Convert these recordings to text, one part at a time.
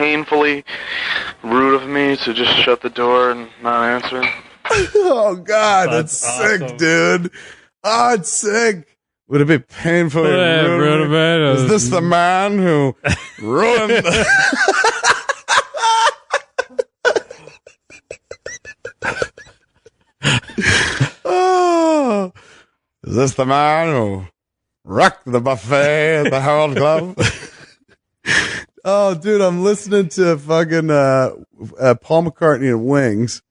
painfully rude of me to just shut the door and not answer? Oh, God, that's awesome. sick, dude. Oh, it's sick. Would it be painfully rude of me? Is this the man who ruined Oh, is this the man who wrecked the buffet at the Herald Club? Oh, dude, I'm listening to fucking Paul McCartney and Wings,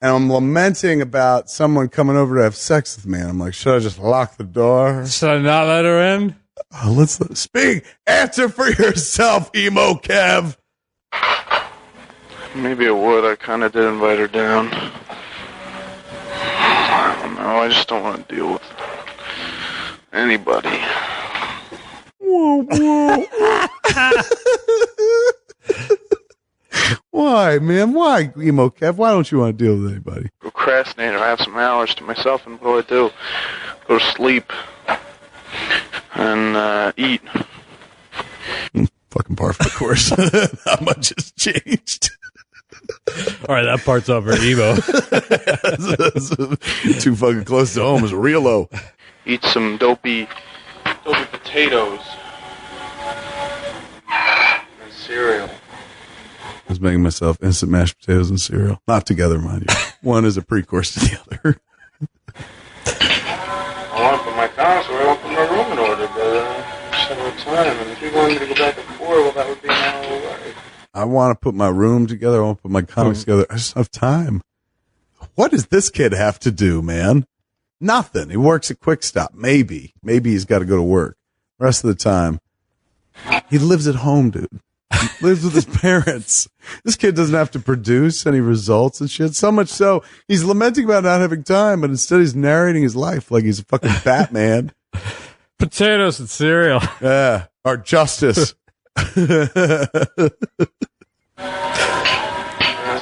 and I'm lamenting about someone coming over to have sex with me. And I'm like, should I just lock the door? Should I not let her in? Oh, let's speak. Answer for yourself, Emo Kev. Maybe it would. I kind of did invite her down. I don't know. I just don't want to deal with anybody. Why, man? Why, Emo Kev? Why don't you want to deal with anybody? Procrastinate or have some hours to myself, and what do I do? Go to sleep and eat. Fucking par for the course. Not much has changed. All right, that part's over, Emo. Too fucking close to home is real low. Eat some dopey potatoes and cereal. I was making myself instant mashed potatoes and cereal. Not together, mind you. One is a pre-course to the other. I want to put my comics where I want to put my room in order, but I just have no time. And if you want me to go back and forth, well, that would be an hour away. I want to put my room together. I want to put my comics together. I just don't have time. What does this kid have to do, man? Nothing. He works at Quick Stop. Maybe he's got to go to work. Rest of the time, he lives at home, dude. He lives with his parents. This kid doesn't have to produce any results and shit. So much so, he's lamenting about not having time, but instead he's narrating his life like he's a fucking Batman. Potatoes and cereal. Yeah. Or justice. As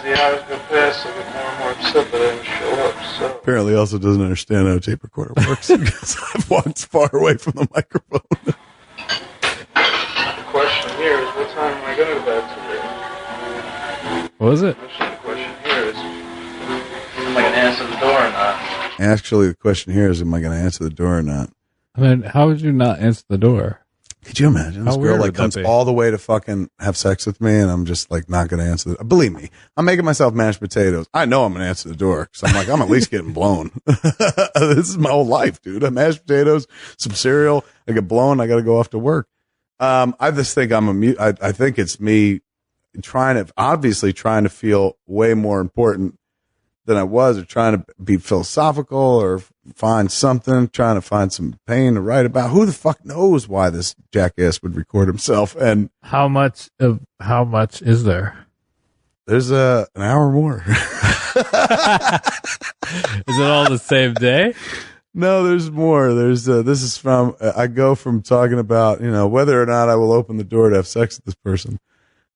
the hours go past, I get more and more upset that I didn't show up. So Apparently also doesn't understand how a tape recorder works because I've walked far away from the microphone. the question here is, what time am I going to go back to? What was it? Actually, the question here is, am I going to answer the door or not? Actually, the question here is, am I going to answer the door or not? I mean, how would you not answer the door? Could you imagine? This How girl weird like would that comes be? all the way to fucking have sex with me, and I'm just like not going to answer the. Believe me, I'm making myself mashed potatoes. I know I'm going to answer the door because I'm like, I'm at least getting blown. This is my whole life, dude. I mashed potatoes, some cereal. I get blown. I got to go off to work. I just think I think it's me trying to feel way more important than I was, or trying to be philosophical or find something, trying to find some pain to write about. Who the fuck knows why this jackass would record himself? And How much is there? there's an hour more. Is it all the same day? No, there's more. There's this is from I go from talking about whether or not I will open the door to have sex with this person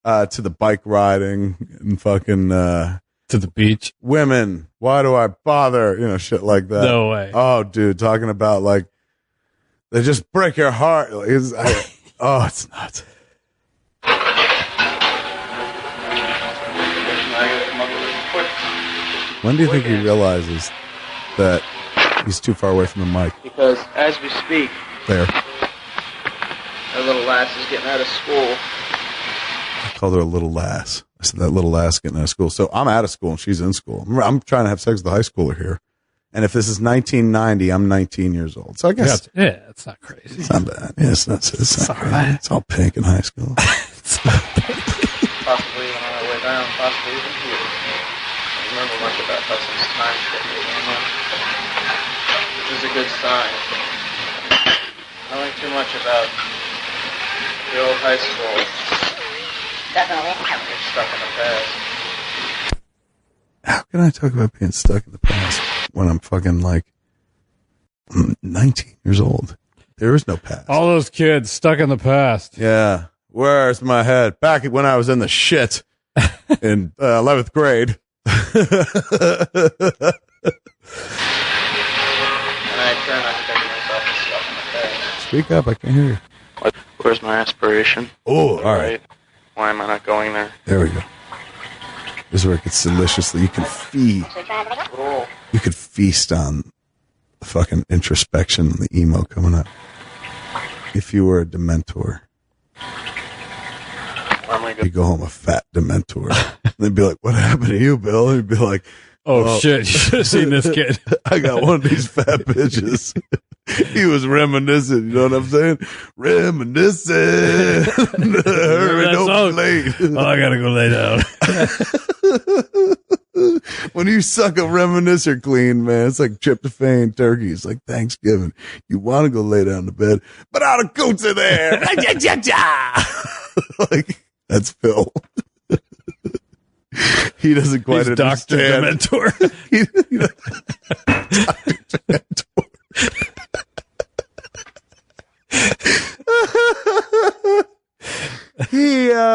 to the bike riding and fucking To the beach? women. Why do I bother? Shit like that. No way. Oh, dude, talking about like they just break your heart. Like, it's nuts. When do you think he realizes that he's too far away from the mic? Because as we speak, There. our little lass is getting out of school. I called her a little lass. I said that little lass getting out of school. So I'm out of school and she's in school. I'm trying to have sex with a high schooler here. And if this is 1990, I'm 19 years old. So I guess Yeah, it's not crazy. it's not bad. Yeah, it's not crazy. It's all pink in high school. Possibly even on our way down, possibly even here. I don't remember much about Hudson's time schedule, which is a good sign. Knowing too much about the old high school. Definitely. You're stuck in the past. How can I talk about being stuck in the past when I'm fucking like 19 years old? There is no past. All those kids stuck in the past. Yeah. Where's my head? Back when I was in the shit in 11th grade. And I try not to think of myself as stuck in the past. Speak up. I can't hear you. Where's my aspiration? Oh, all right. Why am I not going there? There we go. This is where it gets deliciously. You can feed. You could feast on the fucking introspection and the emo coming up. If you were a Dementor, you go home a fat Dementor. And they'd be like, "What happened to you, Bill?" And you'd be like, Oh, shit. You should have seen this kid. I got one of these fat bitches. He was reminiscing, you know what I'm saying? Reminiscing. Hurry, don't be late. Oh, I gotta go lay down. When you suck a reminiscer clean, man, it's like tryptophan turkey. It's like Thanksgiving. You want to go lay down to bed, but all the coats are there. Like, that's Phil. He doesn't quite He's Dr. understand. Dementor. Dr. Dementor.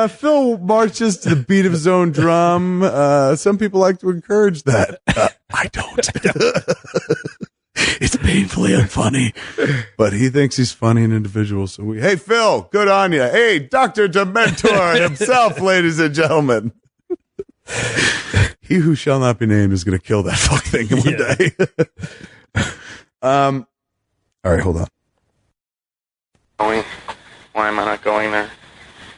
Phil marches to the beat of his own drum. Some people like to encourage that. I don't. It's painfully unfunny, but he thinks he's funny and individual. So hey, Phil, good on you. Hey, Dr. Dementor himself, ladies and gentlemen. He who shall not be named is going to kill that fuck thing one day. All right, hold on. Why am I not going there?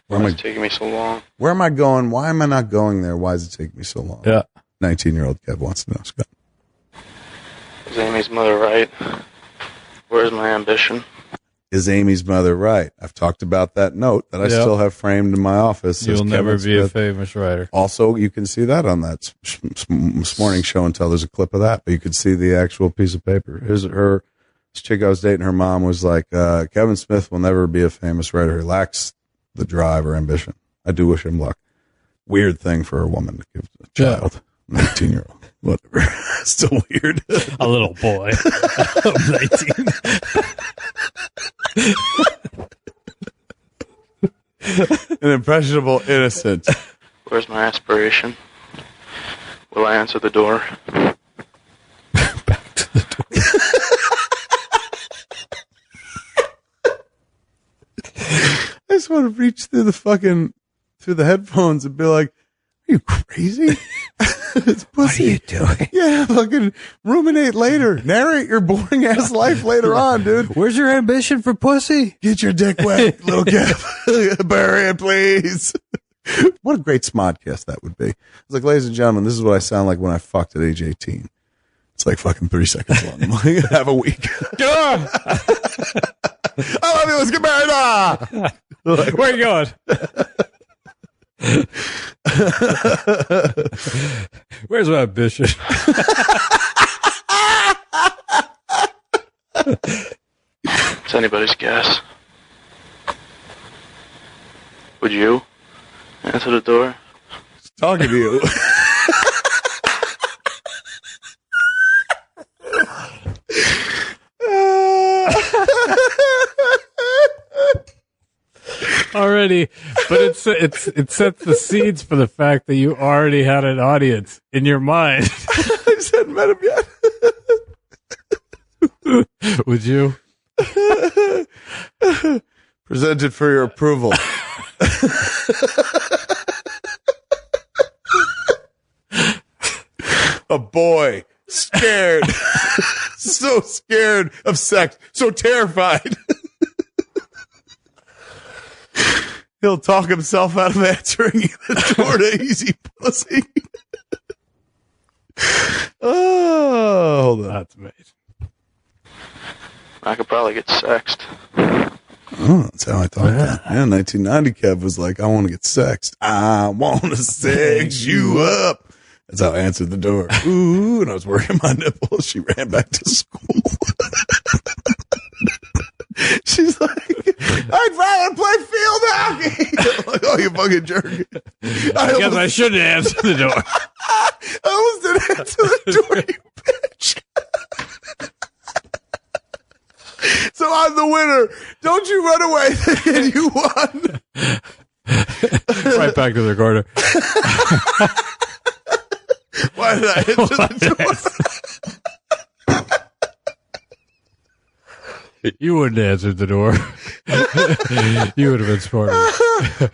Why Why is it taking me so long? Where am I going? Why am I not going there? Why does it take me so long? Yeah. 19-year-old Kev wants to know, Scott. Is Amy's mother right? Where's my ambition? Is Amy's mother right? I've talked about that note that I still have framed in my office. You'll never Kevin be a Smith. famous writer. Also, you can see that on that this morning show until there's a clip of that, but you could see the actual piece of paper. Here's her. This chick I was dating, her mom was like, Kevin Smith will never be a famous writer. He lacks the drive or ambition. I do wish him luck. Weird thing for a woman to give a child, 19-year-old. Whatever. Still weird. A little boy. I'm 19. An impressionable innocent. Where's my aspiration? Will I answer the door? Back to the door. I just want to reach through the headphones and be like, are you crazy? It's pussy. What are you doing? Yeah, fucking ruminate later. Narrate your boring ass life later on, dude. Where's your ambition for pussy? Get your dick wet, little Kev. Bury it, please. What a great Smodcast that would be. It's like, ladies and gentlemen, this is what I sound like when I fucked at age 18. It's like fucking 3 seconds long. I'm like, have a week. Go! I love you. Let's get married. Like, where are you going? Where's my ambition? It's anybody's guess. Would you answer the door? talking to you. Already, but it sets the seeds for the fact that you already had an audience in your mind. I just hadn't met him yet. Would you? Presented for your approval. A boy, scared, so scared of sex, so terrified. He'll talk himself out of answering the door to easy pussy. Oh, hold on. That's amazing. I could probably get sexed. Oh, that's how I thought that. Yeah, 1990 Kev was like, I want to get sexed. I want to sex you up. That's how I answered the door. Ooh, and I was working my nipples. She ran back to school. She's like, I'd rather play field hockey. I'm like, oh, you fucking jerk. I guess I shouldn't answer the door. I almost didn't answer the door, you bitch. So I'm the winner. Don't you run away thinking you won. Right back to the recorder. Why did I answer the door? You wouldn't answer the door. You would have been smarter.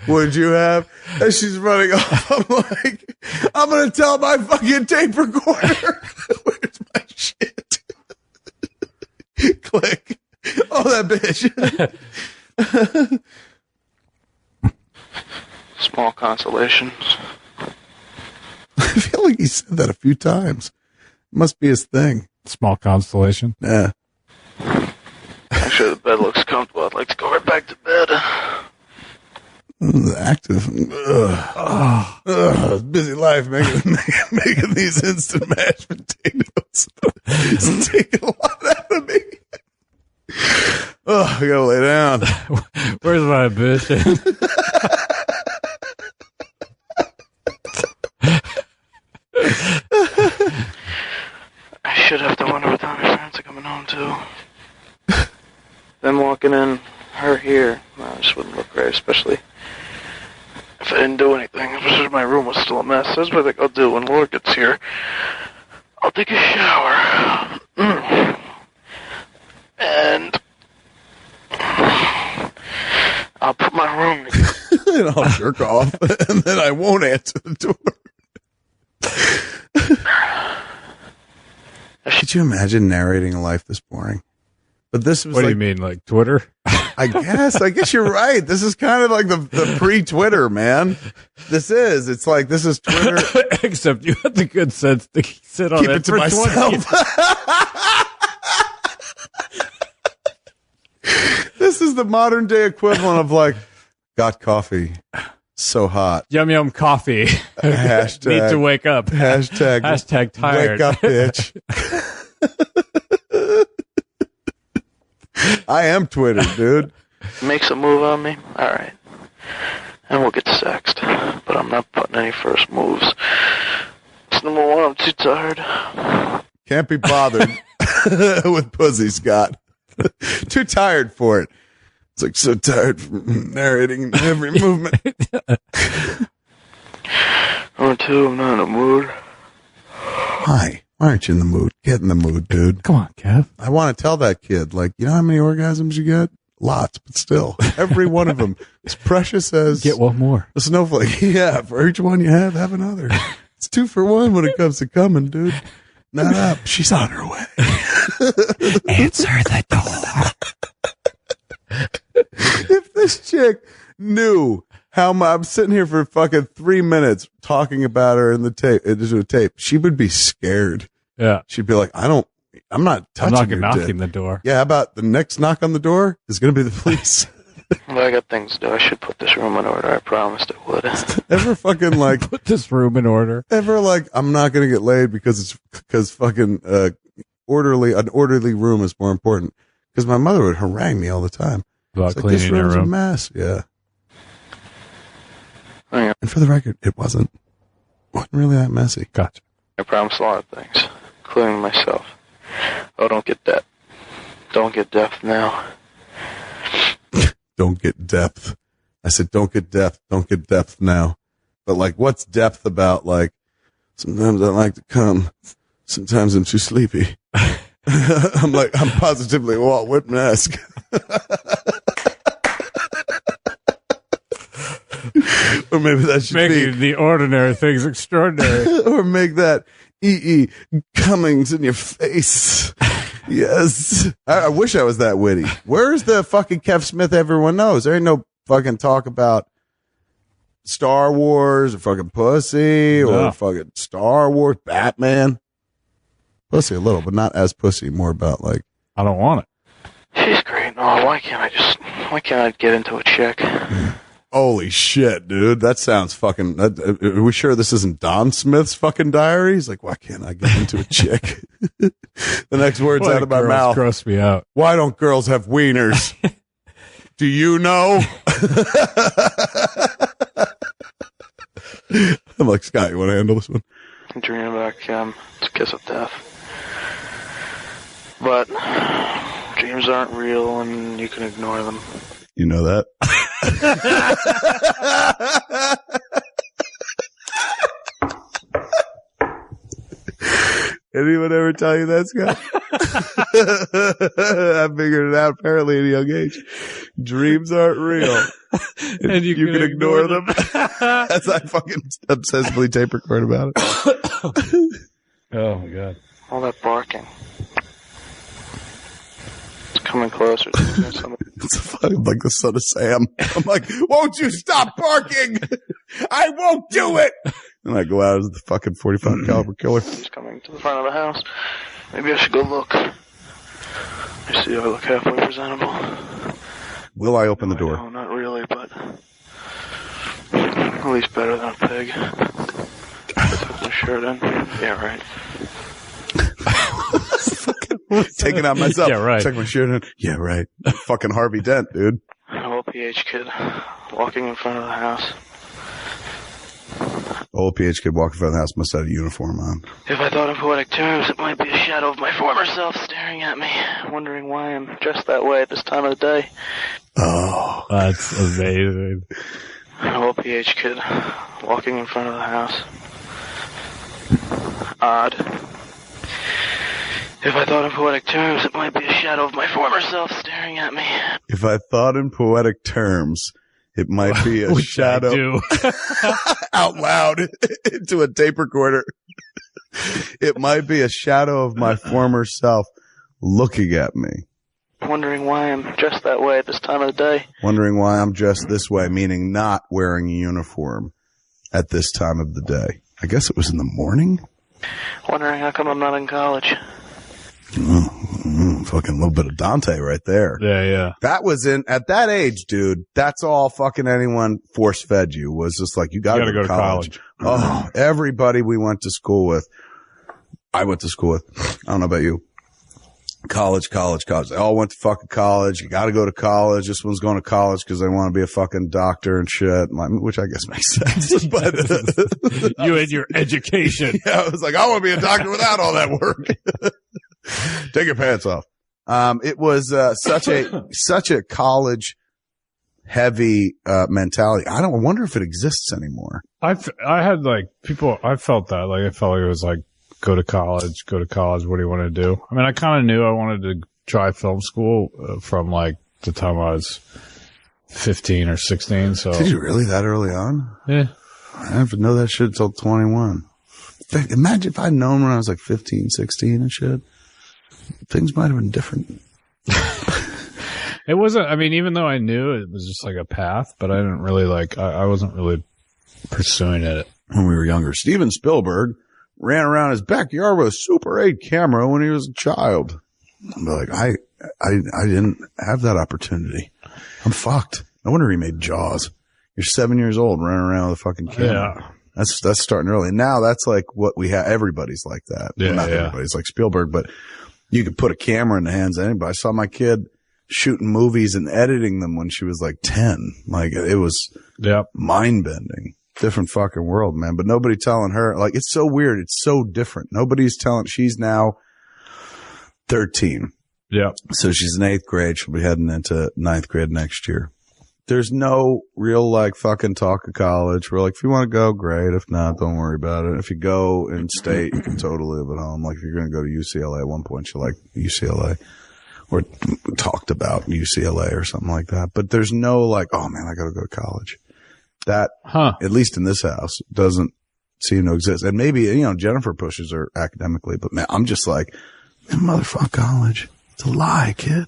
Would you have? And she's running off. I'm like, I'm going to tell my fucking tape recorder. Where's my shit? Click. Oh, that bitch. Small consolations. I feel like he said that a few times. It must be his thing. Small constellation. Yeah. Actually, the bed looks comfortable. I'd like to go right back to bed. Active. Busy life making these instant mashed potatoes. It's taking a lot out of me. Oh, I gotta lay down. Where's my ambition? I should have to wonder what time my parents are coming home too. Them walking in, her here, no, it just wouldn't look right, especially if I didn't do anything. Especially if my room was still a mess. That's what I think I'll do when Laura gets here. I'll take a shower. And I'll put my room together. And I'll jerk off, and then I won't answer the door. Could you imagine narrating a life this boring? But this was What do like, you mean, like Twitter? I guess you're right. This is kind of like the pre-Twitter, man. This is Twitter. Except you had the good sense to sit on Keep it to for myself. 20 This is the modern day equivalent of like, got coffee. So hot. Yum yum coffee. Hashtag. Need to wake up. Hashtag tired. Wake up, bitch. I am Twitter, dude. Makes a move on me. All right. And we'll get sexed. But I'm not putting any first moves. It's number one, I'm too tired. Can't be bothered with pussy, Scott. Too tired for it. It's like so tired from narrating every movement. Number two, I'm not in the mood. Why aren't you in the mood? Get in the mood, dude. Come on, Kev. I want to tell that kid, like, you know how many orgasms you get? Lots, but still, every one of them is precious as Get one more. a snowflake. Yeah, for each one you have another. It's 2 for 1 when it comes to coming, dude. Not up. She's on her way. Answer the door. If this chick knew how I'm sitting here for fucking 3 minutes talking about her in the tape, she would be scared. Yeah. She'd be like, I'm not touching I'm your not knocking dick. the door. Yeah, how about the next knock on the door is going to be the police. Well, I got things to do. I should put this room in order. I promised I would. Ever fucking like, Put this room in order. ever like, I'm not going to get laid because fucking, an orderly room is more important. Because my mother would harangue me all the time. About It's like, this cleaning your room's a room. mess. Yeah. Hang on. And for the record, it wasn't really that messy. Gotcha. I promised a lot of things, including myself. Oh, don't get that. Don't get depth now. Don't get depth. I said, don't get depth. Don't get depth now. But like, what's depth about? Like, sometimes I like to come. Sometimes I'm too sleepy. I'm positively Walt Whitman-esque. Or maybe that should Making the ordinary things extraordinary. or make that E.E. Cummings in your face. Yes. I wish I was that witty. Where's the fucking Kev Smith everyone knows? There ain't no fucking talk about Star Wars or fucking pussy or No. fucking Star Wars, Batman. Pussy a little, but not as pussy. More about like, I don't want it. She's great. No, why can't I get into a chick? holy shit, dude. That sounds fucking, are we sure this isn't Don Smith's fucking diary? He's like, why can't I get into a chick? The next words Boy, out of my girls mouth. gross me out. Why don't girls have wieners? Do you know? I'm like, Scott, you want to handle this one? I'm dreaming about Kim. It's a kiss of death. But dreams aren't real and you can ignore them. You know that? Anyone ever tell you that, Scott? I figured it out apparently at a young age. Dreams aren't real. And you can ignore them. As I fucking obsessively tape record about it. Oh my god. All that barking. It's coming closer. It's fucking like the son of Sam. I'm like, won't you stop barking? I won't do it. And I go out as the fucking 45 caliber killer. He's coming to the front of the house. Maybe I should go look. I see I look halfway presentable. Will I open the door? No, not really, but at least better than a pig. I took my shirt in. Yeah, right. Taking out myself. Yeah, right. Check my shirt in. Yeah, right. Fucking Harvey Dent, dude. An old PH kid walking in front of the house. Old PH kid walking in front of the house must have a uniform on. If I thought in poetic terms, it might be a shadow of my former self staring at me, wondering why I'm dressed that way at this time of the day. Oh. That's amazing. An old PH kid walking in front of the house. Odd. If I thought in poetic terms, it might be a shadow of my former self staring at me. If I thought in poetic terms, it might be a shadow out loud into a tape recorder. It might be a shadow of my former self looking at me. Wondering why I'm dressed that way at this time of the day. Wondering why I'm dressed this way, meaning not wearing a uniform at this time of the day. I guess it was in the morning? Wondering how come I'm not in college. Fucking little bit of Dante right there. Yeah. That was at that age, dude, that's all fucking anyone force fed you was just like, you gotta go to college. Oh, everybody we went to school with, I went to school with, I don't know about you. College. They all went to fucking college. You gotta go to college. This one's going to college because they want to be a fucking doctor and shit, which I guess makes sense. But you and your education. Yeah, I was like, I want to be a doctor without all that work. Take your pants off. It was such a college heavy mentality. I wonder if it exists anymore. I had like people. I felt that like I felt like it was like go to college. What do you want to do? I mean, I kind of knew I wanted to try film school from like the time I was 15 or 16. So did you really that early on? Yeah, I didn't know that shit until 21. Imagine if I'd known when I was like 15, 16 and shit. Things might have been different. It wasn't, I mean, even though I knew it was just like a path, but I didn't really I wasn't really pursuing it. When we were younger, Steven Spielberg ran around his backyard with a Super 8 camera when he was a child. I'm like, I didn't have that opportunity. I'm fucked. No wonder he made Jaws. You're 7 years old running around with a fucking camera. Yeah. That's starting early. Now that's like what we have. Everybody's like that. Yeah, well, not everybody's like Spielberg, but you could put a camera in the hands of anybody. I saw my kid shooting movies and editing them when she was like 10. Like it was mind bending. Different fucking world, man. But nobody telling her, like, it's so weird. It's so different. Nobody's telling, she's now 13. Yeah. So she's in 8th grade. She'll be heading into 9th grade next year. There's no real like fucking talk of college. We're like, if you want to go, great. If not, don't worry about it. If you go in state, you can totally live at home. Like if you're going to go to UCLA at one point, you like UCLA or talked about UCLA or something like that. But there's no like, oh man, I got to go to college. That, at least in this house, doesn't seem to exist. And maybe, Jennifer pushes her academically, but man, I'm just like, motherfucker, college. It's a lie, kid.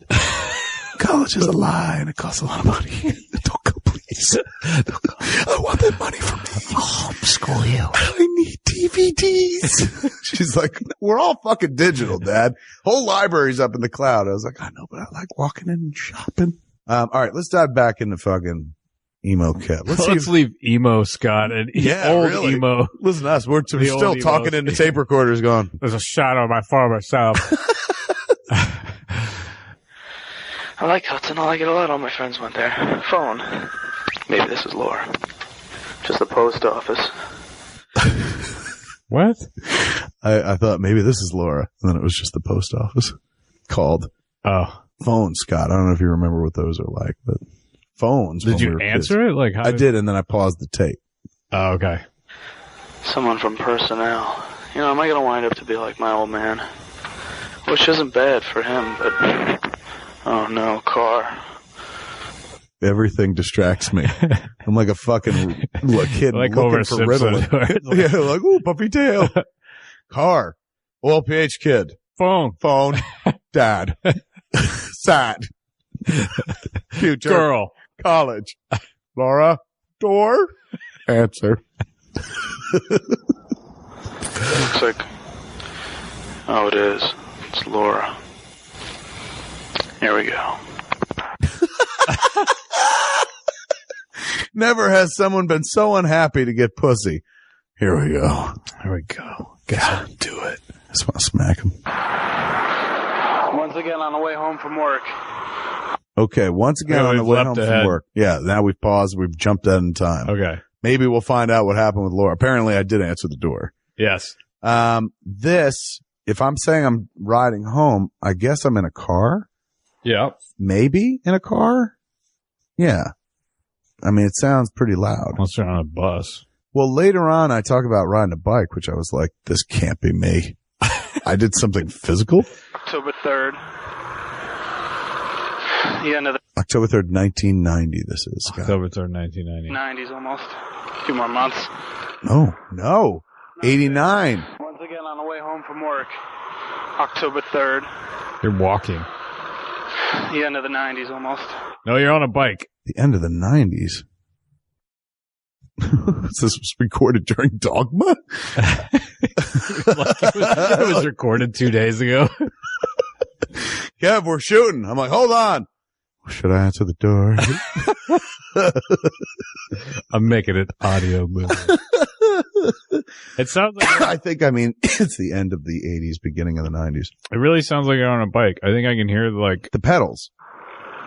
College is a lie and it costs a lot of money. Don't go, please. Don't go. I want that money for me. I'll homeschool you. I need DVDs. She's like, we're all fucking digital, Dad. Whole library's up in the cloud. I was like, I know, but I like walking in and shopping. All right, let's dive back into fucking Emo Kev. Let's leave Emo Scott and old really. Emo. Listen to us. We're still talking into tape recorders going. There's a shadow of my former self. I like Hudson. I like it a lot. All my friends went there. Phone. Maybe this is Laura. Just the post office. What? I thought maybe this is Laura. And then it was just the post office called. Oh. Phone, Scott. I don't know if you remember what those are like, but phones. Did you answer it? Like how I did, and then I paused the tape. Oh, okay. Someone from personnel. Am I going to wind up to be like my old man? Which isn't bad for him, but... Oh, no, car. Everything distracts me. I'm like a fucking kid like looking Homer for Simpson. Ritalin. Yeah, like, ooh, puppy tail. Car. Oil pH kid. Phone. Dad. Sad. Future. Girl. College. Laura. Door. Answer. Looks like... Oh, it is. It's Laura. Here we go. Never has someone been so unhappy to get pussy. Here we go. Guess I'll do it. I just want to smack him. Once again on the way home from work. Okay, once again Yeah, on the we've way leapt home from ahead. work. Yeah, now we've paused. We've jumped out in time. Okay. Maybe we'll find out what happened with Laura. Apparently, I did answer the door. Yes. If I'm saying I'm riding home, I guess I'm in a car. Yeah. Maybe in a car. Yeah. I mean, it sounds pretty loud. Unless you're on a bus. Well, later on, I talk about riding a bike, which I was like, this can't be me. I did something physical. October 3rd. The end of the October 3rd, 1990, this is. Scott. October 3rd, 1990. 90s almost. A few more months. No. 89. Once again on the way home from work. October 3rd. You're walking. The end of the 90s almost. No, you're on a bike. The end of the 90s. This was recorded during Dogma? It was recorded 2 days ago. Kev, we're shooting. I'm like, hold on. Should I answer the door? I'm making an audio movie. It sounds like it's the end of the 80s, beginning of the 90s. it really sounds like you're on a bike. I think I can hear like The pedals.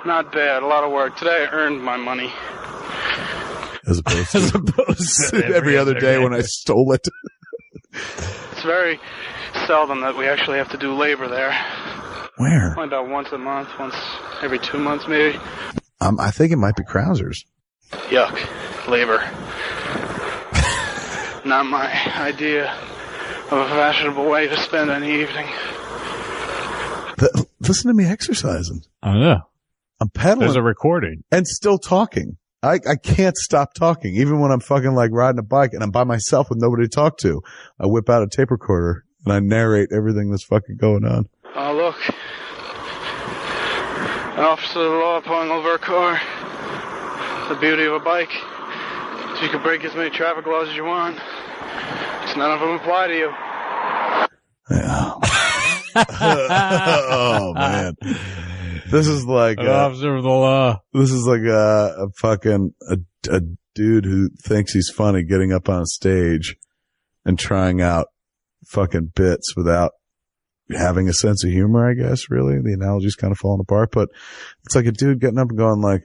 Not bad. A lot of work. Today I earned my money. As opposed to, as opposed to every other day when I stole it. It's very seldom that we actually have to do labor there. Where? Only about once a month, once every 2 months maybe. I think it might be Krausers. Yuck. Labor. Not my idea of a fashionable way to spend an evening. Listen to me exercising. I don't know. I'm pedaling There's a recording. and still talking. I can't stop talking, even when I'm fucking like riding a bike and I'm by myself with nobody to talk to. I whip out a tape recorder and I narrate everything that's fucking going on. Oh, look. An officer of the law pulling over a car. The beauty of a bike. So you can break as many traffic laws as you want. Because none of them apply to you. Yeah. Oh man, this is like An officer of the law. this is like a fucking a dude who thinks he's funny getting up on a stage and trying out fucking bits without having a sense of humor. I guess really the analogy's kind of falling apart, but it's like a dude getting up and going like,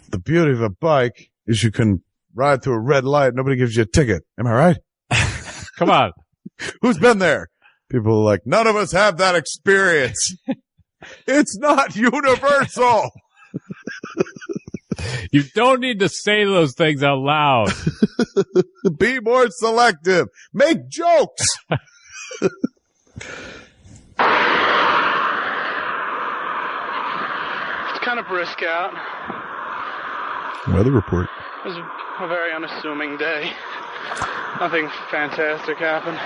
the beauty of a bike is you can ride through a red light. Nobody gives you a ticket. Am I right? Come on. Who's been there? People are like, none of us have that experience. It's not universal. You don't need to say those things out loud. Be more selective. Make jokes. It's kind of brisk out. Weather report. It was a very unassuming day. Nothing fantastic happened.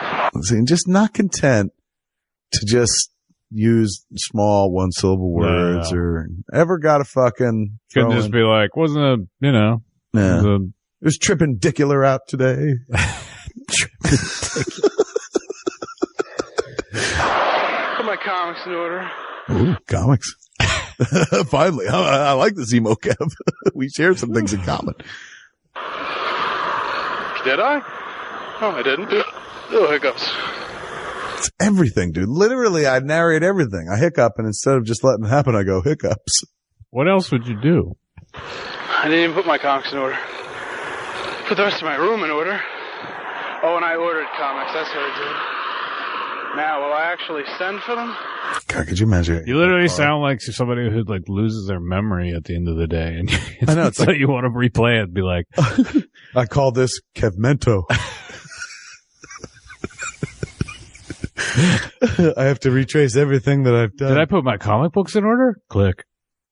See, just not content to just use small one syllable words or ever got a fucking. Could just be like, wasn't a, you know, Yeah. was It was trippindicular out today. Put my comics in order. Ooh, comics. Finally. I like this Emo Kev. We share some things in common. Did I? Oh, I didn't. Oh, hiccups. It's everything, dude. Literally, I narrate everything. I hiccup, and instead of just letting it happen, I go hiccups. what else would you do? I didn't even put my comics in order. Put the rest of my room in order. Oh, and I ordered comics. That's what I did. Now, will I actually send for them? God, could you imagine? You literally sound like somebody who like loses their memory at the end of the day, and I know, it's so like- you want to replay it and be like, I call this Kevmento. I have to retrace everything that I've done. Did I put my comic books in order? Click.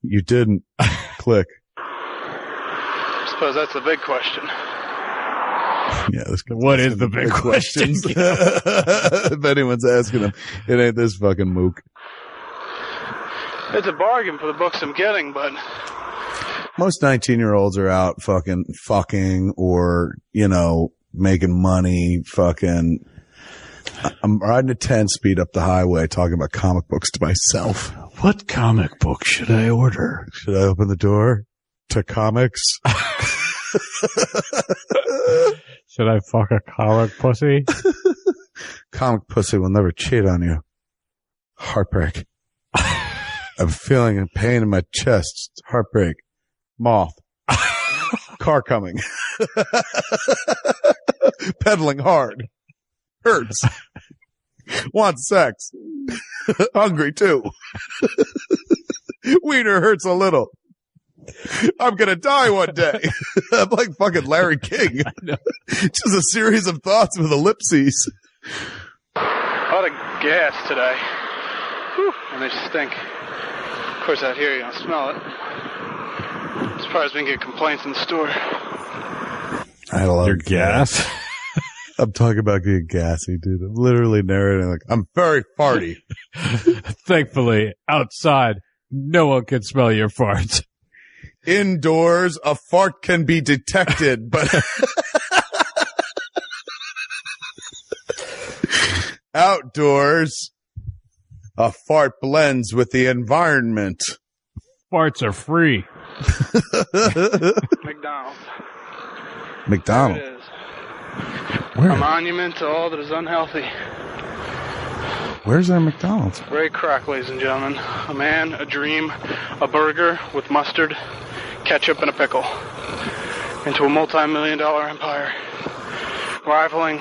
You didn't. Click. I suppose that's the big question. Yeah, What is the big question? If anyone's asking him, it ain't this fucking mook. It's a bargain for the books I'm getting, but Most 19-year-olds are out fucking or, making money, fucking. I'm riding at 10 speed up the highway talking about comic books to myself. What comic book should I order? Should I open the door to comics? Should I fuck a comic pussy? Comic pussy will never cheat on you. Heartbreak. I'm feeling a pain in my chest. Heartbreak. Moth. Car coming. Pedaling hard. Hurts. Wants sex. Hungry too. Wiener hurts a little. I'm gonna die one day. I'm like fucking Larry King. Just a series of thoughts with ellipses. a lot of gas today. Whew, and they stink. Of course, out here you don't smell it. I'm surprised we didn't get complaints in the store. I had a lot Your of gas? I'm talking about getting gassy, dude. I'm literally narrating like, I'm very farty. Thankfully, outside, no one can smell your farts. Indoors, a fart can be detected, but outdoors, a fart blends with the environment. Farts are free. McDonald's. McDonald's. There it is. Where? A monument to all that is unhealthy. Where's our McDonald's? Ray Kroc, ladies and gentlemen. A man, a dream, a burger with mustard, ketchup, and a pickle. Into a multi-million-dollar empire. Rivaling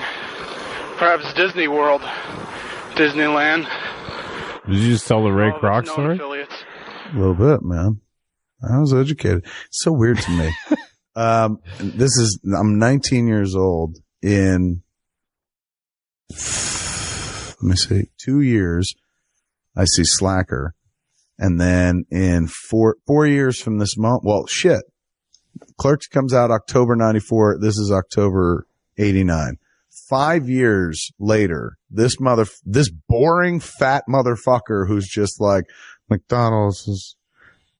perhaps Disney World, Disneyland. Did you just tell the Ray all of its Kroc known story? affiliates. A little bit, man. I was educated. It's so weird to me. I'm 19 years old in, let me see, 2 years, I see Slacker. And then in 4 years from this moment, well, shit. Clerks comes out October 94. This is October 89. 5 years later, this boring fat motherfucker who's just like, McDonald's is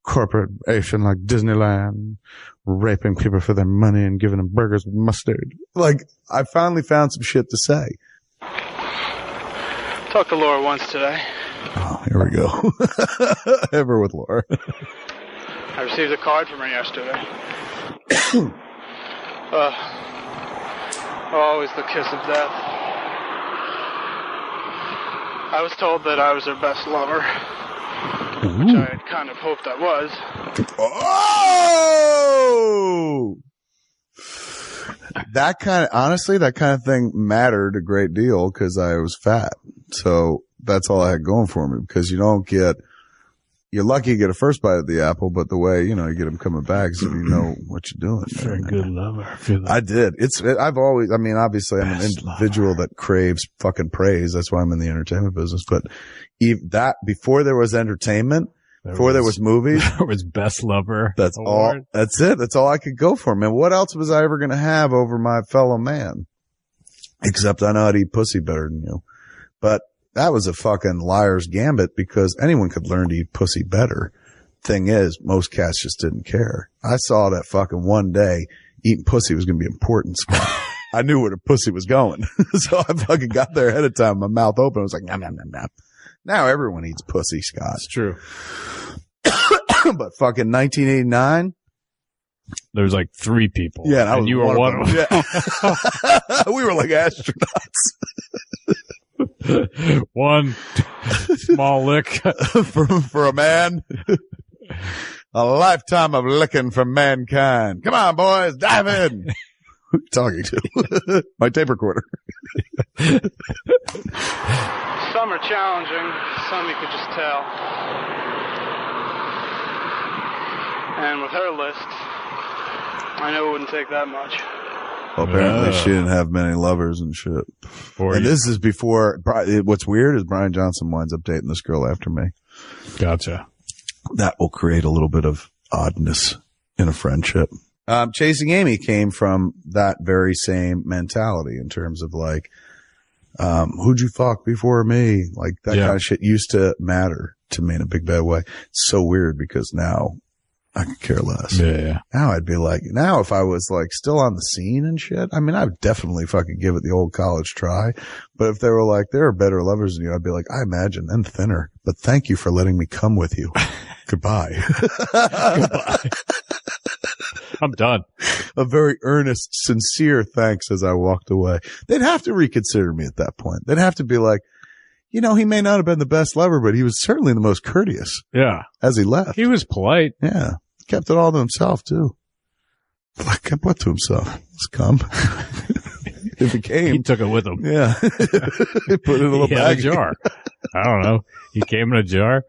corporation like Disneyland, raping people for their money and giving them burgers with mustard. Like, I finally found some shit to say. Talked to Laura once today. Oh, here we go. Ever with Laura. I received a card from her yesterday. Always the kiss of death. I was told that I was her best lover, which I had kind of hoped I was. Oh! That kind of thing mattered a great deal because I was fat. So that's all I had going for me, because you're lucky you get a first bite of the apple, but the way, you get them coming back is if you know what you're doing. For a good lover. I did. Obviously I'm an individual that craves fucking praise. That's why I'm in the entertainment business. But before there was entertainment, before there was movies, there was best lover. That's award. all. That's it. That's all I could go for, man. What else was I ever going to have over my fellow man? Except I know how to eat pussy better than you. But that was a fucking liar's gambit, because anyone could learn to eat pussy better. Thing is, most cats just didn't care. I saw that fucking one day eating pussy was going to be important, Scott. I knew where the pussy was going. So I fucking got there ahead of time, my mouth open. I was like, nom, nom, nom, nom. Now everyone eats pussy, Scott. It's true. But fucking 1989. There was like 3 people. Yeah, and you were one of them. Yeah. We were like astronauts. One small lick for a man. A lifetime of licking from mankind. Come on, boys, dive in. Who are you talking to? My tape recorder. Some are challenging, some you could just tell. And with her list, I know it wouldn't take that much. Well, apparently she didn't have many lovers and shit. This is before. What's weird is Brian Johnson winds up dating this girl after me. Gotcha. That will create a little bit of oddness in a friendship. Chasing Amy came from that very same mentality in terms of like, who'd you fuck before me? Like that kind of shit used to matter to me in a big bad way. It's so weird because now I could care less. Yeah. Now I'd be like, now if I was like still on the scene and shit, I mean, I'd definitely fucking give it the old college try. But if they were like, there are better lovers than you, I'd be like, I imagine, and thinner. But thank you for letting me come with you. Goodbye. Goodbye. I'm done. A very earnest, sincere thanks as I walked away. They'd have to reconsider me at that point. They'd have to be like, you know, he may not have been the best lover, but he was certainly the most courteous. Yeah. As he left. He was polite. Yeah. Kept it all to himself, too. Like, kept what to himself? It's cum. If it came. He took it with him. Yeah. He put it in a little bag. In a jar. I don't know. He came in a jar.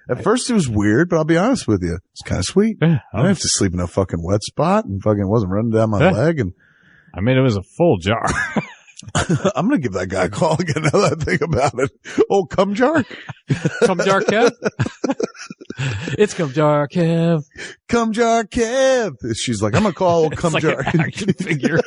At first it was weird, but I'll be honest with you. It's kind of sweet. Yeah, I didn't have to sleep in a fucking wet spot and fucking wasn't running down my leg. And I mean, it was a full jar. I'm going to give that guy a call again now that I think about it. Oh, cum jar? Cum jar Kev? It's cum jar Kev. Cum jar Kev. She's like, I'm going to call old cum like jar. An action figure.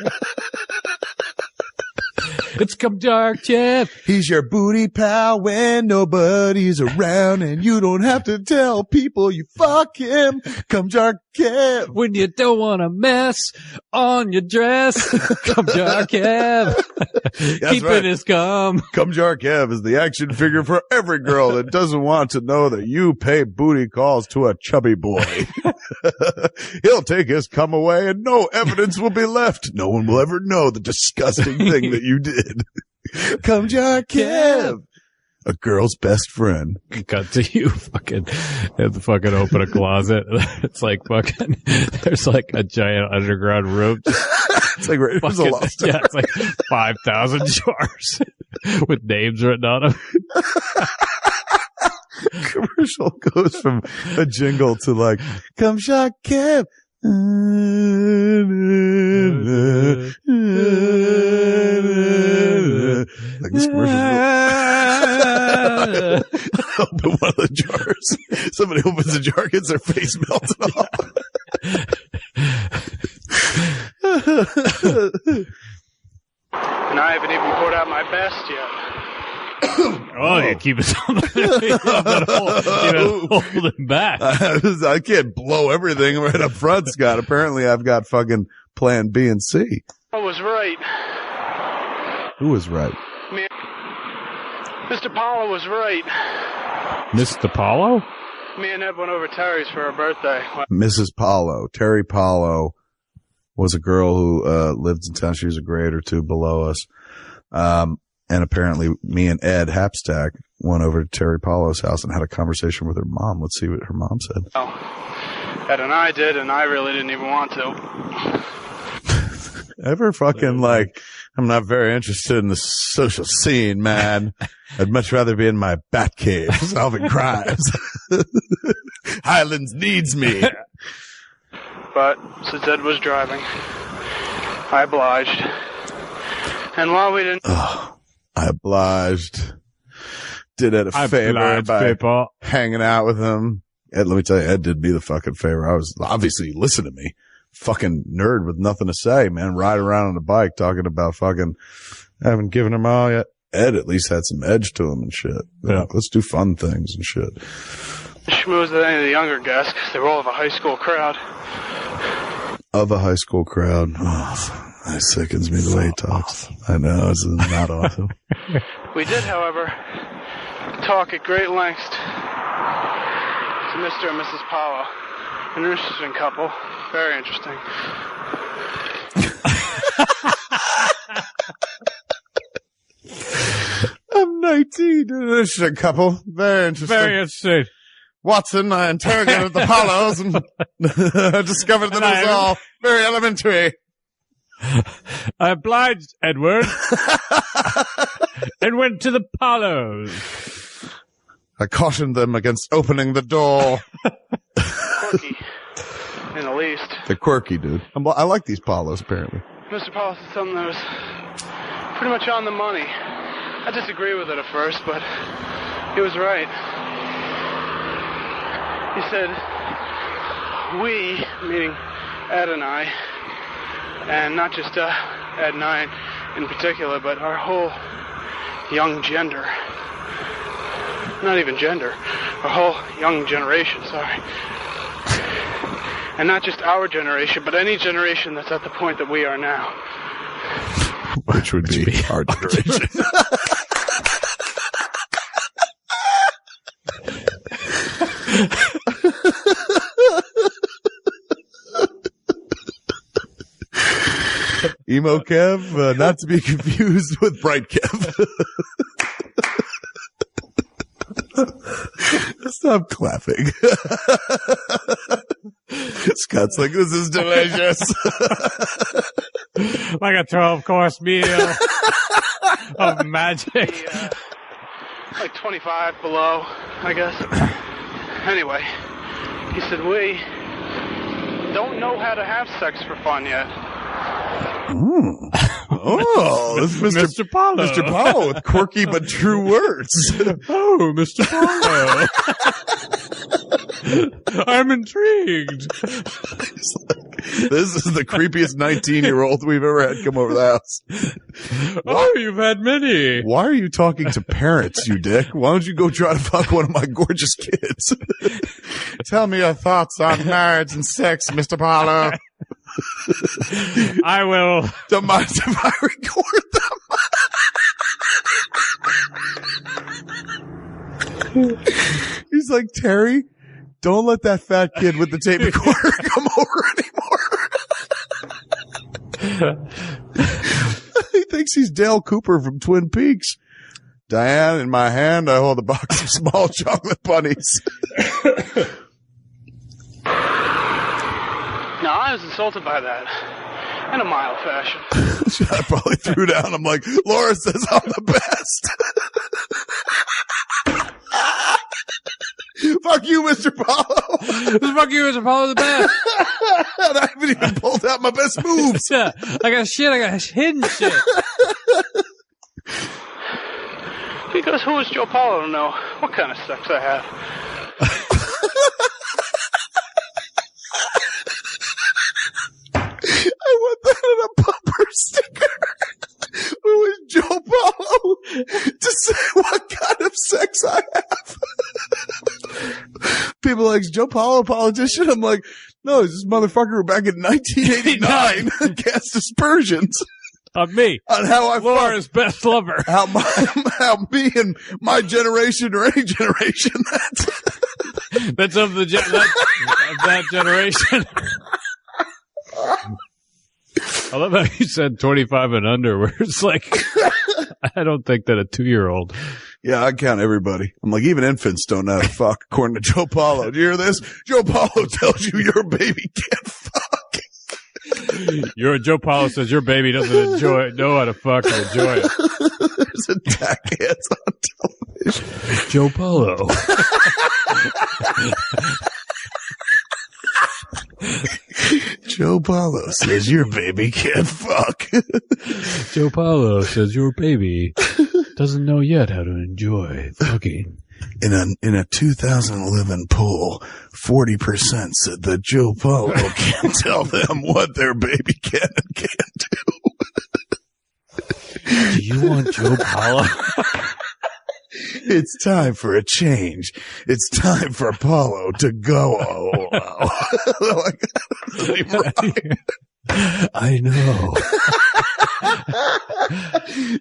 It's cum jar Kev. He's your booty pal when nobody's around and you don't have to tell people you fuck him. Cum jar Kev. When you don't want to mess on your dress. Cum jar Kev. Keep right. it his cum. Cum jar Kev is the action figure for every girl that doesn't want to know that you pay booty calls to a chubby boy. He'll take his cum away and no evidence will be left. No one will ever know the disgusting thing that you did. Cum jar Kev. A girl's best friend. Cut to you fucking have to fucking open a closet. It's like fucking there's like a giant underground room. It's like Raiders of the Lost Ark. Yeah, it's like 5,000 jars with names written on them. Commercial goes from a jingle to like, Cum jar Kev. Like this commercial. Open one of the jars. Somebody opens the jar, gets their face melted off. And I haven't even poured out my best yet. Oh, you keep us on the holding back. I can't blow everything right up front, Scott. Apparently, I've got fucking plan B and C. I was right. Who was right? Man, Mr. Paulo was right. Mr. Paulo? Me and Ed went over Terry's for her birthday. Mrs. Paulo. Terry Paulo was a girl who lived in town. She was a grade or two below us. And apparently me and Ed Hapstack went over to Terry Paulo's house and had a conversation with her mom. Let's see what her mom said. Oh, Ed and I did, and I really didn't even want to. Ever fucking like, I'm not very interested in the social scene, man. I'd much rather be in my bat cave solving crimes. Highlands needs me. But since Ed was driving, I obliged. And while we didn't... I obliged. Did Ed a favor by hanging out with him. Ed, let me tell you, Ed did me the fucking favor. I was obviously, listen to me. Fucking nerd with nothing to say, man. Riding around on a bike talking about fucking, I haven't given him all yet. Ed at least had some edge to him and shit. Yeah. Like, let's do fun things and shit. Schmoozed at any of the younger guys because they were all of a high school crowd. Of a high school crowd. Oh, that sickens me the way he talks. I know, it's not awesome. We did, however, talk at great lengths to Mr. and Mrs. Paulo. An interesting couple. Very interesting. I'm 19. An interesting couple. Very interesting. Very interesting. Watson, I interrogated the Paulos and discovered that it was all very elementary. I obliged Edward and went to the Paulos. I cautioned them against opening the door. Quirky, in the least. They're quirky, dude. I like these Paulos, apparently. Mr. Paul said something that was pretty much on the money. I disagree with it at first, but he was right. He said, we, meaning Ed and I, and not just Ed and I in particular, but our whole young gender, not even gender, our whole young generation, sorry. And not just our generation, but any generation that's at the point that we are now. Which would be our generation. Emo Kev, not to be confused with Bright Kev. Stop clapping. Scott's like, this is delicious. Like a 12-course meal of magic. Like 25 below, I guess. Anyway, he said, we don't know how to have sex for fun yet. Oh, this is Mr. Paulo. Mr. Paulo with quirky but true words. Oh, Mr. Paulo. I'm intrigued. This is the creepiest 19-year-old we've ever had come over the house. Oh, you've had many. Why are you talking to parents, you dick? Why don't you go try to fuck one of my gorgeous kids? Tell me your thoughts on marriage and sex, Mr. Paulo. I will. Don't mind if I record them. He's like, Terry, don't let that fat kid with the tape recorder come over anymore. He thinks he's Dale Cooper from Twin Peaks. Diane, in my hand, I hold a box of small chocolate bunnies. No, I was insulted by that. In a mild fashion. I probably threw down. I'm like, Laura says I'm the best. Fuck you, Mr. Paulo. Fuck you, Mr. Paulo, the best. And I haven't even pulled out my best moves. Yeah, I got hidden shit. Because who is Joe Paulo to know what kind of sex I have? I want that on a bumper sticker. Who is Joe Paulo to say what kind of sex I have? People are like, is Joe Paulo a politician? I'm like, no, he's this motherfucker who back in 1989 cast aspersions On me. on how I Laura's best lover. how me and my generation or any generation That's of the that generation. I love how you said 25 and under, where it's like, I don't think that a 2-year-old. Yeah, I count everybody. I'm like, even infants don't know how to fuck, according to Joe Paulo. Do you hear this? Joe Paulo tells you your baby can't fuck. Joe Paulo says your baby doesn't know how to fuck or enjoy it. There's attack ads on television. Joe Paulo. Joe Paulo says your baby can't fuck. Joe Paulo says your baby doesn't know yet how to enjoy fucking. In a 2011 poll, 40% said that Joe Paulo can't tell them what their baby can and can't do. Do you want Joe Paulo? It's time for a change. It's time for Paulo to go. I know.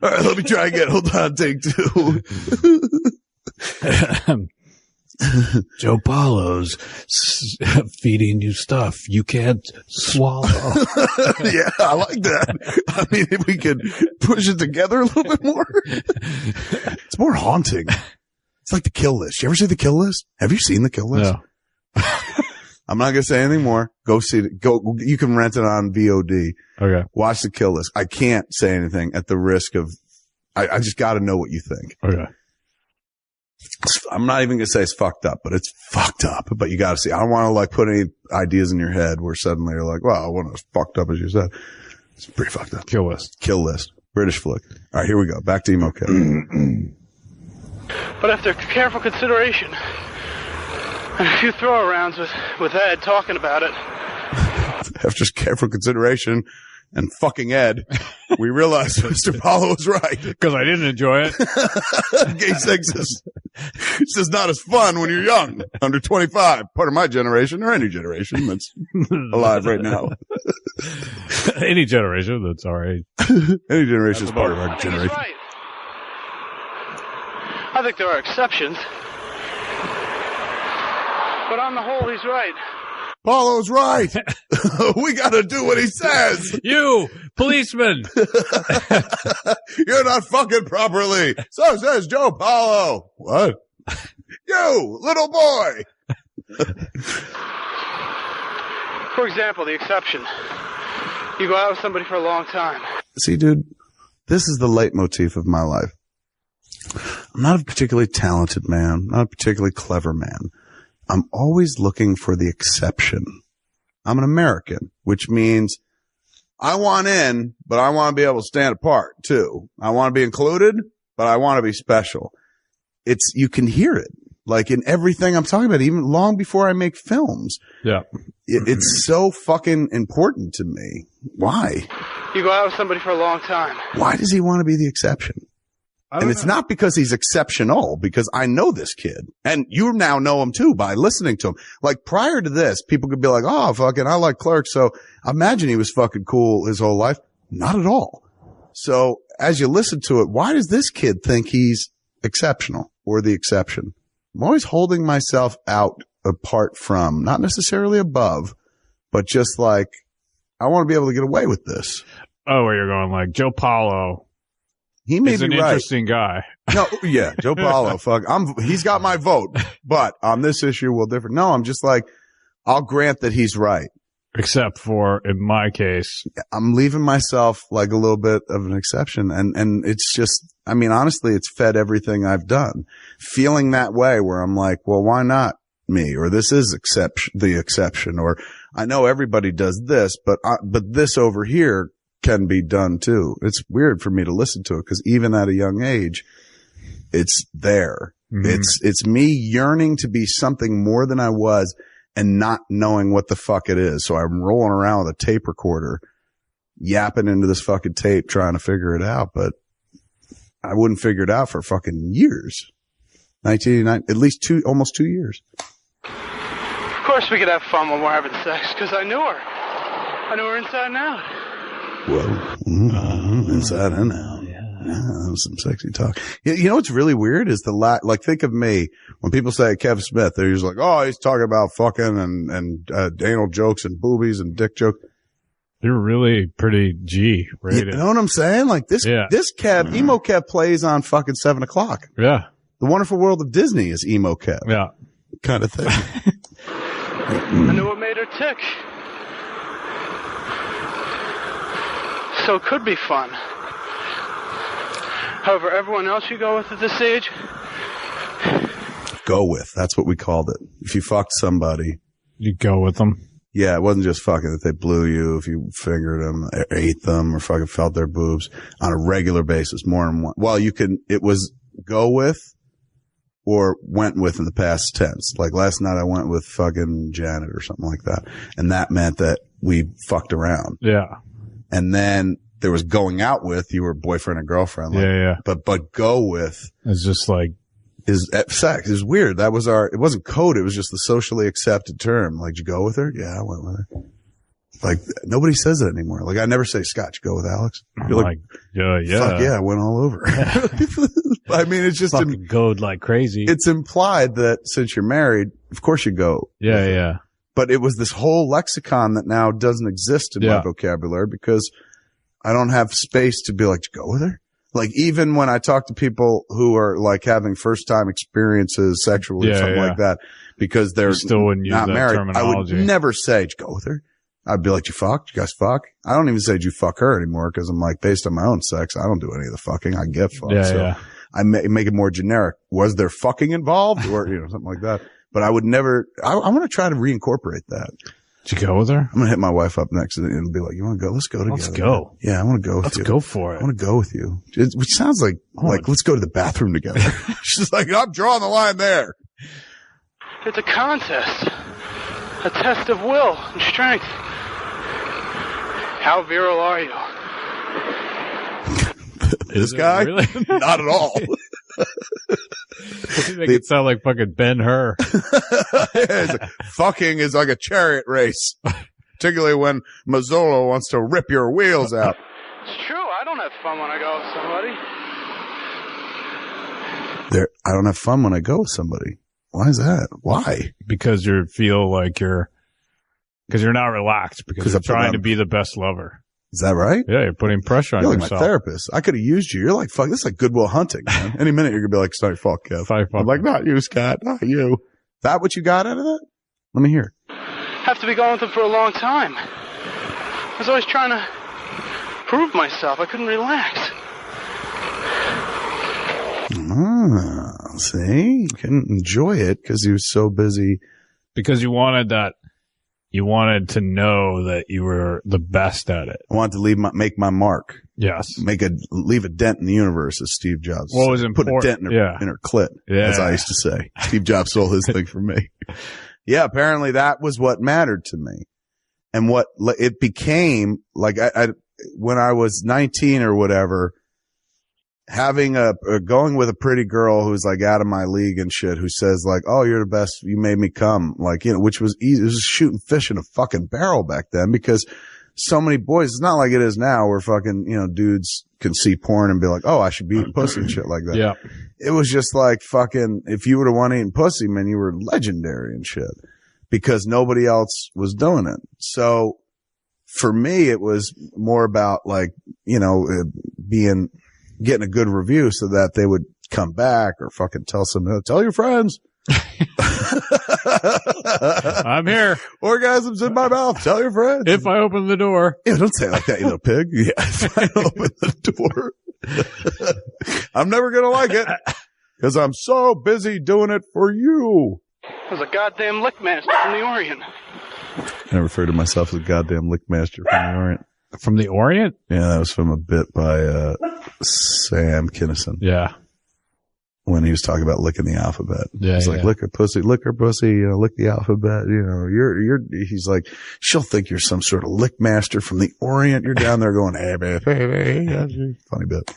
All right, let me try again. Hold on, take two. Joe Paulo's feeding you stuff you can't swallow. Yeah, I like that. I mean, if we could push it together a little bit more. It's more haunting. It's like The Kill List. You ever see The Kill List? Have you seen The Kill List? No. I'm not going to say anything more. Go see it. Go. You can rent it on VOD. Okay. Watch The Kill List. I can't say anything at the risk of, I just got to know what you think. Okay. I'm not even going to say it's fucked up, but it's fucked up. But you got to see. I don't want to like put any ideas in your head where suddenly you're like, well, I wasn't as fucked up as you said. It's pretty fucked up. Kill List. Kill List. British flick. All right, here we go. Back to Emo Kev. But after careful consideration and a few throw-arounds with Ed talking about it, After careful consideration and fucking Ed, we realized Mr. Paulo was right. Because I didn't enjoy it. Gay sex is just not as fun when you're young, under 25. Part of my generation, or any generation that's alive right now. Any generation that's all right. Any generation is part of our I think generation. he's right. I think there are exceptions. But on the whole, he's right. Paulo's right. We got to do what he says. You, policeman. You're not fucking properly. So says Joe Paulo. What? You, little boy. For example, the exception. You go out with somebody for a long time. See, dude, this is the leitmotif of my life. I'm not a particularly talented man, not a particularly clever man. I'm always looking for the exception. I'm an American, which means I want in, but I want to be able to stand apart too. I want to be included, but I want to be special. You can hear it, like in everything I'm talking about, even long before I make films. Yeah. It's so fucking important to me. Why? You go out with somebody for a long time. Why does he want to be the exception? And it's not because he's exceptional, because I know this kid. And you now know him too by listening to him. Like prior to this, people could be like, oh, fucking, I like Clerks. So imagine he was fucking cool his whole life. Not at all. So as you listen to it, why does this kid think he's exceptional or the exception? I'm always holding myself out apart from, not necessarily above, but just like, I want to be able to get away with this. Oh, where you're going, like Joe Paulo. He may He's an be right. interesting guy. No, yeah, Joe Paulo, fuck. He's got my vote, but on this issue, we'll differ. No, I'm just like, I'll grant that he's right. Except for, in my case, I'm leaving myself like a little bit of an exception. And it's just, I mean, honestly, it's fed everything I've done. Feeling that way where I'm like, well, why not me? Or this is the exception. Or I know everybody does this, but this over here can be done too. It's weird for me to listen to it because even at a young age, it's there. Mm-hmm. It's me yearning to be something more than I was and not knowing what the fuck it is. So I'm rolling around with a tape recorder, yapping into this fucking tape, trying to figure it out. But I wouldn't figure it out for fucking years. 1989, at least almost 2 years. Of course we could have fun when we're having sex, because I knew her. I knew her inside and out. Well, inside and out. Yeah, that was some sexy talk. You know what's really weird is like, think of me. When people say Kev Smith, they're usually like, oh, he's talking about fucking and anal jokes and boobies and dick jokes. You're really pretty G-rated. You know what I'm saying? Like this Kev, Emo Kev plays on fucking 7 o'clock. Yeah. The Wonderful World of Disney is Emo Kev. Yeah. Kind of thing. I knew what made her tick. So it could be fun. However, everyone else you go with at this age? Go with. That's what we called it. If you fucked somebody. You go with them. Yeah, it wasn't just fucking if they blew you, if you fingered them, ate them, or fucking felt their boobs on a regular basis, more than one. Well, it was go with or went with in the past tense. Like last night I went with fucking Janet or something like that. And that meant that we fucked around. Yeah. And then there was going out with, you were boyfriend and girlfriend. Like, yeah. But go with. It's just like. Is sex. It was weird. It wasn't code. It was just the socially accepted term. Like, did you go with her? Yeah, I went with her. Like, nobody says it anymore. Like, I never say, Scott, you go with Alex? You're like, yeah. Fuck yeah, I went all over. I mean, it's just. Fucking goed like crazy. It's implied that since you're married, of course you go. Yeah. But it was this whole lexicon that now doesn't exist in my vocabulary because I don't have space to be like, did you go with her? Like, even when I talk to people who are like having first time experiences sexually or something like that, because they're still wouldn't use not that married, terminology. I would never say, did you go with her? I'd be like, did you fuck? Did you guys fuck? I don't even say, did you fuck her anymore? Cause I'm like, based on my own sex, I don't do any of the fucking. I get fucked. I make it more generic. Was there fucking involved or, something like that? But I would never, I want to try to reincorporate that. Did you go with her? I'm going to hit my wife up next and be like, you want to go? Let's go together. Let's go. Yeah, I want to go with Let's you. go for it. I want to go with you. Which sounds like, let's go to the bathroom together. She's like, I'm drawing the line there. It's a contest. A test of will and strength. How virile are you? This guy? Really? Not at all. You make it sound like fucking Ben-Hur. Fucking is like a chariot race. Particularly when Mazzolo wants to rip your wheels out. It's true. I don't have fun when I go with somebody. I don't have fun when I go with somebody. Why is that? Why? Because you feel like because you're not relaxed because you're trying to be the best lover. Is that right? Yeah, you're putting pressure on You're like yourself. my therapist. I could have used you. You're like, fuck, this is like Goodwill Hunting, man. Any minute you're going to be like, sorry, fuck, Kev. I'm like, not you, Scott, not you. Is that what you got out of that? Let me hear. Have to be going with them for a long time. I was always trying to prove myself. I couldn't relax. See? You couldn't enjoy it because he was so busy. Because you wanted that. You wanted to know that you were the best at it. I wanted to make my mark. Yes. Leave a dent in the universe, as Steve Jobs What said. was important? Put a dent in her clit, as I used to say. Steve Jobs stole his thing from me. Yeah, apparently that was what mattered to me. And what it became, like, when I was 19 or whatever, having going with a pretty girl who's like out of my league and shit, who says like, oh, you're the best, you made me come, like, you know, which was easy. It was shooting fish in a fucking barrel back then because so many boys, it's not like it is now where fucking, you know, dudes can see porn and be like, oh, I should be eating pussy and shit like that. Yeah. It was just like fucking, if you were the one eating pussy, man, you were legendary and shit because nobody else was doing it. So for me, it was more about like, you know, getting a good review so that they would come back or fucking tell your friends. I'm here. Orgasms in my mouth. Tell your friends. If I open the door. Yeah, don't say it like that, you little pig. Yeah, if I open the door. I'm never going to like it because I'm so busy doing it for you. I was a goddamn lick master from the Orient. I refer to myself as a goddamn lick master from the Orient. From the Orient? Yeah, that was from a bit by Sam Kinison. Yeah. When he was talking about licking the alphabet. Yeah. He's like, lick her pussy, you know, lick the alphabet, you know, he's like, she'll think you're some sort of lick master from the Orient. You're down there going, hey, baby. Funny bit.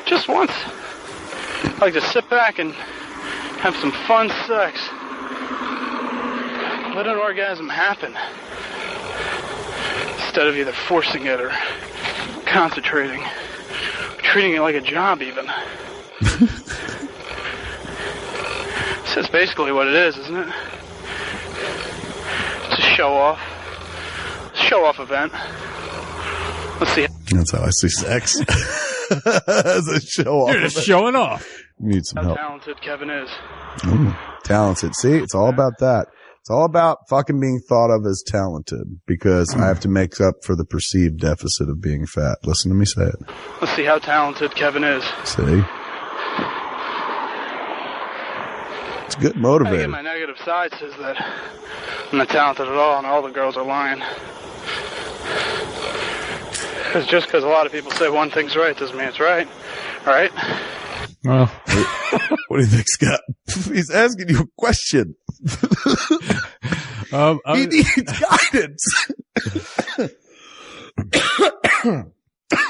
Just once. I like to sit back and have some fun sex. Let an orgasm happen. Instead of either forcing it or concentrating, or treating it like a job even. That's basically what it is, isn't it? It's a show-off event. Let's see. That's how I see sex. As a show-off. You're just showing off. You need some How help. talented Kevin is. Ooh, talented. See, it's all about that. It's all about fucking being thought of as talented because I have to make up for the perceived deficit of being fat. Listen to me say it. Let's see how talented Kevin is. See? It's good I motivator. get my negative side says that I'm not talented at all and all the girls are lying. Because just because a lot of people say one thing's right doesn't mean it's right. Right? Well, What do you think, Scott? He's asking you a question. He needs guidance.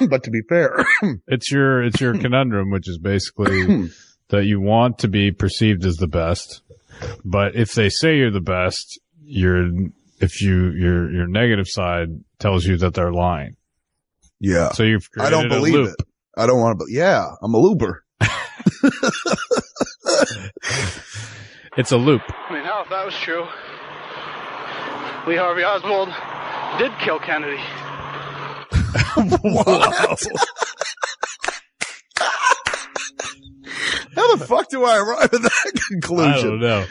But to be fair, it's your conundrum, which is basically that you want to be perceived as the best, but if they say you're the best, your negative side tells you that they're lying. yeah. So you've I don't created a believe loop. it. I don't want to. Yeah, I'm a looper. It's a loop. I mean, hell, if that was true, Lee Harvey Oswald did kill Kennedy. What? How the fuck do I arrive at that conclusion? I don't know.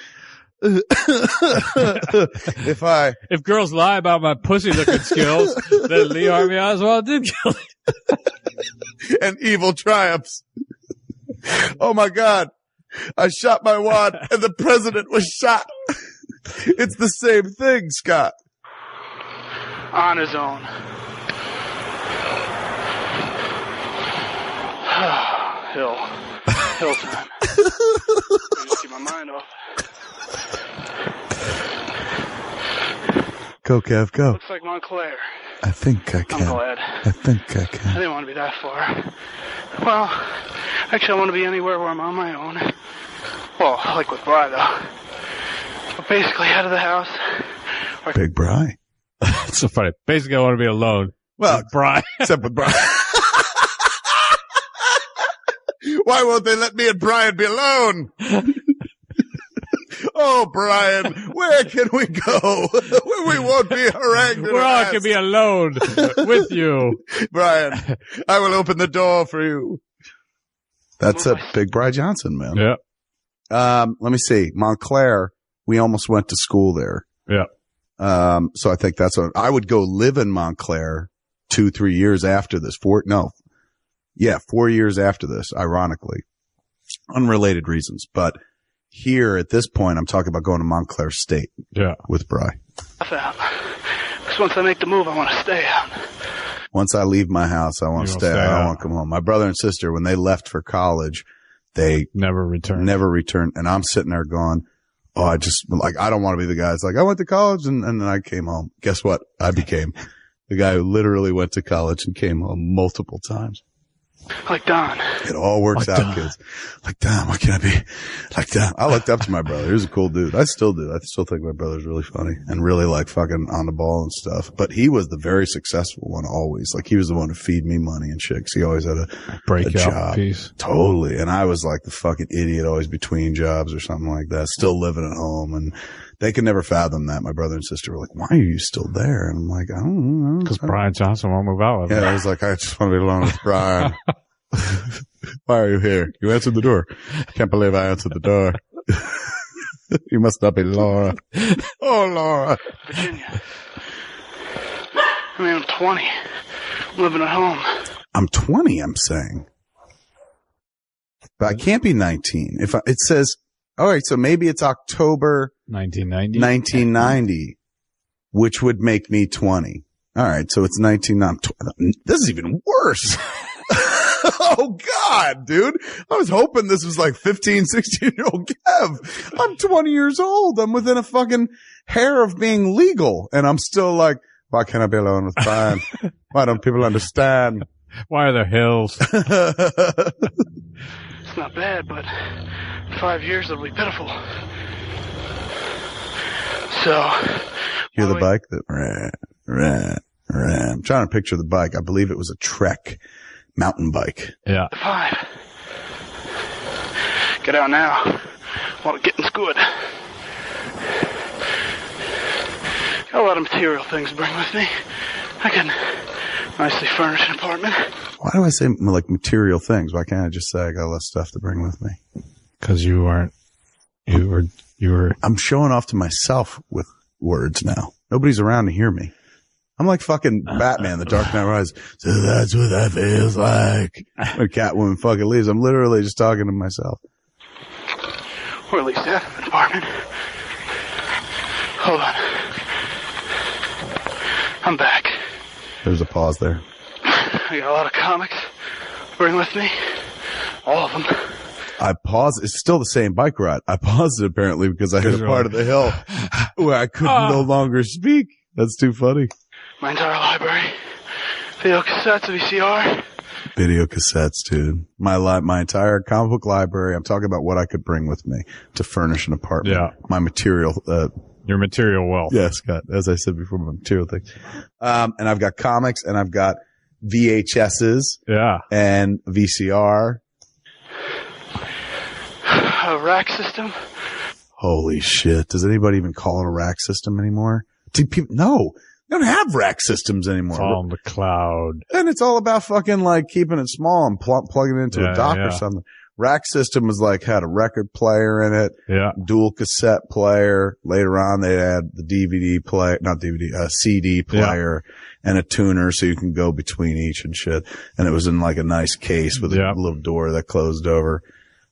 If girls lie about my pussy looking skills, then Lee Harvey Oswald did kill it. And evil triumphs. Oh my God. I shot my wad and the president was shot. It's the same thing, Scott. on his own. Hill time. Just keep my mind off. Go, Kev, go. Looks like Montclair. I think I can. I'm glad. I think I I can. didn't want to be that far. Well, actually, I want to be anywhere where I'm on my own. Well, like with Bri, though. But basically, out of the house. Big Bri. It's so funny. Basically, I want to be alone. Well, With Brian. except with Brian. Why won't they let me and Brian be alone? Oh, Brian, where can we go where we won't be harangued? Where I can be alone with you. Brian, I will open the door for you. That's a Big Bri Johnson, man. Yeah. Let me see. Montclair, we almost went to school there. Yeah. So I think that's what I would go live in Montclair 2-3 years after this. 4 years after this, ironically. Unrelated reasons. But here at this point, I'm talking about going to Montclair State. Yeah. With Bri. Because once I make the move, I want to stay out. Once I leave my house, I want to stay. I don't want to come home. My brother and sister, when they left for college, they never returned. And I'm sitting there going, oh, I don't want to be the guy. It's like, I went to college and then I came home. Guess what? I became the guy who literally went to college and came home multiple times. Like Don. It all works out, kids. Like Don, what can I be? Like Don. I looked up to my brother. He was a cool dude. I still do. I still think my brother's really funny and really like fucking on the ball and stuff. But he was the very successful one always. Like he was the one who feed me money and shit 'cause he always had a job. Piece. Totally. And I was like the fucking idiot always between jobs or something like that, still living at home. And they could never fathom that. My brother and sister were like, why are you still there? And I'm like, I don't know. Because Brian Johnson won't move out with Yeah, me. I was like, I just want to be alone with Brian. Why are you here? You answered the door. Can't believe I answered the door. You must not be Laura. Oh, Laura. Virginia. I mean, I'm 20. I'm living at home. I'm 20, I'm saying. But I can't be 19. It says, all right, so maybe it's October 1990, which would make me 20. All right, so it's 1990. This is even worse. Oh, God, dude. I was hoping this was like 15, 16-year-old Kev. I'm 20 years old. I'm within a fucking hair of being legal. And I'm still like, why can't I be alone with Brian? Why don't people understand? Why are there hills? It's not bad, but 5 years it'll be pitiful. So. Hear the bike? I'm trying to picture the bike. I believe it was a Trek mountain bike. Yeah. 5. Get out now while getting's good. Got a lot of material things to bring with me. I can nicely furnish an apartment. Why do I say like material things? Why can't I just say I got a lot of stuff to bring with me? Because you were. I'm showing off to myself with words now. Nobody's around to hear me. I'm like fucking Batman, The Dark Knight Rises. So that's what that feels like. When Catwoman fucking leaves, I'm literally just talking to myself. Or at least have an apartment. Hold on. I'm back. There's a pause there. I got a lot of comics to bring with me. All of them. I paused. It's still the same bike ride. I paused it apparently because I hit a part of the hill where I could no longer speak. That's too funny. My entire library. Video cassettes, VCR. Video cassettes, dude. My entire comic book library. I'm talking about what I could bring with me to furnish an apartment. Yeah. My material, your material wealth. Yes, Scott. As I said before, my material things. And I've got comics and I've got VHSs. Yeah. And VCR. A rack system. Holy shit. Does anybody even call it a rack system anymore? No. They don't have rack systems anymore. It's all on the cloud. And it's all about fucking like keeping it small and plugging it into a dock or something. Rack system was like had a record player in it. Yeah. Dual cassette player. Later on they had the DVD player, not DVD, CD player and a tuner so you can go between each and shit. And it was in like a nice case with a little door that closed over.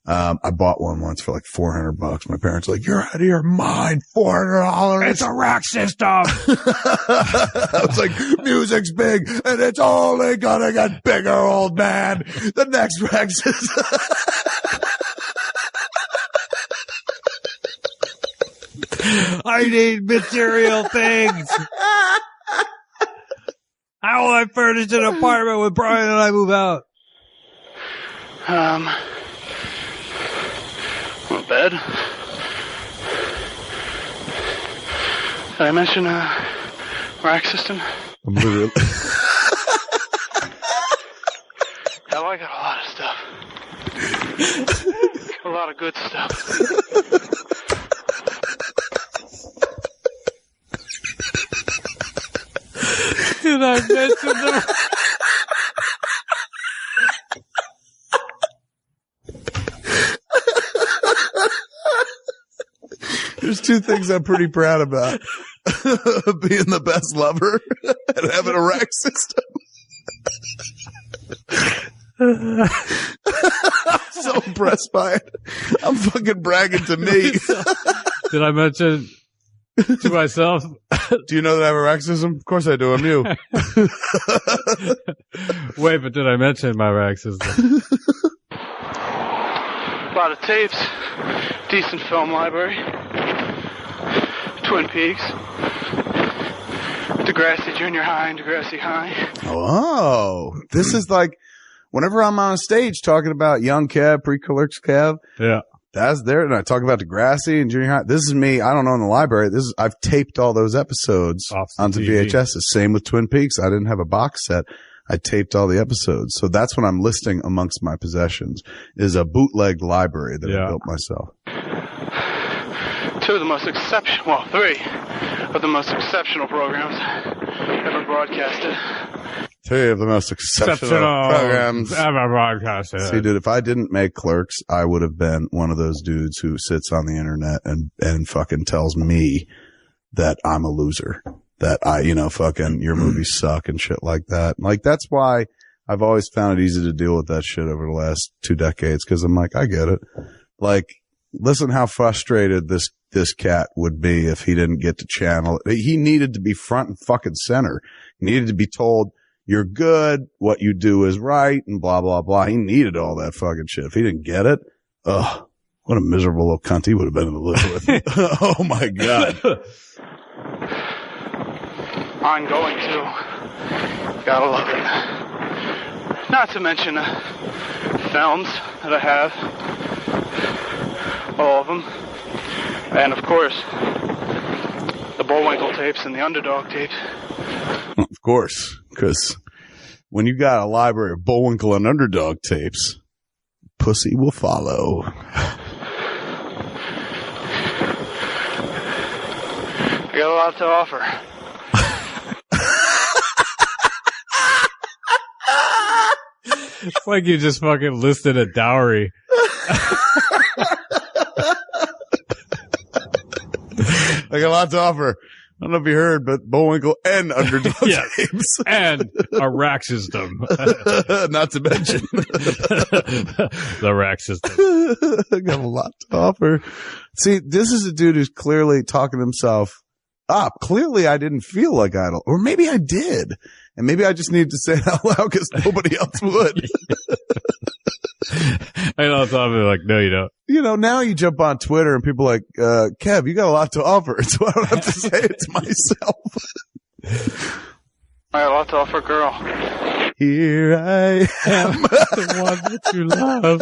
I bought one once for like $400. My parents were like, you're out of your mind. $400. It's a rack system. I was like, music's big and it's only gonna get bigger, old man. The next rack system. I need material things. How will I furnish an apartment when Brian and I move out? A bed. Did I mention rack system? I'm literally. Hell, I got a lot of stuff. A lot of good stuff. Did I mention them? There's two things I'm pretty proud about. Being the best lover and having a rack system. I'm so impressed by it. I'm fucking bragging to me. Did I mention to myself? Do you know that I have a rack system? Of course I do. I'm you. Wait, but did I mention my rack system? A lot of tapes. Decent film library. Twin Peaks. Degrassi Junior High and Degrassi High. Oh, this is like whenever I'm on a stage talking about young Kev, pre-Clerks Kev. Yeah. That's there. And I talk about Degrassi and Junior High. This is me. I don't know in the library. I've taped all those episodes onto VHS. Same with Twin Peaks. I didn't have a box set. I taped all the episodes. So that's what I'm listing amongst my possessions is a bootlegged library that I built myself. Three of the most exceptional programs ever broadcasted. Three of the most exceptional programs ever broadcasted. See, dude, if I didn't make Clerks, I would have been one of those dudes who sits on the internet and fucking tells me that I'm a loser. That fucking your movies suck and shit like that. Like, that's why I've always found it easy to deal with that shit over the last 2 decades. Cause I'm like, I get it. Like, listen how frustrated this cat would be if he didn't get to channel it. He needed to be front and fucking center. He needed to be told, you're good, what you do is right, and blah, blah, blah. He needed all that fucking shit. If he didn't get it, ugh, what a miserable little cunt he would have been to live with. Oh my God. Ongoing too. Gotta love it. Not to mention films that I have. All of them. And of course, the Bullwinkle tapes and the Underdog tapes. Of course, because when you got a library of Bullwinkle and Underdog tapes, pussy will follow. I got a lot to offer. It's like you just fucking listed a dowry. I got a lot to offer. I don't know if you heard, but Bullwinkle and Underdog tapes. And a rack system. Not to mention. The rack system. I got a lot to offer. See, this is a dude who's clearly talking himself up. Clearly I didn't feel like idle. Or maybe I did. And maybe I just needed to say it out loud because nobody else would. I know, it's obviously like, no, you don't. You know, now you jump on Twitter and people are like, Kev, you got a lot to offer. So I don't have to say it to myself. I got a lot to offer, girl. Here I am. The one that you love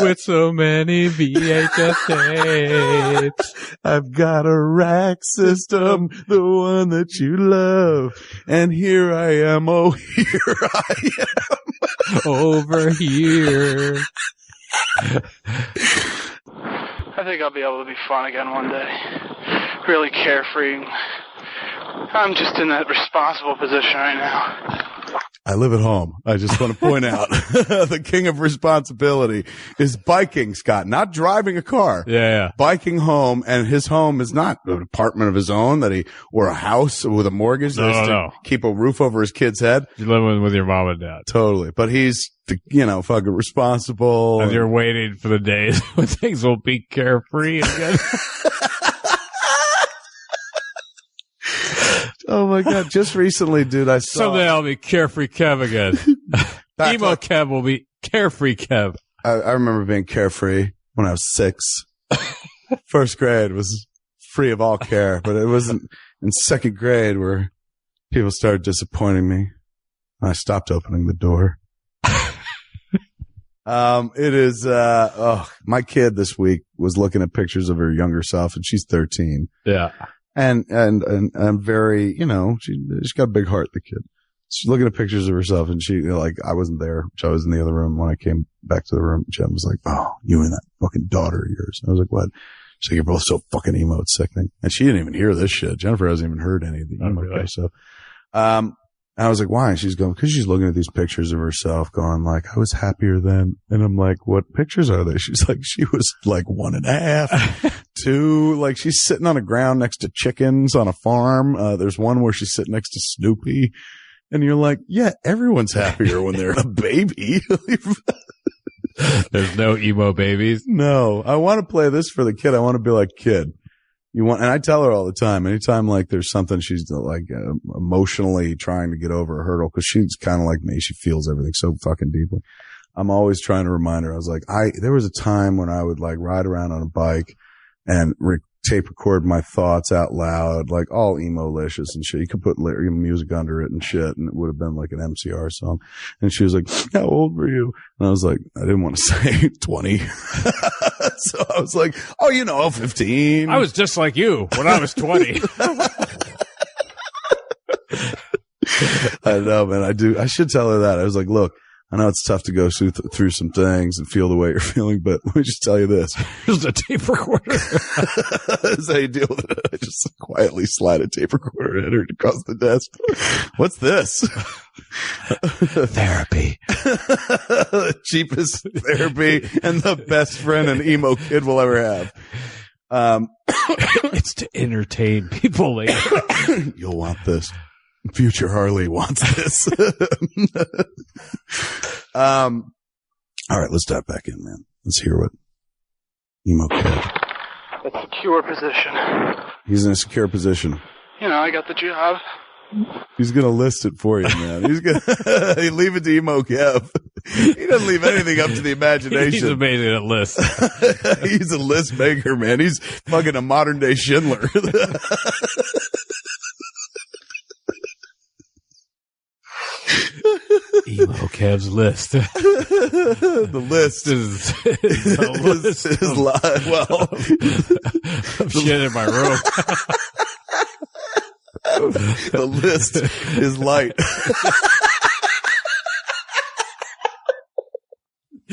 with so many VHS tapes. I've got a rack system, the one that you love. And here I am, oh, here I am. Over here. I think I'll be able to be fun again one day. Really carefree. I'm just in that responsible position right now. I live at home. I just want to point out the king of responsibility is biking, Scott, not driving a car. Yeah. Biking home, and his home is not an apartment of his own or a house with a mortgage. No. Keep a roof over his kid's head. You're living with your mom and dad. Totally. But he's, fucking responsible. And you're waiting for the days when things will be carefree again. Oh my God. Just recently, dude, I saw. Someday I'll be carefree Kev again. Emo Kev will be carefree Kev. I remember being carefree when I was 6. First grade was free of all care, but it wasn't in second grade where people started disappointing me. I stopped opening the door. It is, my kid this week was looking at pictures of her younger self, and she's 13. Yeah. And I'm very, she's got a big heart, the kid. She's looking at pictures of herself, and she, I wasn't there. I was in the other room when I came back to the room. Jen was like, "Oh, you and that fucking daughter of yours." I was like, "What?" She's like, "You're both so fucking emo, it's sickening." And she didn't even hear this shit. Jennifer hasn't even heard any of the emo stuff. So, I was like, "Why?" And she's going, "Because she's looking at these pictures of herself going like, I was happier then." And I'm like, "What pictures are they?" She's like, "She was like 1.5, 2, like she's sitting on the ground next to chickens on a farm. There's one where she's sitting next to Snoopy." And you're like, yeah, everyone's happier when they're a baby. There's no emo babies. No, I want to play this for the kid. I want to be like, "Kid, and I tell her all the time, anytime like there's something she's like emotionally trying to get over a hurdle, because she's kind of like me. She feels everything so fucking deeply. I'm always trying to remind her. I was like, there was a time when I would like ride around on a bike and tape record my thoughts out loud, like all emo-licious and shit. You could put music under it and shit, and it would have been like an MCR song." And she was like, "How old were you?" And I was like, I didn't want to say 20. So I was like, 15. I was just like you when I was 20. I know, man. I should tell her that. I was like, "Look, I know it's tough to go through some things and feel the way you're feeling, but let me just tell you this." There's a tape recorder. That's how you deal with it. I just quietly slide a tape recorder at her across the desk. "What's this?" Therapy. Cheapest therapy and the best friend an emo kid will ever have. It's to entertain people later. You'll want this. Future Harley wants this. All right, let's dive back in, man. Let's hear what Emo Kev. A secure position. He's in a secure position. I got the job. He's gonna list it for you, man. He's gonna leave it to Emo Kev. He doesn't leave anything up to the imagination. He's amazing at lists. He's a list maker, man. He's fucking a modern day Schindler. Emo Kev's list. The list is live. Well, I'm shit in my room. The list is light.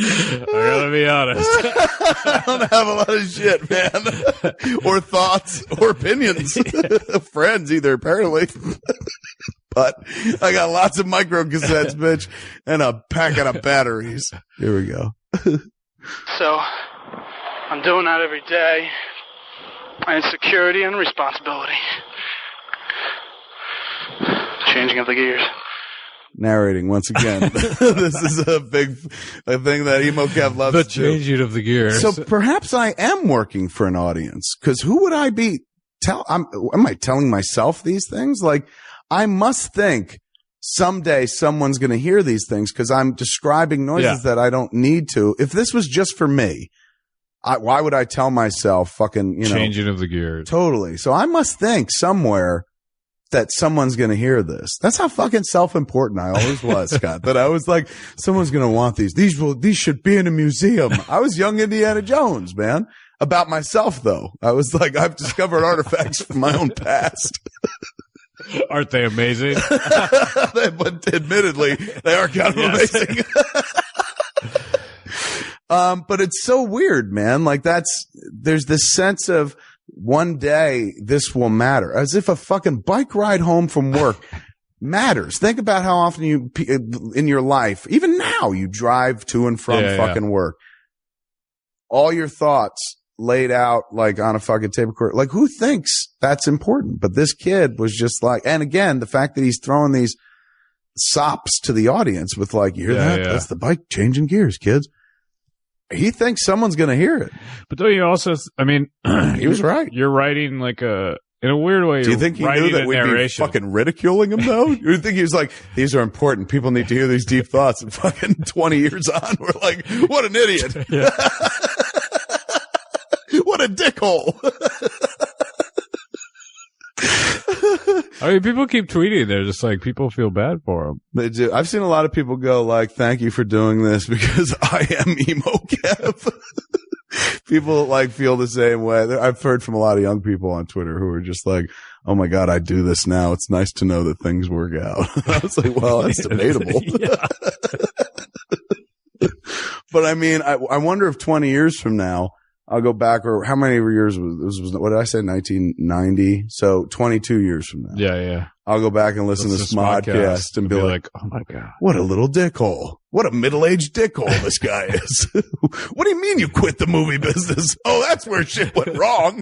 I gotta be honest. I don't have a lot of shit, man. Or thoughts or opinions. Friends either, apparently. But I got lots of micro cassettes, bitch, and a packet of batteries. Here we go. So, I'm doing that every day. And security and responsibility. Changing of the gears. Narrating once again. This is a thing that Emo Kev loves The to do. changing of the gears. So perhaps I am working for an audience, because who would I be? Am I telling myself these things? Like, I must think someday someone's going to hear these things because I'm describing noises that I don't need to. If this was just for me, why would I tell myself fucking, changing of the gears. Totally. So I must think somewhere that someone's going to hear this. That's how fucking self-important I always was, Scott, that I was like, someone's going to want these. These should be in a museum. I was young Indiana Jones, man. About myself, though. I was like, I've discovered artifacts from my own past. Aren't they amazing? But admittedly, they are kind of amazing. But it's so weird, man. Like there's this sense of one day this will matter, as if a fucking bike ride home from work matters. Think about how often you, in your life, even now, you drive to and from fucking work. All your thoughts laid out like on a fucking tape recorder. Like, who thinks that's important? But this kid was just like, and again, the fact that he's throwing these sops to the audience with like, you hear that? That's the bike changing gears, kids. He thinks someone's going to hear it. But don't you also, I mean, he was right. You're writing like in a weird way. Do you think he knew that we'd be fucking ridiculing him though? You think he was like, these are important. People need to hear these deep thoughts. And fucking 20 years on, we're like, what an idiot. What a dickhole. I mean, people keep tweeting. They're just like, people feel bad for him. They do. I've seen a lot of people go like, thank you for doing this because I am Emo Kev. People like feel the same way. I've heard from a lot of young people on Twitter who are just like, oh my God, I do this now. It's nice to know that things work out. I was like, well, that's debatable. But I mean, I wonder if 20 years from now, I'll go back, or how many years was what did I say? 1990. So 22 years from now. Yeah. I'll go back and listen to Smodcast and be like, oh my God, what a little dickhole. What a middle-aged dickhole this guy is. What do you mean you quit the movie business? Oh, that's where shit went wrong.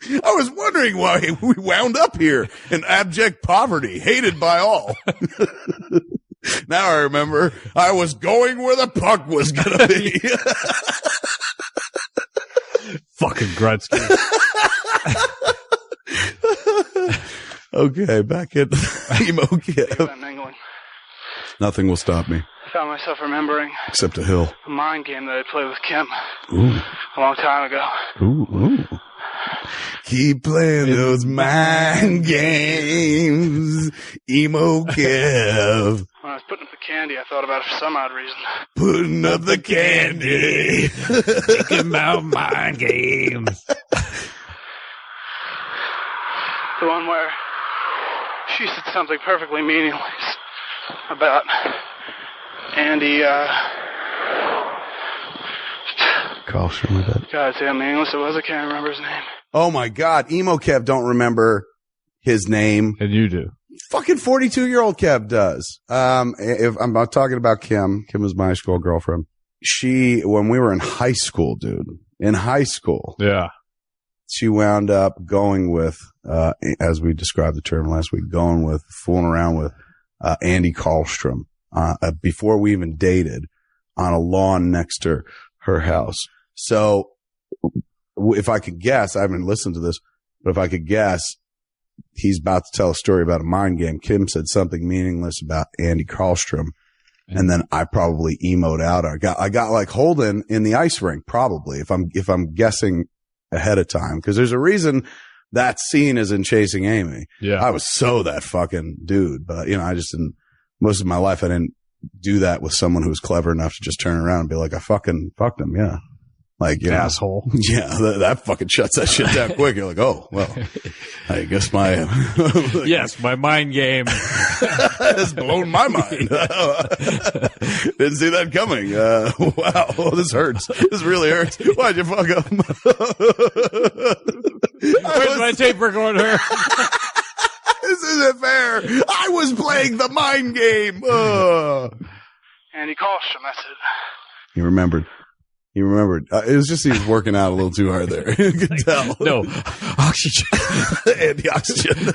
I was wondering why we wound up here in abject poverty, hated by all. Now I remember I was going where the puck was going to be. Fucking Gretzky. Okay, back at Emo Kev. Nothing will stop me. I found myself remembering except a hill. A mind game that I played with Kim Ooh. a long time ago. Ooh. Keep playing those mind games, Emo Kev. When I was putting up the candy, I thought about it for some odd reason. Putting up the candy. Thinking about mind games. The one where she said something perfectly meaningless about Andy, Carlstrom, I bet. God, see how meaningless it was? I can't remember his name. Oh my God. Emo Kev don't remember his name. And you do. Fucking 42-year-old Kev does. If I'm not talking about Kim was my high school girlfriend. When we were in high school, dude, yeah, she wound up going with, as we described the term last week, fooling around with, Andy Carlstrom, before we even dated, on a lawn next to her house. So if I could guess, I haven't listened to this, but if I could guess, he's about to tell a story about a mind game. Kim said something meaningless about Andy Carlstrom. And then I probably emoed out. I got like Holden in the ice rink, probably, if I'm guessing ahead of time. Cause there's a reason that scene is in Chasing Amy. Yeah. I was so that fucking dude, but I just didn't, most of my life, I didn't do that with someone who was clever enough to just turn around and be like, I fucking fucked him. Yeah. Like, asshole. Yeah, that fucking shuts that shit down quick. You're like, oh, well, I guess my yes, my mind game has blown my mind. Didn't see that coming. Wow, this hurts. This really hurts. Why'd you fuck up? Where's my tape recorder? This isn't fair. I was playing the mind game. Andy Carlstrom, that's it. He remembered. It was just he was working out a little too hard there. You could tell. No. Oxygen. Anti-oxygen.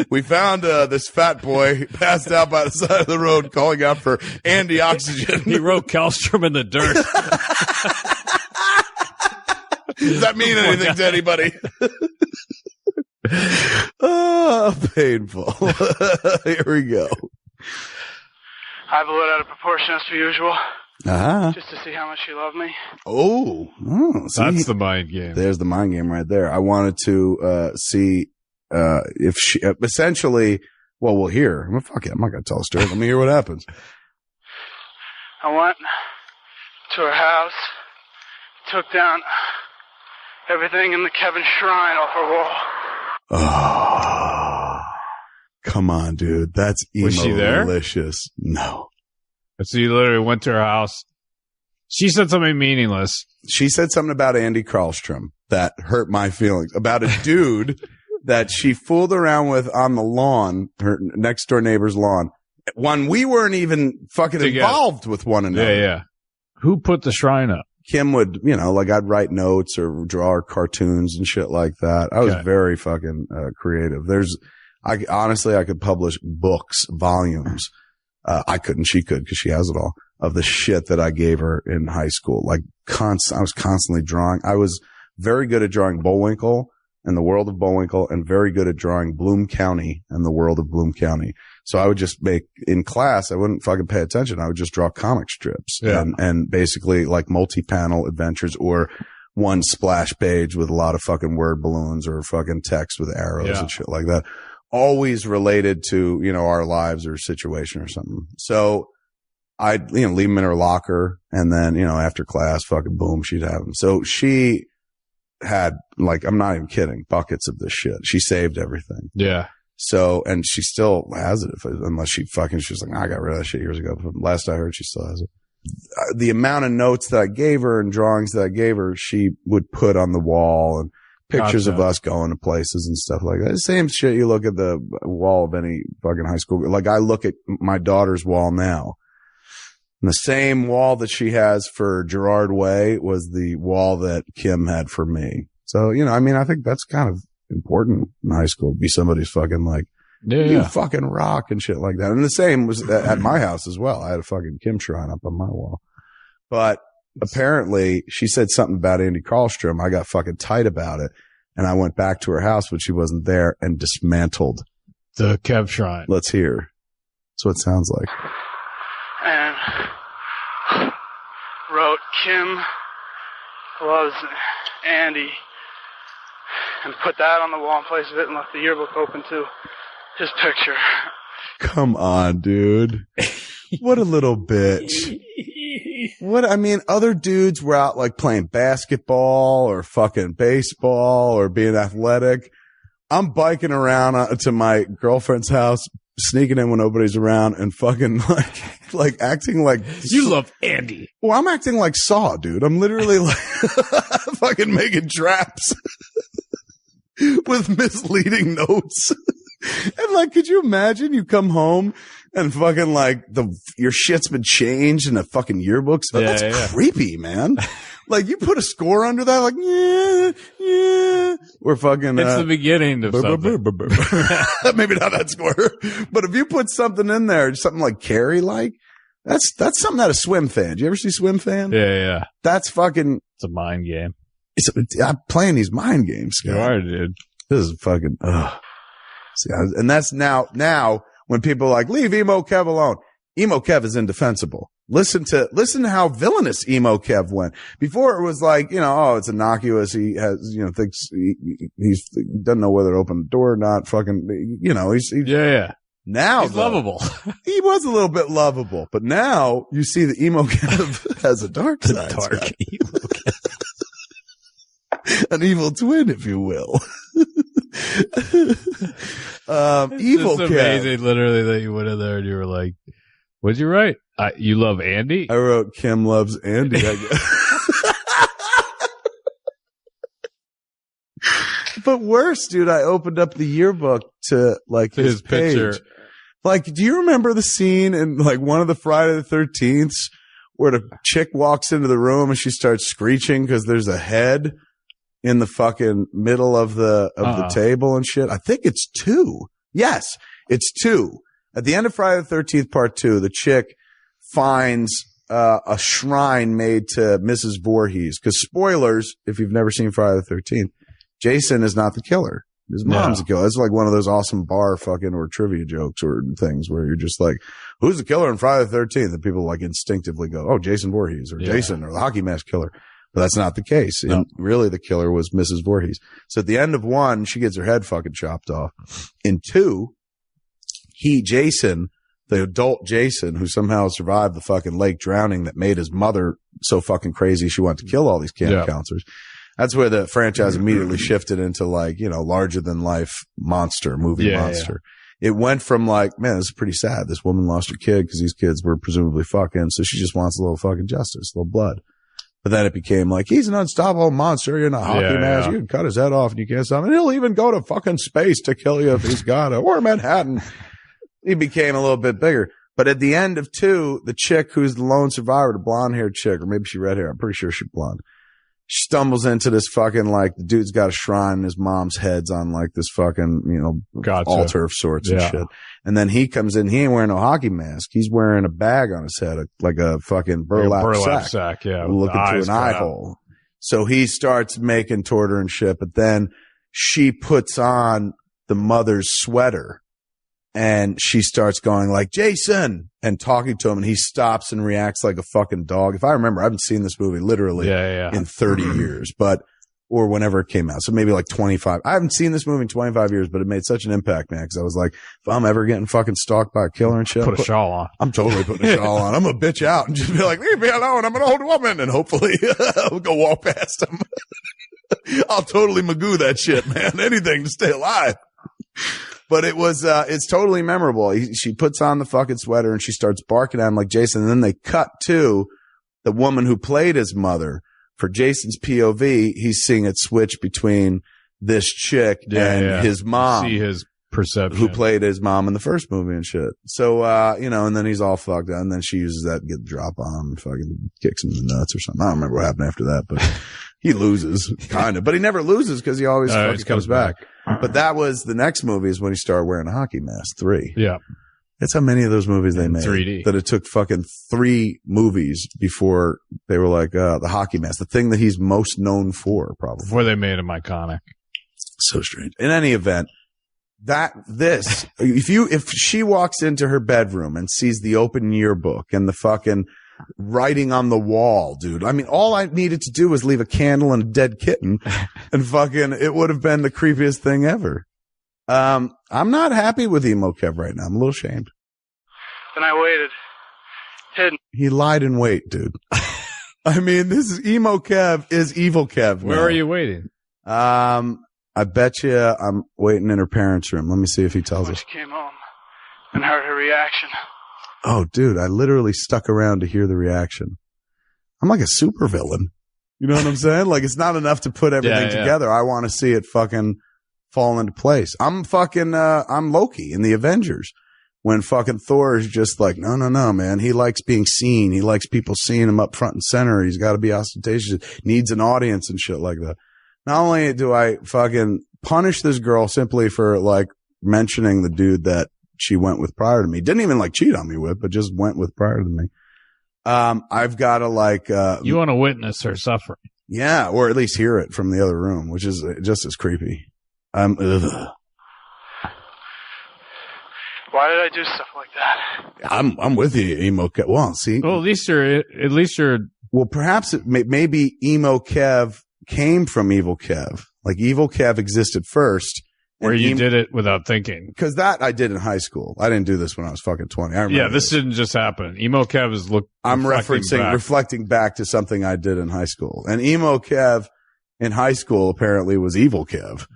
We found this fat boy passed out by the side of the road calling out for anti-oxygen. He wrote Carlstrom in the dirt. Does that mean anything to anybody? Oh, painful. Here we go. I blew it out of proportion as per usual. Uh-huh. Just to see how much she loved me. Oh, see, that's the mind game. There's the mind game right there. I wanted to see if she essentially. Well, we'll hear. I mean, fuck it. I'm not gonna tell a story. Let me hear what happens. I went to her house, took down everything in the Kevin shrine off her wall. Oh, come on, dude. That's emo. Was she there? Delicious. No. So you literally went to her house. She said something meaningless. She said something about Andy Carlstrom that hurt my feelings. About a dude that she fooled around with on the lawn, her next door neighbor's lawn, when we weren't even fucking involved with one another. Yeah. Who put the shrine up? Kim would, like I'd write notes or draw cartoons and shit like that. I was very fucking creative. I could publish books, volumes. I couldn't, she could, because she has it all, of the shit that I gave her in high school. Like I was constantly drawing. I was very good at drawing Bullwinkle and the world of Bullwinkle, and very good at drawing Bloom County and the world of Bloom County. So I would just in class, I wouldn't fucking pay attention. I would just draw comic strips and basically like multi-panel adventures or one splash page with a lot of fucking word balloons or fucking text with arrows and shit like that. Always related to, our lives or situation or something. So I'd, leave them in her locker, and then, after class, fucking boom, she'd have them. So she had, like, I'm not even kidding, buckets of this shit. She saved everything. Yeah. So, and she still has it, unless she's like, I got rid of that shit years ago. But last I heard, she still has it. The amount of notes that I gave her and drawings that I gave her, she would put on the wall, and pictures of us going to places and stuff like that. The same shit you look at the wall of any fucking high school. Like I look at my daughter's wall now. And the same wall that she has for Gerard Way was the wall that Kim had for me. So, I think that's kind of important in high school. Be somebody's fucking like, you fucking rock and shit like that. And the same was at my house as well. I had a fucking Kim shrine up on my wall. But apparently she said something about Andy Karlstrom. I got fucking tight about it. And I went back to her house when she wasn't there and dismantled the Kev shrine. Let's hear. That's what it sounds like. And wrote Kim loves Andy and put that on the wall in place of it and left the yearbook open to his picture. Come on, dude. What a little bitch. Other dudes were out like playing basketball or fucking baseball or being athletic. I'm biking around to my girlfriend's house, sneaking in when nobody's around, and fucking like acting like you love Andy. Well, I'm acting like Saw, dude. I'm literally like fucking making traps with misleading notes. And like, could you imagine you come home and fucking like your shit's been changed and the fucking yearbooks? That's creepy, man. Like you put a score under that, like, yeah. We're fucking, it's the beginning of something. Maybe not that score, but if you put something in there, something like Carrie, like that's something out of Swim Fan. Do you ever see Swim Fan? Yeah. That's fucking, it's a mind game. I'm playing these mind games, Scott. You are, dude. This is fucking, See, and that's now when people are like, leave Emo Kev alone. Emo Kev is indefensible. Listen to how villainous Emo Kev went. Before it was like, it's innocuous. He has, thinks he doesn't know whether to open the door or not. Fucking, he's Now he's lovable. He was a little bit lovable, but now you see the Emo Kev has a dark side. Dark Emo Kev. An evil twin, if you will. Evil Kev. It's amazing, literally, that you went in there and you were like, what'd you write? You love Andy? I wrote Kim loves Andy, I guess. But worse, dude, I opened up the yearbook to like his page. Picture. Like, do you remember the scene in like one of the Friday the 13th where the chick walks into the room and she starts screeching because there's a head in the fucking middle of the table and shit? I think it's 2. Yes, it's 2. At the end of Friday the 13th part 2, the chick finds a shrine made to Mrs. Voorhees. Because spoilers, if you've never seen Friday the 13th, Jason is not the killer. His mom's the killer. It's like one of those awesome bar fucking or trivia jokes or things where you're just like, who's the killer in Friday the 13th? And people like instinctively go, oh, Jason Voorhees or Jason or the hockey mask killer. But that's not the case. No. And really the killer was Mrs. Voorhees. So at the end of 1, she gets her head fucking chopped off. In 2, Jason, the adult Jason, who somehow survived the fucking lake drowning that made his mother so fucking crazy she wanted to kill all these camp counselors. That's where the franchise immediately shifted into like, larger than life movie monster. It went from like, man, this is pretty sad. This woman lost her kid because these kids were presumably fucking. So she just wants a little fucking justice, a little blood. But then it became like, he's an unstoppable monster in a hockey match. You can cut his head off and you can't stop him. And he'll even go to fucking space to kill you if he's got it. Or Manhattan. He became a little bit bigger. But at the end of 2, the chick who's the lone survivor, the blonde-haired chick, or maybe she red hair, I'm pretty sure she's blonde. She stumbles into this fucking, like, the dude's got a shrine and his mom's head's on, like, this fucking, altar of sorts and shit. And then he comes in, he ain't wearing no hockey mask. He's wearing a bag on his head, like a fucking burlap sack. Looking through an eye hole. So he starts making toward her and shit, but then she puts on the mother's sweater. And she starts going like, Jason, and talking to him, and he stops and reacts like a fucking dog. If I remember, I haven't seen this movie literally in 30 years, or whenever it came out. So maybe like 25. I haven't seen this movie in 25 years, but it made such an impact, man, because I was like, if I'm ever getting fucking stalked by a killer and shit, put a shawl on. I'm totally putting a shawl on. I'm a bitch out and just be like, leave me alone. I'm an old woman. And hopefully I'll go walk past him. I'll totally Magoo that shit, man. Anything to stay alive. But it was, it's totally memorable. She puts on the fucking sweater and she starts barking at him like Jason. And then they cut to the woman who played his mother. For Jason's POV, he's seeing it switch between this chick and his mom. See his perception. Who played his mom in the first movie and shit. So, and then he's all fucked up. And then she uses that to get the drop on him and fucking kicks him in the nuts or something. I don't remember what happened after that, but he loses, kind of. But he never loses because he always fucking comes back. But that was the next movie is when he started wearing a hockey mask. 3. Yeah. That's how many of those movies they made. 3D. That it took fucking 3 movies before they were like, the hockey mask, the thing that he's most known for, probably. Before they made him iconic. So strange. In any event, if she walks into her bedroom and sees the open yearbook and the fucking writing on the wall, dude. I mean, all I needed to do was leave a candle and a dead kitten and fucking, it would have been the creepiest thing ever. I'm not happy with Emo Kev right now. I'm a little ashamed. Then I waited, hidden. He lied in wait, dude. I mean, this is Emo Kev is evil Kev. Where are you waiting? I bet you I'm waiting in her parents' room. Let me see if he tells us. She came home and heard her reaction. Oh, dude, I literally stuck around to hear the reaction. I'm like a supervillain. You know what I'm saying? Like, it's not enough to put everything together. I want to see it fucking fall into place. I'm Loki in the Avengers. When fucking Thor is just like, no, man. He likes being seen. He likes people seeing him up front and center. He's got to be ostentatious. Needs an audience and shit like that. Not only do I fucking punish this girl simply for like mentioning the dude that she went with prior to me. Didn't even like cheat on me with, but just went with prior to me. I've got to like, you want to witness her suffering. Yeah. Or at least hear it from the other room, which is just as creepy. Why did I do stuff like that? I'm with you, Emo Kev. Well, see. Well, at least you're. Well, perhaps maybe Emo Kev came from Evil Kev. Like Evil Kev existed first. Where you did it without thinking. Because that I did in high school. I didn't do this when I was fucking 20. I remember this didn't just happen. Emo Kev is reflecting back to something I did in high school. And Emo Kev in high school apparently was Evil Kev,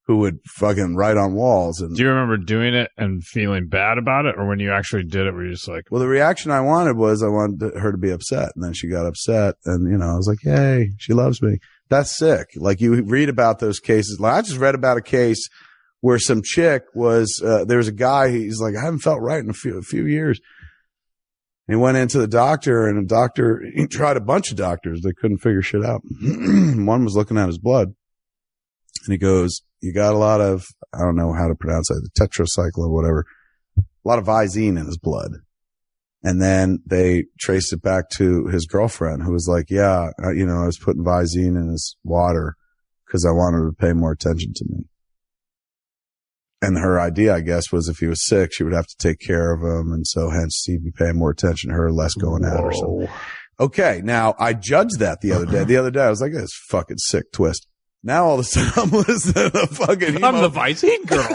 who would fucking write on walls. And do you remember doing it and feeling bad about it? Or when you actually did it, were you just like... Well, the reaction I wanted was I wanted her to be upset. And then she got upset. And, I was like, yay, she loves me. That's sick. Like you read about those cases. Like I just read about a case where some chick was, there was a guy, he's like, I haven't felt right in a few years. He went into the doctor and he tried a bunch of doctors. They couldn't figure shit out. One was looking at his blood and he goes, you got a lot of, I don't know how to pronounce it, the tetracycle or whatever, a lot of Visine in his blood. And then they traced it back to his girlfriend who was like, yeah, I was putting Visine in his water because I wanted her to pay more attention to me. And her idea, I guess, was if he was sick, she would have to take care of him. And so hence he'd be paying more attention to her, less going out or something. Okay. Now I judged that the other day. I was like, this fucking sick twist. Now all of a sudden I'm listening to fucking I'm the Visine girl.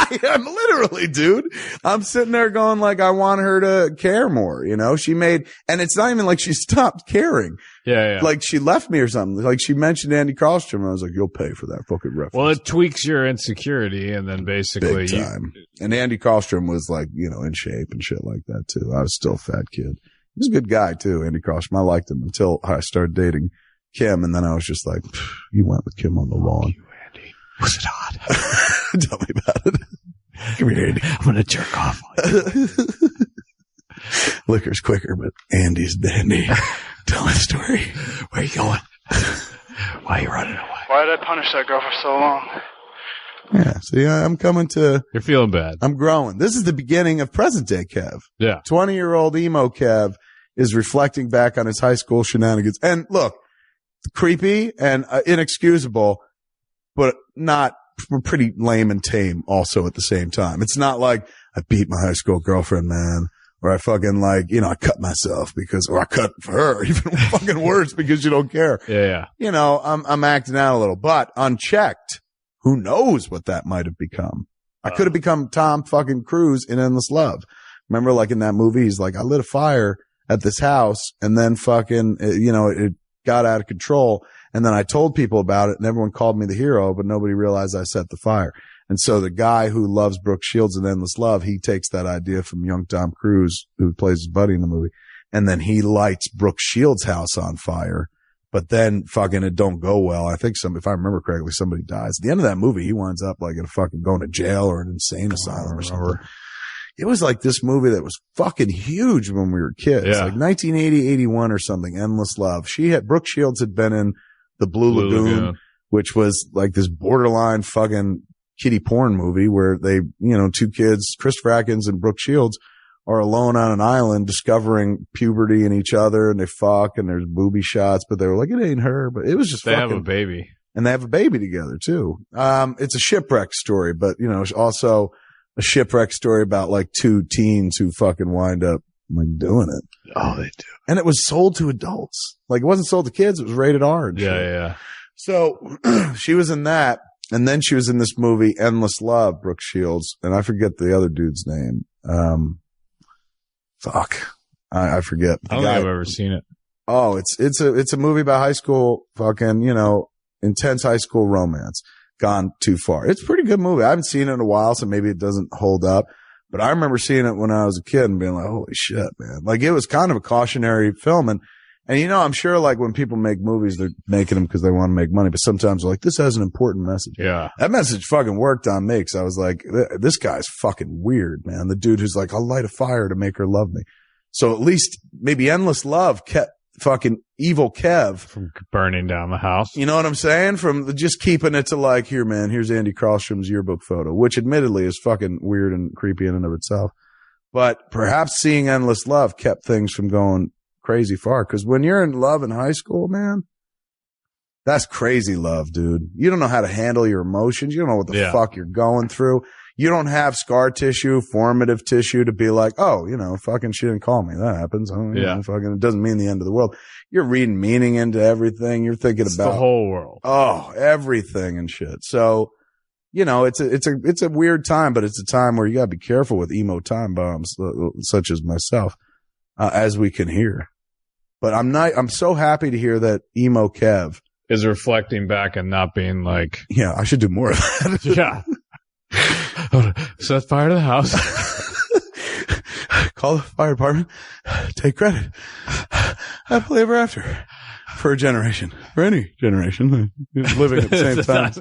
I am literally, dude. I'm sitting there going like, I want her to care more, she made, and it's not even like she stopped caring. Yeah. Like she left me or something. Like she mentioned Andy Karlstrom and I was like, you'll pay for that fucking reference. Well, it tweaks your insecurity and then basically big time. And Andy Karlstrom was like, in shape and shit like that too. I was still a fat kid. He's a good guy too, Andy Krosham. I liked him until I started dating Kim, and then I was just like, you went with Kim on the lawn. You, Andy. Was it hot? Tell me about it. Come here, Andy. I'm gonna jerk off. Liquor's quicker, but Andy's dandy. Tell me the story. Where you going? Why are you running away? Why did I punish that girl for so long? Yeah, see, I'm coming to... You're feeling bad. I'm growing. This is the beginning of present-day Kev. Yeah. 20-year-old emo Kev is reflecting back on his high school shenanigans. And look, creepy and inexcusable, but not pretty lame and tame also at the same time. It's not like I beat my high school girlfriend, man, or I fucking I cut myself or I cut for her, even fucking worse because you don't care. Yeah. I'm acting out a little, but unchecked, who knows what that might have become? I could have become Tom fucking Cruise in Endless Love. Remember, like in that movie, he's like, I lit a fire at this house and then fucking, it got out of control. And then I told people about it and everyone called me the hero, but nobody realized I set the fire. And so the guy who loves Brooke Shields in Endless Love, he takes that idea from young Tom Cruise, who plays his buddy in the movie. And then he lights Brooke Shields' house on fire. But then fucking it don't go well. I think if I remember correctly, somebody dies. At the end of that movie, he winds up like in a fucking going to jail or an insane asylum or something. It was like this movie that was fucking huge when we were kids. Yeah. Like 1980, 81 or something. Endless Love. Brooke Shields had been in the Blue Lagoon, which was like this borderline fucking kiddie porn movie where they, two kids, Christopher Atkins and Brooke Shields, are alone on an island discovering puberty in each other and they fuck and there's booby shots, but they were like, it ain't her, but it was just they have a baby. And they have a baby together too. It's a shipwreck story, but it's also a shipwreck story about like two teens who fucking wind up like doing it. Oh, they do. And it was sold to adults. Like it wasn't sold to kids. It was rated R. And shit. Yeah. So she was in that. And then she was in this movie, Endless Love, Brooke Shields. And I forget the other dude's name. I forget. I don't think I've ever seen it. Oh, it's a movie about high school fucking, intense high school romance gone too far. It's a pretty good movie. I haven't seen it in a while, so maybe it doesn't hold up. But I remember seeing it when I was a kid and being like, holy shit, man. Like it was kind of a cautionary film. And I'm sure like when people make movies, they're making them because they want to make money. But sometimes they're like, this has an important message. Yeah. That message fucking worked on me because I was like, this guy's fucking weird, man. The dude who's like, I'll light a fire to make her love me. So at least maybe Endless Love kept fucking evil Kev from burning down the house. You know what I'm saying? From just keeping it to like, here, man, here's Andy Krosham's yearbook photo, which admittedly is fucking weird and creepy in and of itself. But perhaps seeing Endless Love kept things from going crazy far. Cause when you're in love in high school, man, that's crazy love, dude. You don't know how to handle your emotions. You don't know what the fuck you're going through. You don't have scar tissue, formative tissue to be like, oh, fucking she didn't call me. That happens. Fucking it doesn't mean the end of the world. You're reading meaning into everything. You're thinking about the whole world. Oh, everything and shit. So, it's a weird time, but it's a time where you gotta be careful with emo time bombs, such as myself, as we can hear. But I'm so happy to hear that Emo Kev is reflecting back and not being like, yeah, I should do more of that. Yeah. Set fire to the house. Call the fire department. Take credit. Happily ever after. For a generation. For any generation. Living at the same time.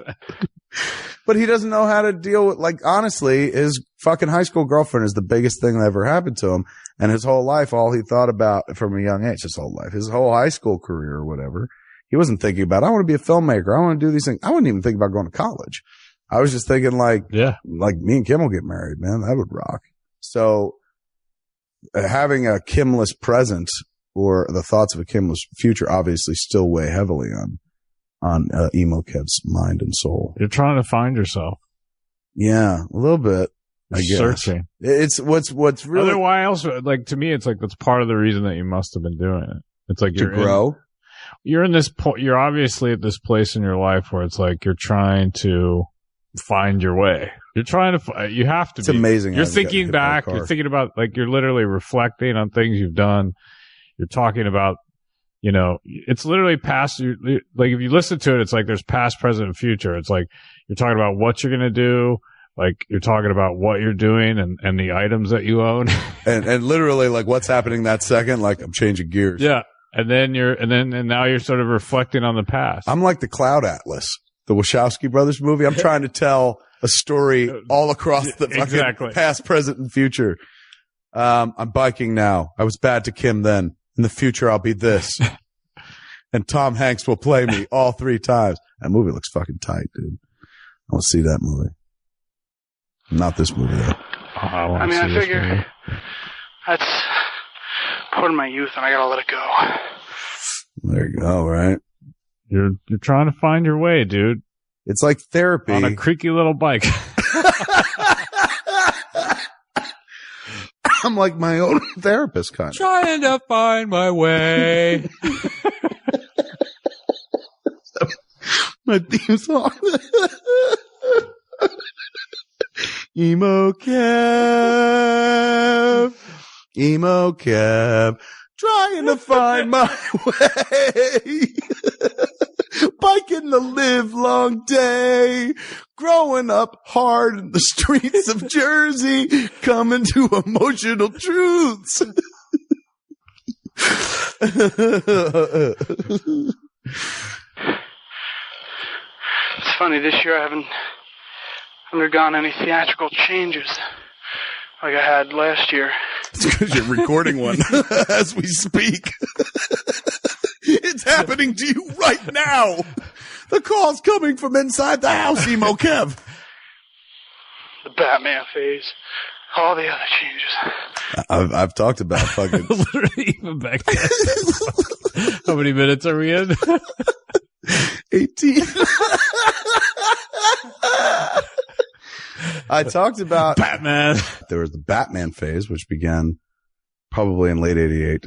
But he doesn't know how to deal with, like, honestly, his fucking high school girlfriend is the biggest thing that ever happened to him. And his whole life, all he thought about from a young age, his whole high school career or whatever, he wasn't thinking about, I want to be a filmmaker. I want to do these things. I wouldn't even think about going to college. I was just thinking like me and Kim will get married, man. That would rock. So having a Kimless present or the thoughts of a Kimless future obviously still weigh heavily on Emo Kev's mind and soul. You're trying to find yourself. Yeah, a little bit. I guess. Searching. It's what's really. Why else? Like to me, it's like that's part of the reason that you must have been doing it. It's like to grow. You're in this point. You're obviously at this place in your life where it's like you're trying to find your way. You're trying to. You have to. It's amazing. You're thinking back. You're thinking about like you're literally reflecting on things you've done. You're talking about. It's literally past. Like if you listen to it, it's like there's past, present, and future. It's like you're talking about what you're gonna do, Like you're talking about what you're doing and the items that you own. and literally like what's happening that second, like I'm changing gears. Yeah. And then now you're sort of reflecting on the past. I'm like the Cloud Atlas, the Wachowski brothers movie. I'm trying to tell a story all across the fucking past, present, and future. I'm biking now. I was bad to Kim then. In the future, I'll be this. And Tom Hanks will play me all 3 times. That movie looks fucking tight, dude. I want to see that movie. Not this movie, though. I figure that's part of my youth, and I gotta let it go. There you go, right? You're trying to find your way, dude. It's like therapy. On a creaky little bike. I'm like my own therapist, kind of. Trying to find my way. My theme song. Emo Kev. Emo Kev. Trying to find my way. Biking the live long day. Growing up hard in the streets of Jersey. Coming to emotional truths. It's funny, this year I haven't undergone any theatrical changes like I had last year. It's because you're recording one as we speak. It's happening to you right now. The call's coming from inside the house, Emo Kev. The Batman phase. All the other changes. I've talked about fucking... Literally even back then. How many minutes are we in? 18. I talked about Batman. There was the Batman phase, which began probably in late 88,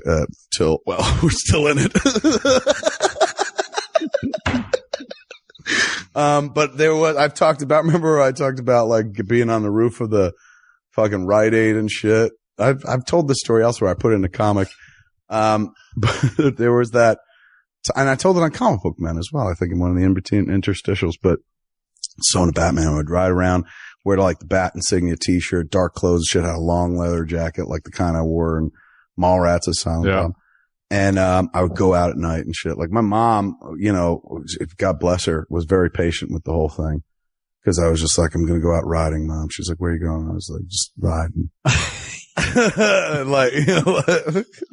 till, well, we're still in it. But there was, remember I talked about like being on the roof of the fucking Rite Aid and shit. I've told this story elsewhere. I put it in a comic. But there was that, and I told it on Comic Book Men as well. I think in one of the in-between interstitials, but so in a Batman, I would ride around, wear like the Bat insignia t-shirt, dark clothes, shit, had a long leather jacket, like the kind I wore in Mallrats Asylum. Yeah. And, I would go out at night and shit. Like my mom, you know, God bless her, was very patient with the whole thing. Cause I was just like, I'm going to go out riding, Mom. She's like, where are you going? I was like, just riding. Like, you know,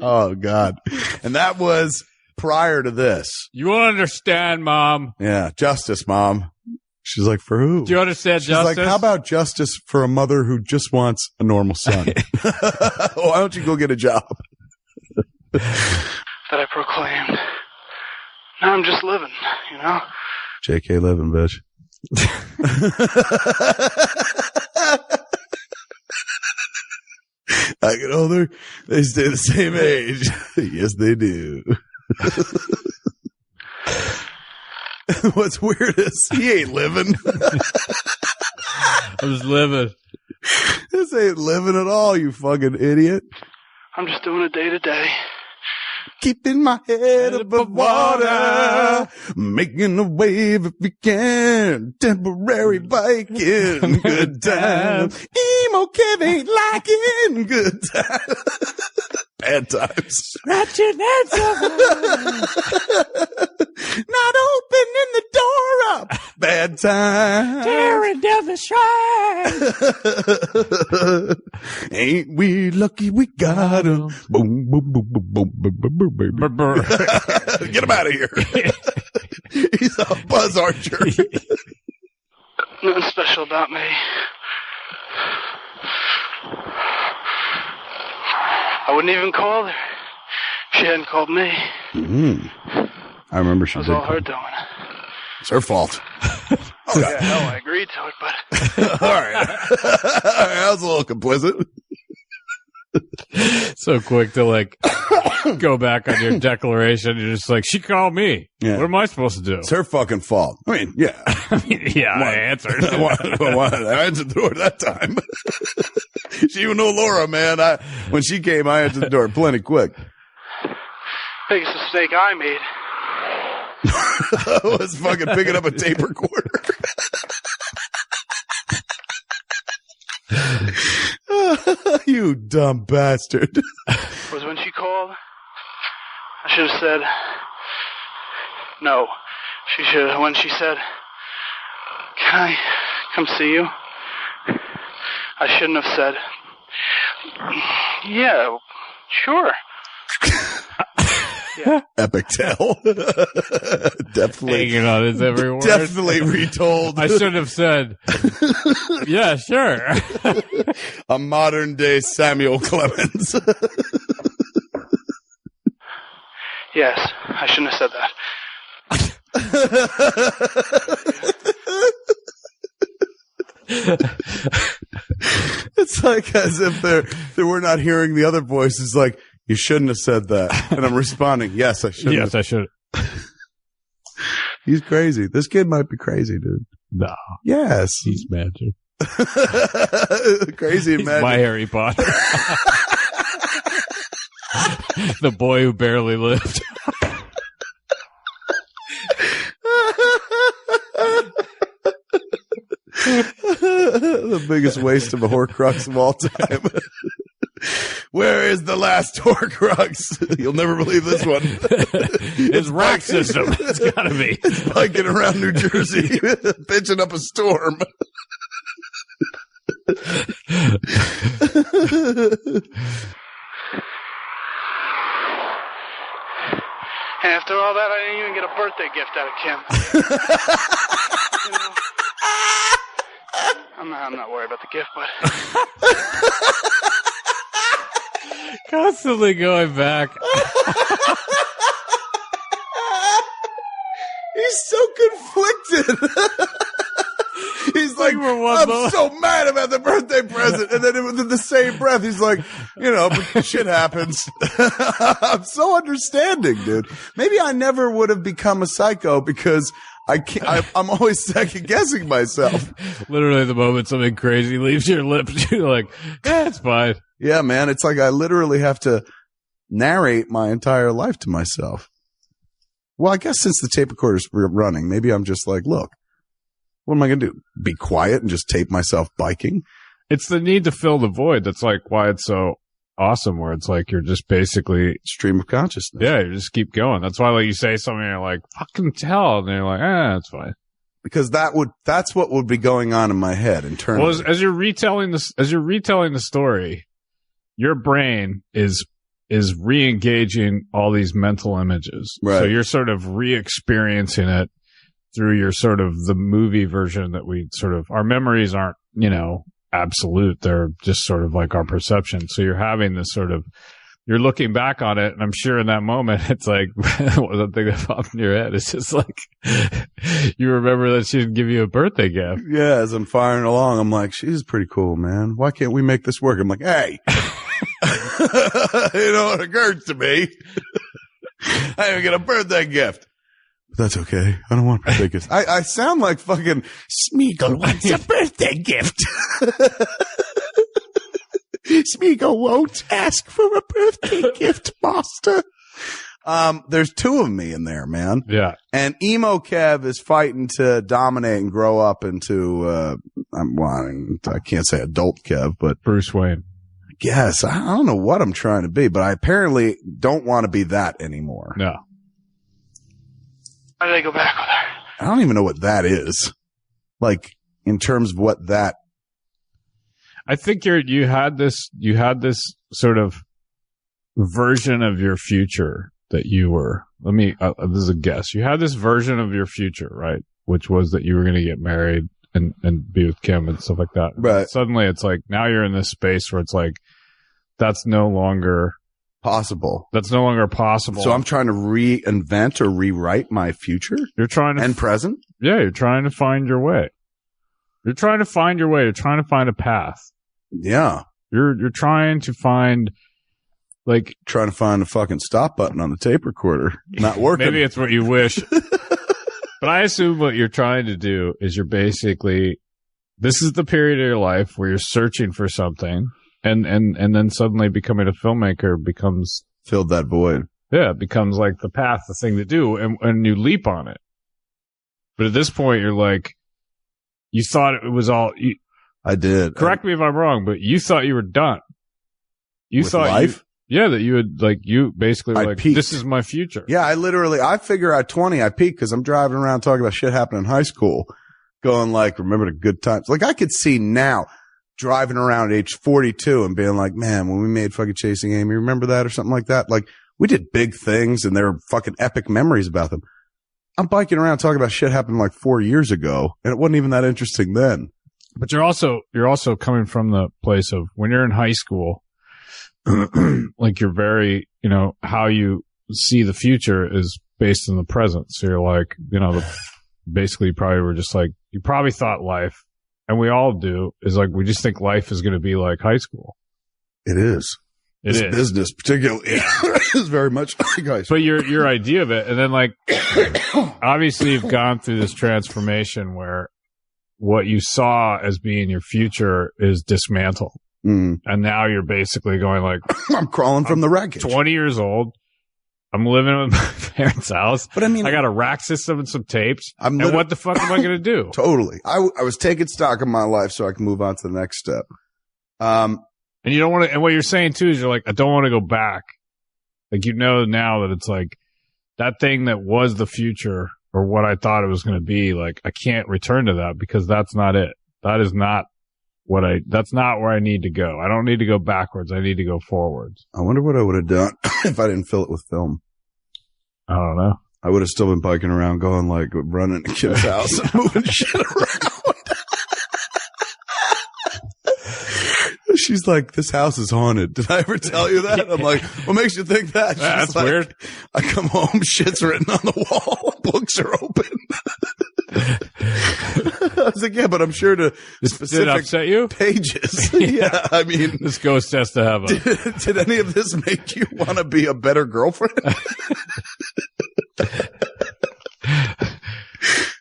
oh God. And that was prior to this. You won't understand, Mom. Yeah. Justice, Mom. She's like, for who? Do you understand She's justice? like, how about justice for a mother who just wants a normal son? Why don't you go get a job? That I proclaimed. Now I'm just living, you know? JK living, bitch. I get older, they stay the same age. Yes, they do. What's weird is he ain't living. I'm just living. This ain't living at all, you fucking idiot. I'm just doing it day to day. Keeping my head above water, making a wave if we can, temporary biking, good time. Emo Kev ain't liking good time. Bad times. Scratching heads Not opening the door up. Bad time. tearing down the shrine. Ain't we lucky we got him? Boom, boom, boom, boom, boom, boom, boom, boom, boom. Get him out of here. He's a Buzz Archer. Nothing special about me. I wouldn't even call her. She hadn't called me. Mm-hmm. I remember she did. It was all her doing. It's her fault. Oh, yeah, hell, I agreed to it, but... All right. I was a little complicit. So quick to like go back on your declaration. You're just like, she called me. Yeah. What am I supposed to do? It's her fucking fault. I mean, yeah. I answered. I answered the door that time. She even know Laura, man. When she came, I answered the door plenty quick. Biggest mistake I made. I was fucking picking up a tape recorder. You dumb bastard. Was when she called. I should have said no. When she said, "Can I come see you?" I shouldn't have said, "Yeah, sure." Yeah. Epic tale. Definitely. Hanging on his every word. Definitely retold. I should have said, yeah, sure. A modern day Samuel Clemens. Yes, I shouldn't have said that. It's like as if we're not hearing the other voices like, you shouldn't have said that. And I'm responding, yes, I should. Yes, I should. He's crazy. This kid might be crazy, dude. No. Yes. He's magic. Crazy and He's magic. my Harry Potter. The boy who barely lived. The biggest waste of a Horcrux of all time. Where is the last Horcrux? You'll never believe this one. His rack system. It's gotta be. It's biking around New Jersey, pitching up a storm. And after all that, I didn't even get a birthday gift out of Kim. You know? I'm not worried about the gift, but Constantly going back. He's so conflicted. He's like, I'm so mad about the birthday present. And then in the same breath, he's like, but shit happens. I'm so understanding, dude. Maybe I never would have become a psycho because I'm always second guessing myself. Literally the moment something crazy leaves your lips, you're like, yeah, it's fine. Yeah, man. It's like I literally have to narrate my entire life to myself. Well, I guess since the tape recorder's running, maybe I'm just like, look, what am I going to do? Be quiet and just tape myself biking? It's the need to fill the void. That's like why it's so awesome, where it's like you're just basically stream of consciousness. Yeah, you just keep going. That's why like you say something and you're like, fucking tell, and you're like, it's fine. Because that's what would be going on in my head internally. Well, as you're retelling the story, your brain is re-engaging all these mental images. Right. So you're sort of re-experiencing it through your sort of the movie version that we sort of, our memories aren't, absolute. They're just sort of like our perception. So you're having this sort of, you're looking back on it, and I'm sure in that moment, it's like, the thing that popped in your head is just like, you remember that she didn't give you a birthday gift. Yeah, as I'm firing along, I'm like, she's pretty cool, man. Why can't we make this work? I'm like, hey, it occurs to me. I didn't get a birthday gift. But that's okay. I don't want a birthday gift. I sound like fucking Smeagol wants a birthday gift. Smeagol won't ask for a birthday gift, master. There's two of me in there, man. Yeah. And Emo Kev is fighting to dominate and grow up into, I can't say adult Kev, but Bruce Wayne. Yes. I don't know what I'm trying to be, but I apparently don't want to be that anymore. No. why did I go back with her? I don't even know what that is. Like, in terms of what that. I think you had this sort of version of your future that you were, this is a guess. You had this version of your future, right? Which was that you were going to get married and be with Kim and stuff like that. Right. And suddenly it's like, now you're in this space where it's like, that's no longer possible. That's no longer possible. So I'm trying to reinvent or rewrite my future? You're trying to. And present? Yeah, you're trying to find your way. You're trying to find your way. You're trying to find a path. Yeah. You're trying to find, like. Trying to find the fucking stop button on the tape recorder. Not working. Maybe it's what you wish. But I assume what you're trying to do is you're basically, this is the period of your life where you're searching for something, and then suddenly becoming a filmmaker becomes. Filled that void. Yeah, it becomes like the path, the thing to do, and you leap on it. But at this point, you're like, you thought it was all. I did. Correct me if I'm wrong, but you thought you were done. You With thought life? that you had, like, you basically were I like, peaked. this is my future. Yeah, I figure at 20, I peaked because I'm driving around talking about shit happening in high school, going like, remember the good times. Like I could see now driving around at age 42 and being like, man, when we made fucking Chasing Amy, remember that or something like that? Like we did big things and there were fucking epic memories about them. I'm biking around talking about shit happened like 4 years ago and it wasn't even that interesting then. But you're also coming from the place of when you're in high school, like you're very, how you see the future is based in the present. So you're like, basically you probably were just like, you probably thought life, and we all do, is like, we just think life is going to be like high school. It is. This business particularly is very much like high school. But your idea of it, and then like, obviously you've gone through this transformation where what you saw as being your future is dismantled. And now you're basically going like, I'm crawling from the wreckage. 20 years old. I'm living with my parents' house. But I mean, I got a rack system and some tapes. And what the fuck am I going to do? Totally. I was taking stock of my life so I can move on to the next step. And you don't want to, and what you're saying too is you're like, I don't want to go back. Like, now that it's like that thing that was the future or what I thought it was going to be. Like, I can't return to that because that's not it. That is not that's not where I need to go. I don't need to go backwards. I need to go forwards. I wonder what I would have done if I didn't fill it with film. I don't know. I would have still been biking around going like running to Kim's house and moving shit around. She's like, this house is haunted. Did I ever tell you that? I'm like, what makes you think that? She's That's like, weird. I come home, shit's written on the wall, books are open. I was like, yeah, but I'm sure to specific Did it upset you? pages. Yeah, I mean, This ghost has to have did any of this make you want to be a better girlfriend?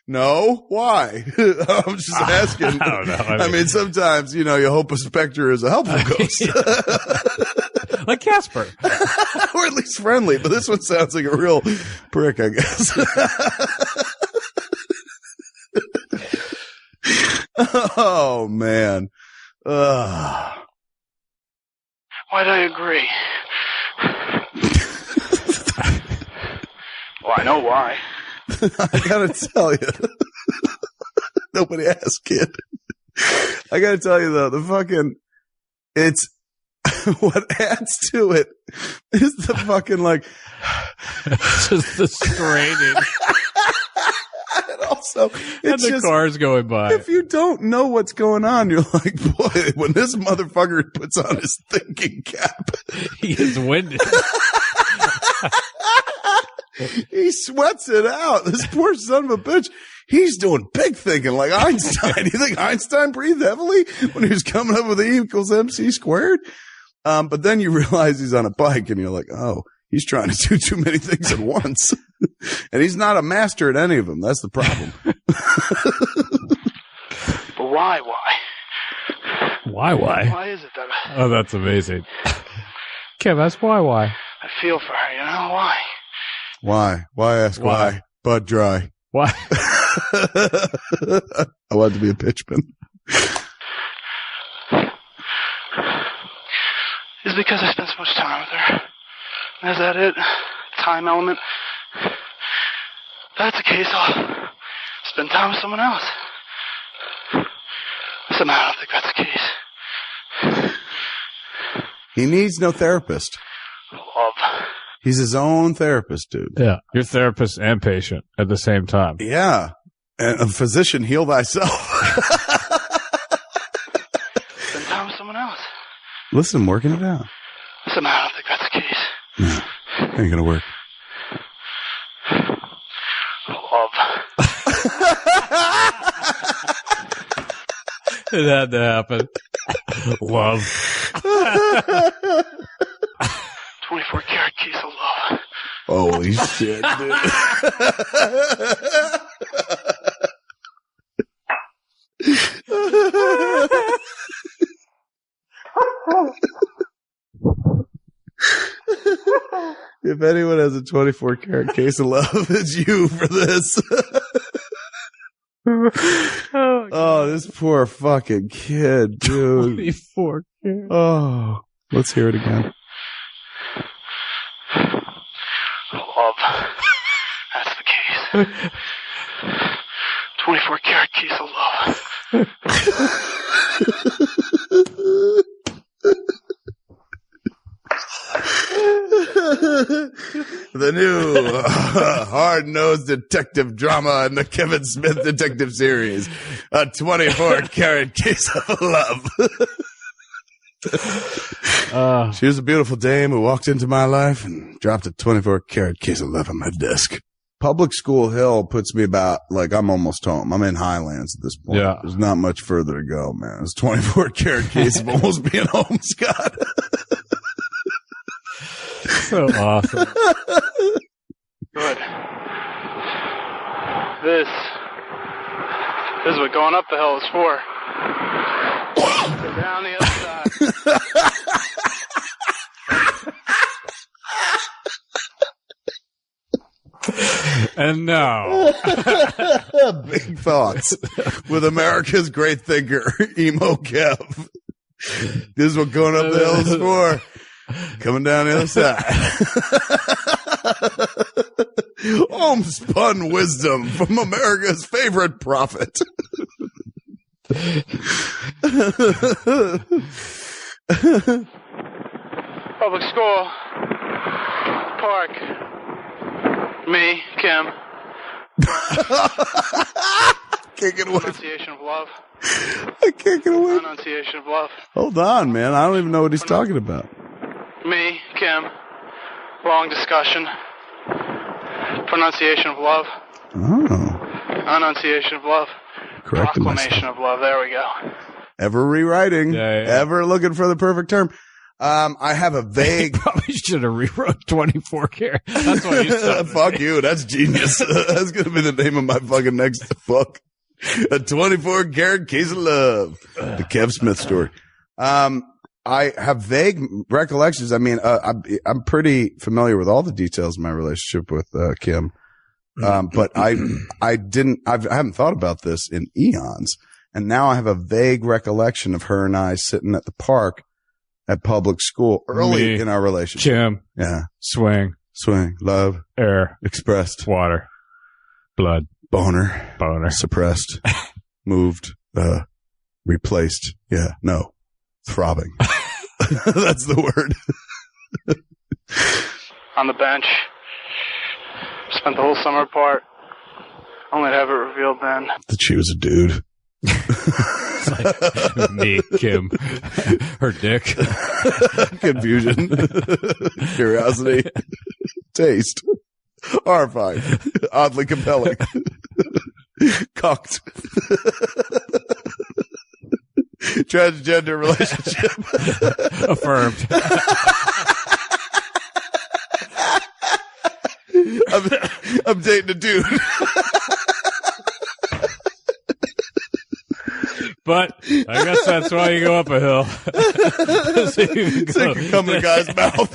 No? Why? I'm just asking. I don't know. I mean, sometimes, you hope a specter is a helpful ghost. Like Casper. Or at least friendly, but this one sounds like a real prick, I guess. Oh, man. Why'd I agree? Well, I know why. I gotta tell you. Nobody asked, kid. I gotta tell you, though, it's, what adds to it is the fucking, like, Just the straining. and also, And it's the just, cars going by. if you don't know what's going on, you're like, boy, when this motherfucker puts on his thinking cap, He is winded. he sweats it out. This poor son of a bitch. He's doing big thinking like Einstein. You think Einstein breathed heavily when he was coming up with E equals MC squared? But then you realize he's on a bike and you're like, oh, he's trying to do too many things at once. And he's not a master at any of them. That's the problem. But why? Why? Why is it that Oh, that's amazing. Kev, that's why. I feel for her? Why? Why? Why ask why? Bud dry. Why? I wanted to be a pitchman. Is it because I spent so much time with her? Is that it? Time element? If that's the case, I'll spend time with someone else. Somehow I don't think that's the case. He needs no therapist. Love. He's his own therapist, dude. Yeah. You're therapist and patient at the same time. Yeah. And a physician, heal thyself. Spend time with someone else. Listen, I'm working it out. Somehow I don't think that's the case. No, ain't gonna work. Love. It had to happen. Love. 24-karat case of love. Holy shit, dude. If anyone has a 24-karat case of love, it's you for this. Oh, this poor fucking kid, dude. 24 kid. Oh, let's hear it again. Love. That's the case. 24 karat case of love. The new hard-nosed detective drama in the Kevin Smith detective series, a 24-karat case of love. She was a beautiful dame who walked into my life and dropped a 24-karat case of love on my desk. Public School Hill puts me about, like, I'm almost home. I'm in Highlands at this point. Yeah. There's not much further to go, man. It's 24-karat case of almost being home, Scott. So awesome. Good. This is what going up the hill is for. Go down the other side. And now, Big thoughts with America's great thinker, Emo Kev. This is what going up the hill is for. Coming down the other side. Homespun wisdom from America's favorite prophet. Public school. Park. Me, Kim. Can't get away. Pronunciation of love. I can't get away. Pronunciation of love. Hold on, man. I don't even know what he's talking about. Me, Kim. Long discussion. Pronunciation of love. Oh. Enunciation of love. Correcting Proclamation myself. of love. There we go. Ever rewriting. Yeah. Ever looking for the perfect term. I have a vague. probably should have rewrote 24 karat. That's why you said Fuck you. That's genius. That's going to be the name of my fucking next book. A 24-karat case of love. The Kev Smith story. I have vague recollections. I mean, I'm pretty familiar with all the details of my relationship with Kim. But I haven't thought about this in eons. And now I have a vague recollection of her and I sitting at the park at public school early in our relationship. Kim. Yeah. Swing. Love. Air. Expressed. Water. Blood. Boner. Suppressed. Moved. Replaced. Yeah. No. Throbbing. That's the word. On the bench. Spent the whole summer apart. Only to have it revealed then. That she was a dude. Like me, Kim, her dick. Confusion. Curiosity. Taste. Horrifying. Oddly compelling. Cocked. Transgender relationship. Affirmed. I'm dating a dude. But I guess that's why you go up a hill. So you can come in a guy's mouth.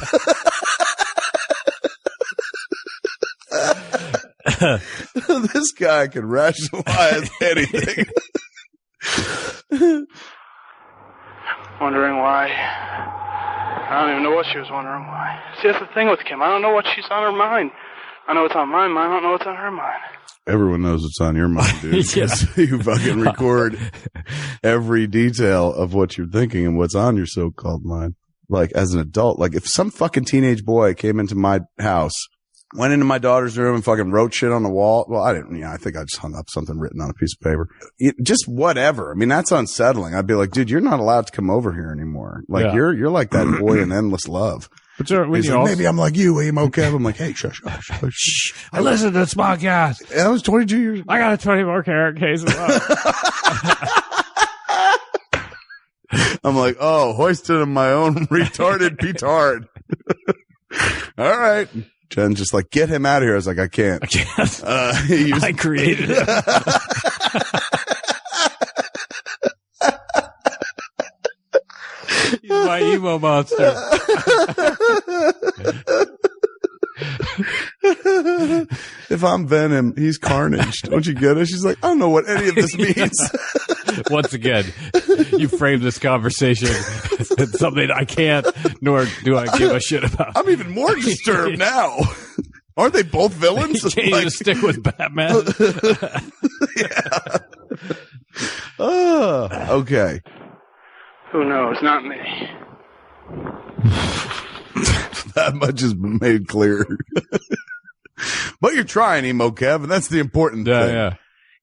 This guy can rationalize anything. Wondering why. I don't even know what she was wondering why. See, that's the thing with Kim. I don't know what she's on her mind. I know what's on my mind. I don't know what's on her mind. Everyone knows what's on your mind, dude. Yeah. You fucking record every detail of what you're thinking and what's on your so-called mind. Like, as an adult, like, if some fucking teenage boy came into my house, went into my daughter's room and fucking wrote shit on the wall. Well, I didn't, I think I just hung up something written on a piece of paper. Just whatever. I mean, that's unsettling. I'd be like, dude, you're not allowed to come over here anymore. Like, you're like that boy in Endless Love. But when He's like, maybe I'm like you, Emo Kev. I'm like, hey, shush. I listened to the Smodcast. I was 22 years old. I got a 24 karat case of love. I'm like, oh, hoisted on my own retarded petard. All right. Jen's just like, get him out of here. I was like, I can't. I created him. He's my emo monster. If I'm Venom, he's Carnage. Don't you get it? She's like, I don't know what any of this means. Once again, you framed this conversation as something I can't, nor do I give a shit about. I'm even more disturbed now. Aren't they both villains? You changed to stick with Batman. Yeah. Okay. Who knows? Not me. That much has been made clear. But you're trying, Emo Kev, and that's the important thing. Yeah.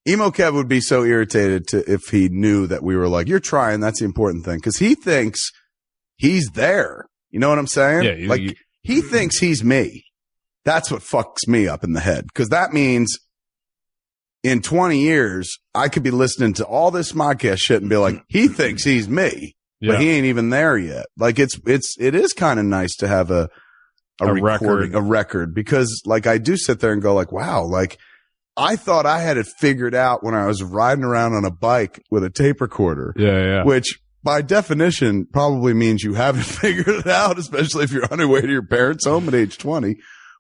Emo Kev would be so irritated if he knew that we were like, you're trying, that's the important thing. Because he thinks he's there. You know what I'm saying? Yeah. He thinks he's me. That's what fucks me up in the head. Because that means in 20 years, I could be listening to all this Smodcast shit and be like, he thinks he's me. Yeah. But he ain't even there yet. Like it is kind of nice to have a record, because like I do sit there and go like, wow, like I thought I had it figured out when I was riding around on a bike with a tape recorder. Yeah. Which by definition probably means you haven't figured it out, especially if you're on your way to your parents' home at age 20.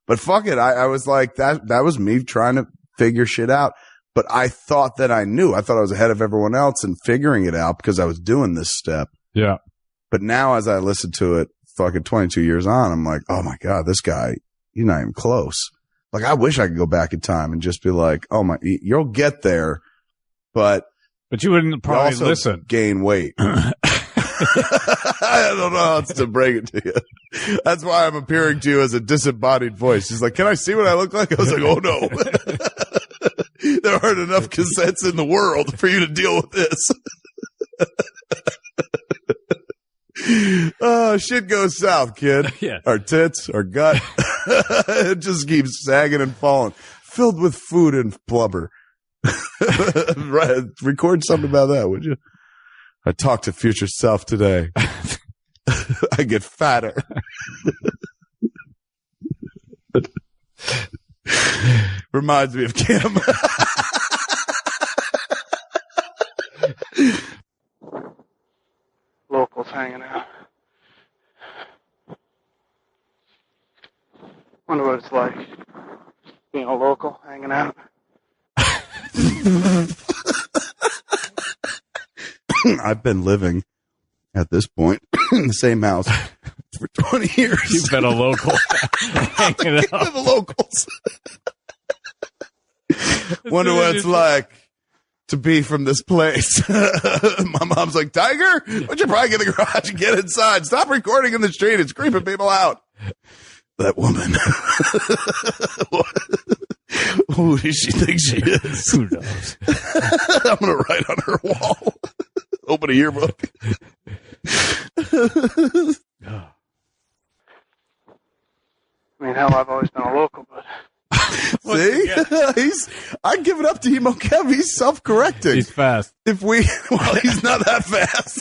But fuck it. I was like, that was me trying to figure shit out. But I thought that I knew. I thought I was ahead of everyone else in figuring it out because I was doing this step. Yeah. But now as I listen to it, fucking 22 years on, I'm like, oh my God, this guy, he's not even close. Like, I wish I could go back in time and just be like, oh my, you'll get there, but you wouldn't probably also listen. Gain weight. I don't know how else to bring it to you. That's why I'm appearing to you as a disembodied voice. He's like, can I see what I look like? I was like, oh no. There aren't enough cassettes in the world for you to deal with this. Shit goes south, kid. Yeah. Our tits, our gut. It just keeps sagging and falling. Filled with food and blubber. Right. Record something about that, would you? I talked to future self today. I get fatter. Reminds me of Kim. Locals hanging out. Wonder what it's like being a local hanging out. I've been living at this point in the same house for 20 years. You've been a local hanging With out. the locals. Wonder what it's like to be from this place. My mom's like, Tiger, why don't you probably get in the garage and get inside? Stop recording in the street. It's creeping people out. That woman. Who does she think she is? Who knows? I'm going to write on her wall. Open a yearbook. I mean, hell, I've always been a local, but See? I'd give it up to Emo Kev. He's self-correcting. He's fast. He's not that fast.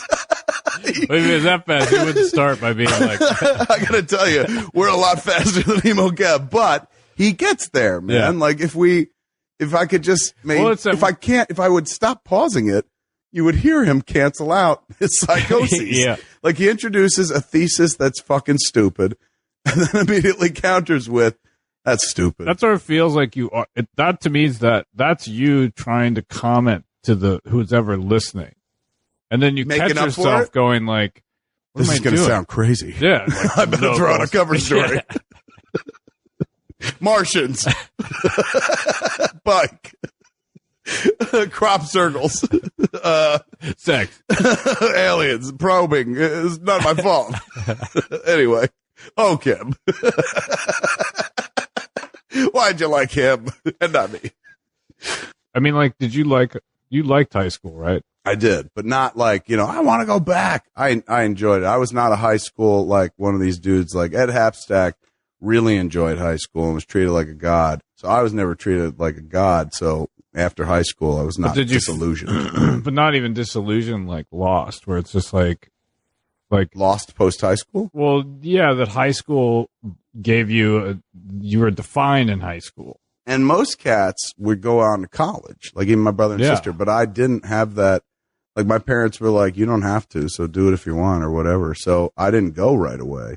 If he was that fast, he wouldn't start by being like, I gotta tell you, we're a lot faster than Emo Kev, but he gets there, man. Yeah. Like if I could just if I would stop pausing it, you would hear him cancel out his psychosis. Yeah. Like he introduces a thesis that's fucking stupid and then immediately counters with, that's stupid. that's what it feels like you are. That to me is that's you trying to comment to who's ever listening. And then you Making catch up for yourself it? going like, what This am is I going to doing? sound crazy. Yeah. Like, I better throw out a cover story. Yeah. Martians. Bike. Crop circles. Sex. Aliens. Probing. It's not my fault. Anyway. Oh, Kim. Why'd you like him and not me? I mean, like, you liked high school, right? I did, but not like, I want to go back. I enjoyed it. I was not a high school, like one of these dudes like Ed Hapstack really enjoyed high school and was treated like a god. So I was never treated like a god. So after high school, I was not disillusioned. But not even disillusioned, like lost, where it's just like Lost post high school? well, yeah, that high school gave you you were defined in high school. And most cats would go on to college, like even my brother and Yeah. sister, but I didn't have that. Like my parents were like, you don't have to, so do it if you want or whatever. So I didn't go right away.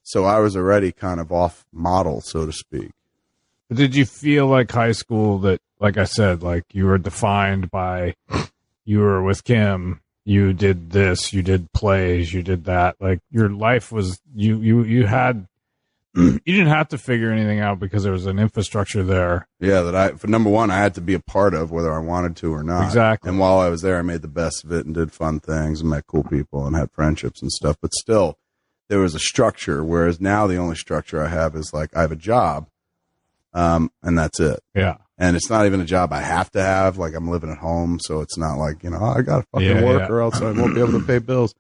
So I was already kind of off model, so to speak. But did you feel like high school that, like I said, like you were defined by, you were with Kim, you did this, you did plays, you did that. Like your life was, you had, you didn't have to figure anything out because there was an infrastructure there. Yeah, that for number one, I had to be a part of whether I wanted to or not. Exactly. And while I was there, I made the best of it and did fun things and met cool people and had friendships and stuff. But still, there was a structure, whereas now the only structure I have is like I have a job, and that's it. Yeah. And it's not even a job I have to have. Like I'm living at home, so it's not like, you know, I got to fucking work or else I won't be able to pay bills.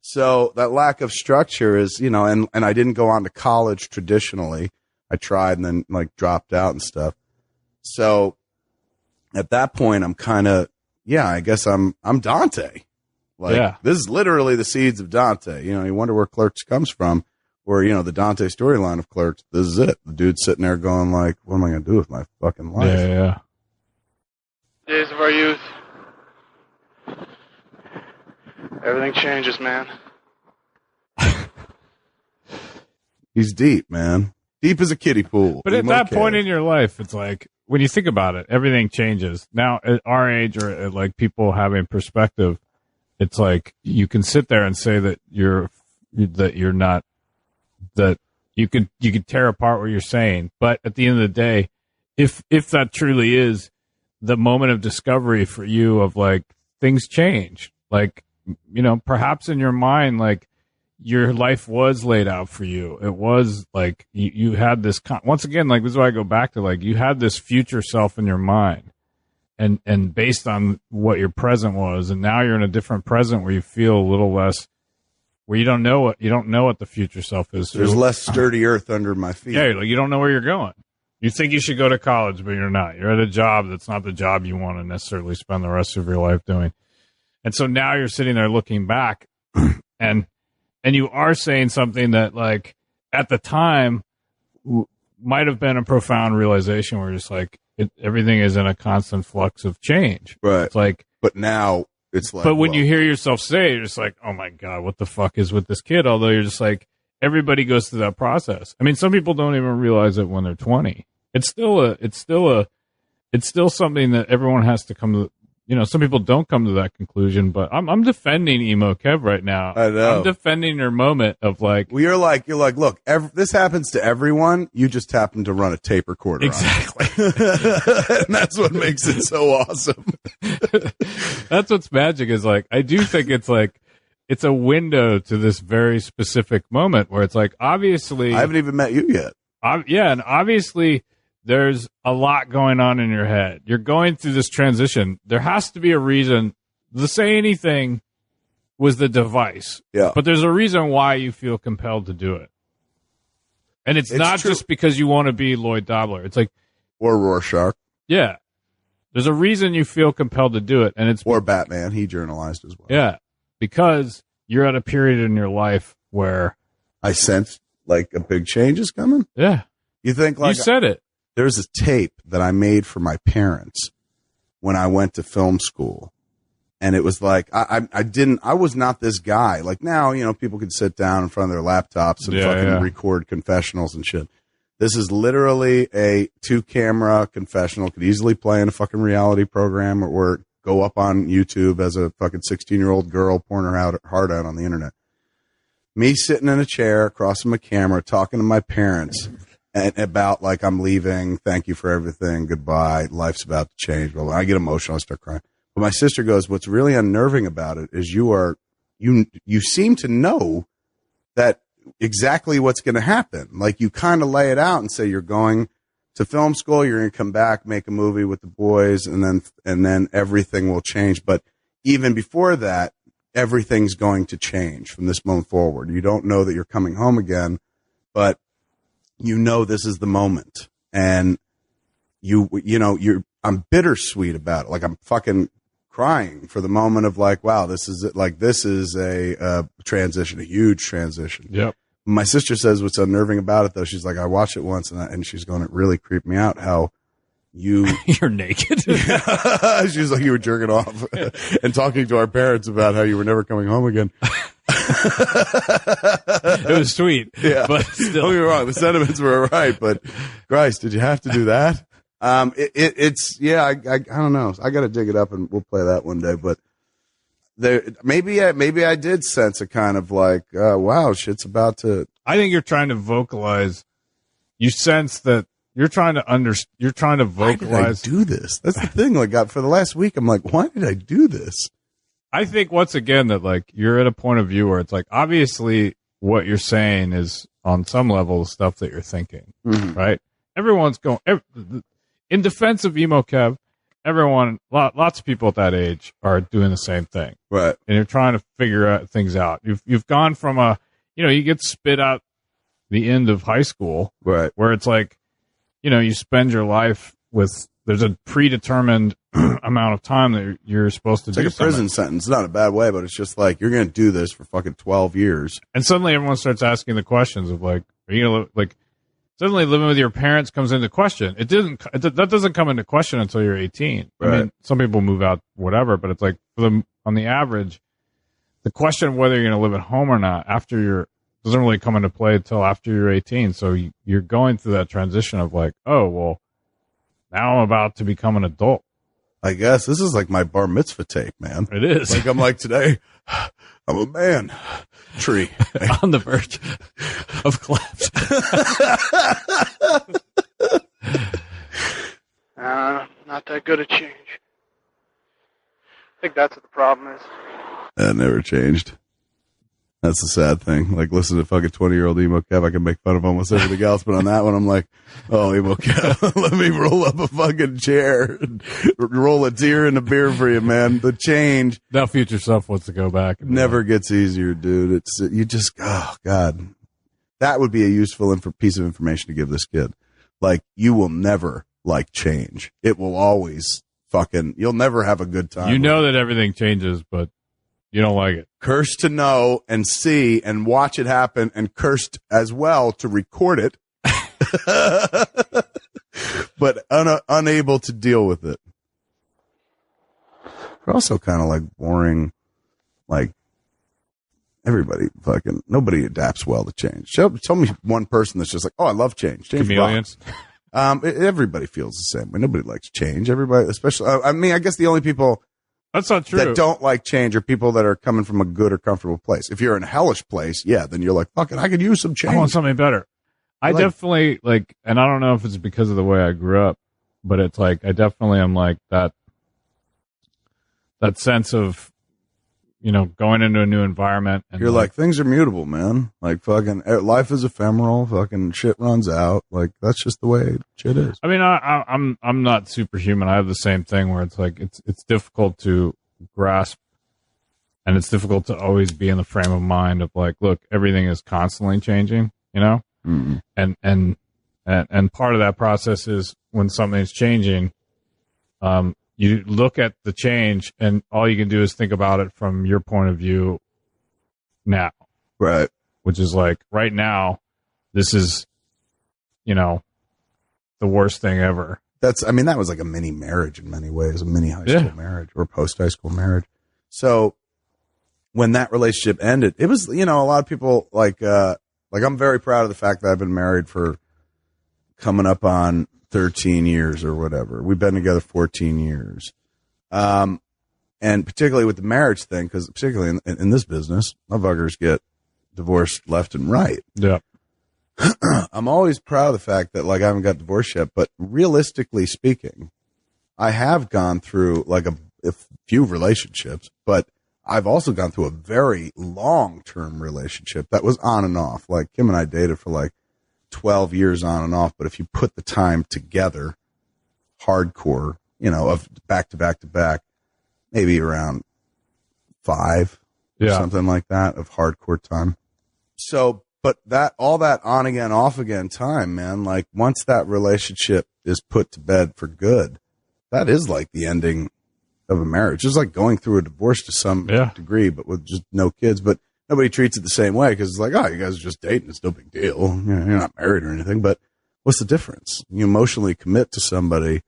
So that lack of structure is, you know, and I didn't go on to college traditionally. I tried and then like dropped out and stuff. So at that point, I'm kind of, I guess I'm Dante. Like this is literally the seeds of Dante. You know, you wonder where Clerks comes from, or, you know, the Dante storyline of Clerks. This is it. The dude's sitting there going like, what am I going to do with my fucking life? Yeah. Days of our youth. Everything changes, man. He's deep, man. Deep as a kiddie pool. But at that point in your life, it's like, when you think about it, everything changes. Now, at our age, or at like people having perspective, it's like you can sit there and say that you're not, that you could tear apart what you're saying. But at the end of the day, if that truly is the moment of discovery for you of like things change, like, you know, perhaps in your mind, like your life was laid out for you. It was like you had this, once again, like this is why I go back to, like, you had this future self in your mind and based on what your present was. And now you're in a different present where you feel a little less, where you don't know what the future self is. There's less sturdy earth under my feet. Yeah. Like you don't know where you're going. You think you should go to college, but you're not. You're at a job that's not the job you want to necessarily spend the rest of your life doing. And so now you're sitting there looking back and you are saying something that, like, at the time might have been a profound realization where just like everything is in a constant flux of change. Right. It's like, but now it's like, but when you hear yourself say it, you're just like, oh my God, what the fuck is with this kid? Although you're just like, everybody goes through that process. I mean, some people don't even realize it when they're 20. It's still something that everyone has to come to. You know, some people don't come to that conclusion, but I'm defending Emo Kev right now. I know. I'm defending your moment of like, well, you're like, look, this happens to everyone. You just happen to run a tape recorder. Exactly. And that's what makes it so awesome. That's what's magic is like, I do think it's like, it's a window to this very specific moment where it's like, obviously, I haven't even met you yet. And obviously there's a lot going on in your head. You're going through this transition. There has to be a reason. The Say Anything was the device. Yeah. But there's a reason why you feel compelled to do it. And it's not true. Just because you want to be Lloyd Dobler. It's like, or Rorschach. Yeah. There's a reason you feel compelled to do it. And it's or Batman. He journalized as well. Yeah. Because you're at a period in your life where I sensed like a big change is coming. Yeah. You think like you said it. There's a tape that I made for my parents when I went to film school. And it was like, I was not this guy. Like now, you know, people can sit down in front of their laptops and record confessionals and shit. This is literally a 2-camera confessional. Could easily play in a fucking reality program or go up on YouTube as a fucking 16-year-old girl pouring her heart out on the internet. Me sitting in a chair across from a camera talking to my parents and about like, I'm leaving. Thank you for everything. Goodbye. Life's about to change. Well, I get emotional. I start crying. But my sister goes, what's really unnerving about it is you seem to know that exactly what's going to happen. Like you kind of lay it out and say, you're going to film school. You're going to come back, make a movie with the boys, and then everything will change. But even before that, everything's going to change from this moment forward. You don't know that you're coming home again, but you know this is the moment. And I'm bittersweet about it. Like I'm fucking crying for the moment of like, wow, this is it. Like this is a transition, a huge transition. Yep. My sister says what's unnerving about it though. She's like, I watched it once and she's going, it really creeped me out how you're naked. She's like, you were jerking off and talking to our parents about how you were never coming home again. It was sweet. Yeah. But still. Don't get me wrong. The sentiments were right, but Christ, did you have to do that? It's I don't know. I got to dig it up and we'll play that one day. But maybe I did sense a kind of like, wow, shit's about to. I think you're trying to vocalize. You sense that you're trying to vocalize. Why did I do this? That's the thing. Like for the last week, I'm like, why did I do this? I think once again that like you're at a point of view where it's like obviously what you're saying is on some level the stuff that you're thinking, right? Everyone's going in defense of Emo Kev. Lots of people at that age are doing the same thing, right? And you're trying to figure things out. You've gone from you get spit out the end of high school, right? Where it's like, you spend your life with. There's a predetermined amount of time that you're supposed to do. It's like a prison sentence. Not a bad way, but it's just like you're going to do this for fucking 12 years. And suddenly everyone starts asking the questions of like, are you going to like? Suddenly living with your parents comes into question. That doesn't come into question until you're 18. Right. I mean, some people move out, whatever, but it's like on the average, the question of whether you're going to live at home or not doesn't really come into play until after you're 18. So you're going through that transition of like, oh, well, now I'm about to become an adult. I guess this is like my bar mitzvah tape, man. It is. Like I'm like today, I'm a man. Tree. On the verge of collapse. Not that good at change. I think that's what the problem is. That never changed. That's the sad thing. Like, listen to fucking 20-year-old Emo Kev. I can make fun of almost everything else, but on that one, I'm like, oh, Emo Kev, let me roll up a fucking chair and roll a tear in a beer for you, man. The change. Now future self wants to go back. Never gets easier, dude. Oh, God. That would be a useful piece of information to give this kid. Like, you will never like change. It will always you'll never have a good time. You know that everything changes, but you don't like it. Cursed to know and see and watch it happen, and cursed as well to record it, but unable to deal with it. We're also kind of like boring, like everybody nobody adapts well to change. Tell me one person that's just like, oh, I love change. Change Chameleons. Everybody feels the same way. Nobody likes change. Everybody, especially, I guess the only people that's not true that don't like change are people that are coming from a good or comfortable place. If you're in a hellish place, then you're like, fuck it, I could use some change. I want something better. I definitely like, and I don't know if it's because of the way I grew up, but it's like, I definitely am like that sense of, going into a new environment. And you're like, things are mutable, man. Like fucking life is ephemeral. Fucking shit runs out. Like that's just the way shit is. I mean, I'm not superhuman. I have the same thing where it's like, it's difficult to grasp, and it's difficult to always be in the frame of mind of like, look, everything is constantly changing, Mm-hmm. and part of that process is when something's changing, you look at the change and all you can do is think about it from your point of view now. Right. Which is like right now, this is, the worst thing ever. That was like a mini marriage in many ways, a mini high school marriage or post high school marriage. So when that relationship ended, it was, a lot of people like I'm very proud of the fact that I've been married for coming up on 13 years or whatever. We've been together 14 years. And particularly with the marriage thing, because particularly in this business, motherfuckers get divorced left and right. Yeah. I'm always proud of the fact that like I haven't got divorced yet, but realistically speaking, I have gone through like a few relationships, but I've also gone through a very long-term relationship that was on and off. Like Kim and I dated for like 12 years on and off, but if you put the time together, hardcore, of back to back to back, maybe around 5 or something like that of hardcore time. So, but all that on again, off again time, man, like once that relationship is put to bed for good, that is like the ending of a marriage. It's like going through a divorce to some degree, but with just no kids. But nobody treats it the same way because it's like, oh, you guys are just dating. It's no big deal. You're not married or anything. But what's the difference? You emotionally commit to somebody.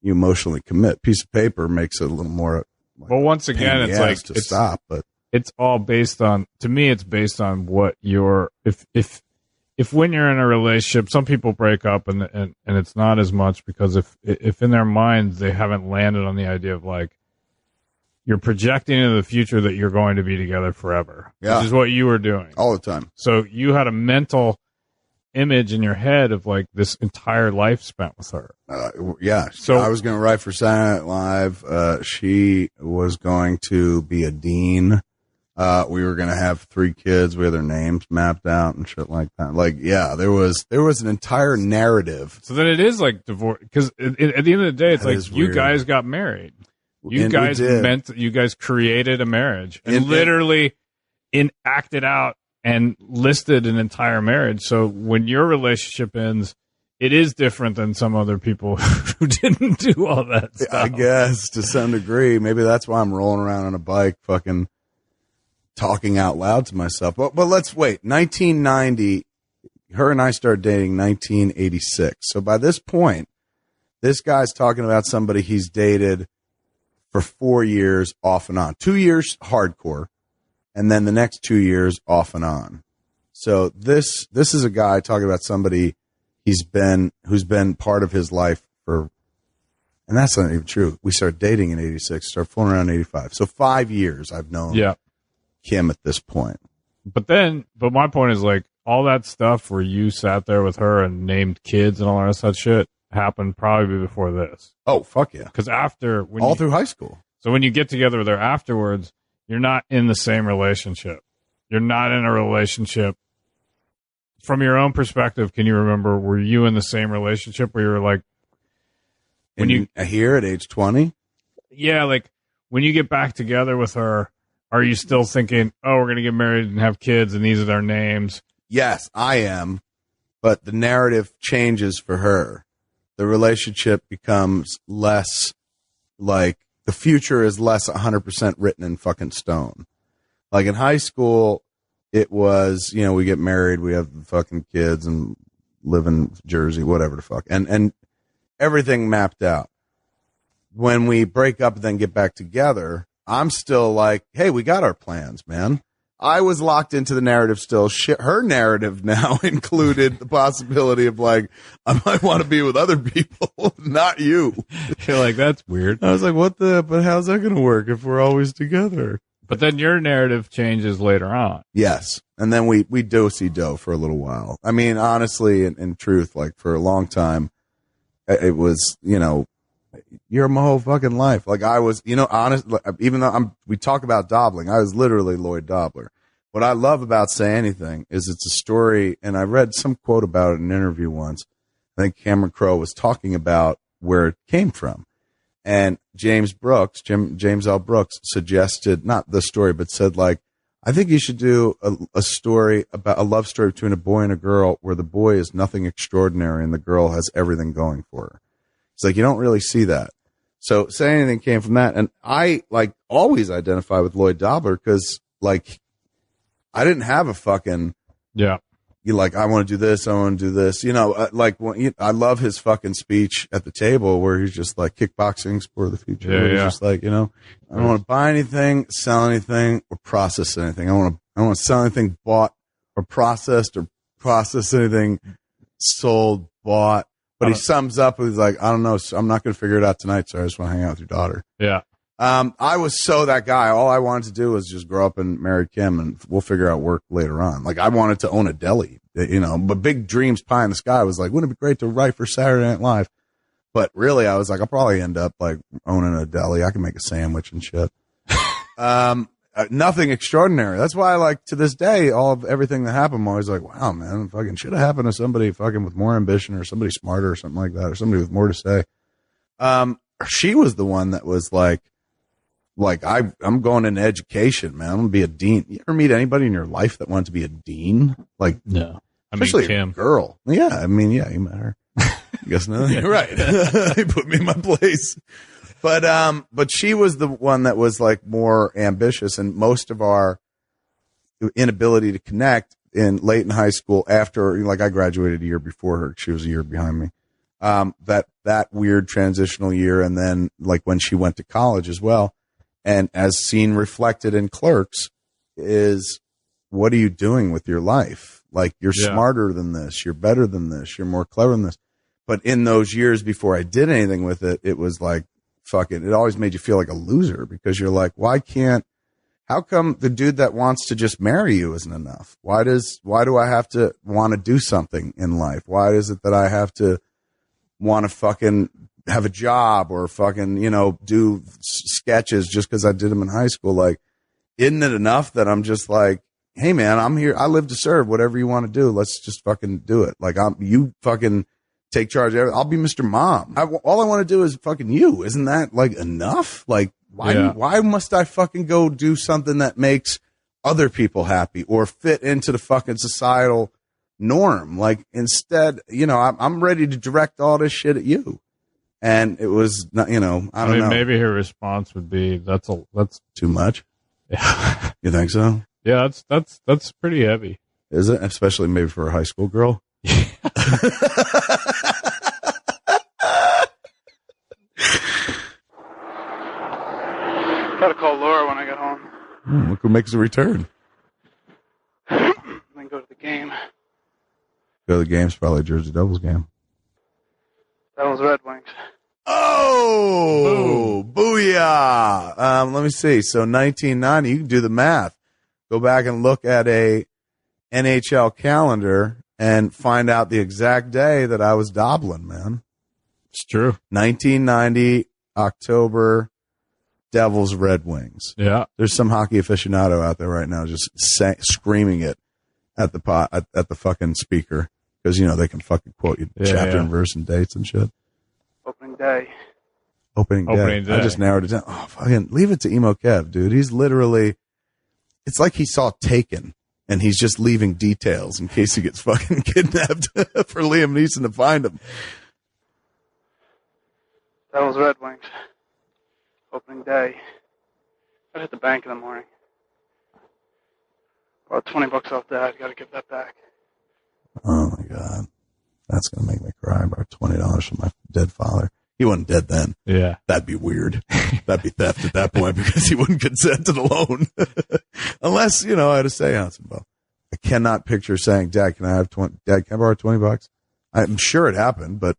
You emotionally commit. Piece of paper makes it a little more. Like, well, once again, it's like to stop, but it's all based on. To me, it's based on what your if if when you're in a relationship, some people break up and it's not as much because if in their minds they haven't landed on the idea of like, you're projecting into the future that you're going to be together forever, which is what you were doing all the time. So you had a mental image in your head of like this entire life spent with her. So I was going to write for Saturday Night Live. She was going to be a dean. We were going to have 3 kids. We had their names mapped out and shit like that. Like, yeah, there was an entire narrative. So then it is like divorce, because at the end of the day, it's that like you guys got married. You guys created a marriage and literally acted out and listed an entire marriage. So when your relationship ends, it is different than some other people who didn't do all that stuff. I guess to some degree, maybe that's why I'm rolling around on a bike, fucking talking out loud to myself. But let's wait. 1990, her and I started dating 1986. So by this point, this guy's talking about somebody he's dated for 4 years off and on. 2 years hardcore, and then the next 2 years off and on. So this is a guy talking about somebody who's been part of his life for, and that's not even true. We started dating in 86, started fooling around in 85. So 5 years I've known Kim at this point. But my point is like all that stuff where you sat there with her and named kids and all that rest of that shit happened probably before this. Oh, fuck yeah. Because after through high school. So when you get together with her afterwards, you're not in the same relationship. You're not in a relationship. From your own perspective, can you remember, were you in the same relationship where you were like, here at age 20? Yeah, like when you get back together with her, are you still thinking, oh, we're going to get married and have kids and these are their names? Yes, I am. But the narrative changes for her. The relationship becomes less like, the future is less 100% written in fucking stone. Like in high school, it was, we get married, we have the fucking kids and live in Jersey, whatever the fuck. And everything mapped out. When we break up and then get back together, I'm still like, hey, we got our plans, man. I was locked into the narrative still. Shit, her narrative now included the possibility of like, I might want to be with other people, not you. You're like, that's weird. I was like, but how's that going to work if we're always together? But then your narrative changes later on. Yes. And then we do-si-do for a little while. I mean, honestly, in truth, like for a long time, it was, you're my whole fucking life. Like I was, honest, even though we talk about Dobbling, I was literally Lloyd Dobler. What I love about Say Anything is it's a story, and I read some quote about it in an interview once. I think Cameron Crowe was talking about where it came from. And James L. Brooks suggested, not the story, but said like, I think you should do a story about a love story between a boy and a girl where the boy is nothing extraordinary and the girl has everything going for her. It's like, you don't really see that. So Say Anything came from that. And I like always identify with Lloyd Dobler because like I didn't have a fucking, you like, I want to do this. I want to do this. I love his fucking speech at the table where he's just like kickboxing, sport of the future. He's just like, I don't want to buy anything, sell anything or process anything. I don't want to sell anything bought or processed or process anything sold, bought. But he sums up with like, I don't know. So I'm not going to figure it out tonight. So I just want to hang out with your daughter. Yeah. I was so that guy. All I wanted to do was just grow up and marry Kim and we'll figure out work later on. Like I wanted to own a deli, but big dreams pie in the sky was like, wouldn't it be great to write for Saturday Night Live? But really I was like, I'll probably end up like owning a deli. I can make a sandwich and shit. Nothing extraordinary. That's why I like to this day, all of everything that happened, I'm always like, wow, man, fucking should have happened to somebody fucking with more ambition or somebody smarter or something like that, or somebody with more to say. She was the one that was like I'm going into education, man. I'm going to be a dean. You ever meet anybody in your life that wanted to be a dean? Like, no. Especially Kim. A girl. Yeah. I mean, yeah, you met her. I guess not. You're right. He put me in my place. But she was the one that was like more ambitious, and most of our inability to connect late in high school after, like I graduated a year before her. She was a year behind me. That weird transitional year. And then like when she went to college as well. And as seen reflected in Clerks is, what are you doing with your life? Like, you're Yeah. smarter than this. You're better than this. You're more clever than this. But in those years before I did anything with it, it was like, fuck it. It always made you feel like a loser because you're like, how come the dude that wants to just marry you isn't enough? Why do I have to want to do something in life? Why is it that I have to want to fucking have a job or fucking, do sketches just because I did them in high school? Like, isn't it enough that I'm just like, hey man, I'm here. I live to serve. Whatever you want to do, let's just fucking do it. Like, you fucking take charge of everything. I'll be Mr. Mom. All I want to do is fucking you. Isn't that like enough? Like, why must I fucking go do something that makes other people happy or fit into the fucking societal norm? Like, instead, I'm ready to direct all this shit at you. And it was not, I don't know. Maybe her response would be, that's too much. Yeah. You think so? Yeah, that's pretty heavy. Is it? Especially maybe for a high school girl. Gotta call Laura when I get home. Look who makes a return. Then go to the game. Go to the game's probably a Jersey Devils game. Devils Red Wings. Oh, booyah. Let me see. So 1990, you can do the math. Go back and look at a NHL calendar and find out the exact day that I was dobbling, man. It's true. 1990, October, Devils Red Wings. Yeah. There's some hockey aficionado out there right now just screaming it at the fucking speaker because, they can fucking quote you chapter and verse and dates and shit. Opening day. Opening day. I just narrowed it down. Oh, fucking leave it to Emo Kev, dude. He's literally, it's like he saw Taken and he's just leaving details in case he gets fucking kidnapped for Liam Neeson to find him. Devils Red Wings. Opening day. I hit the bank in the morning. About $20 off that. Got to give that back. Oh my God. That's going to make me cry. About $20 from my dead father. He wasn't dead then. Yeah. That'd be weird. That'd be theft at that point because he wouldn't consent to the loan. Unless, I had a seance involved. I cannot picture saying, Dad, can I borrow $20? I'm sure it happened, but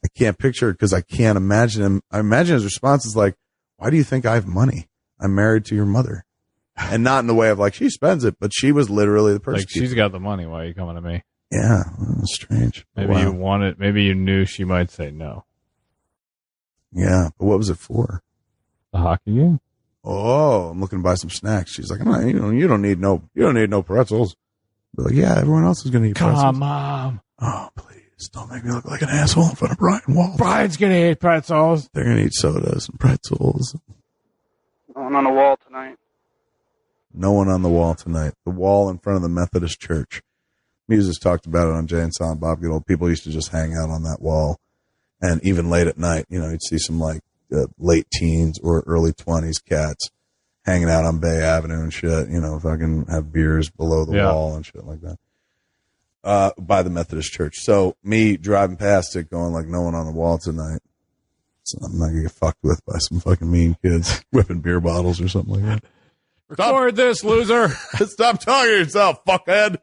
I can't picture it because I can't imagine him. I imagine his response is like, why do you think I have money? I'm married to your mother. And not in the way of like, she spends it, but she was literally the person. Like, she's got the money. Why are you coming to me? Yeah. That's strange. Maybe you wanted, maybe you knew she might say no. Yeah. But what was it for? The hockey game. Oh, I'm looking to buy some snacks. She's like, you don't need no pretzels. Be like, yeah, everyone else is going to eat pretzels. Come on, Mom. Oh, please don't make me look like an asshole in front of Brian Wall. Brian's going to eat pretzels. They're going to eat sodas and pretzels. No one on the wall tonight. No one on the wall tonight. The wall in front of the Methodist Church. Muses talked about it on Jay and Silent Bob Good Old. People used to just hang out on that wall. And even late at night, you'd see some like late teens or early 20s cats hanging out on Bay Avenue and shit, fucking have beers below the wall and shit like that. By the Methodist Church. So me driving past it going like, no one on the wall tonight. So I'm not going to get fucked with by some fucking mean kids whipping beer bottles or something like that. Record this, loser. Stop talking to yourself, fuckhead.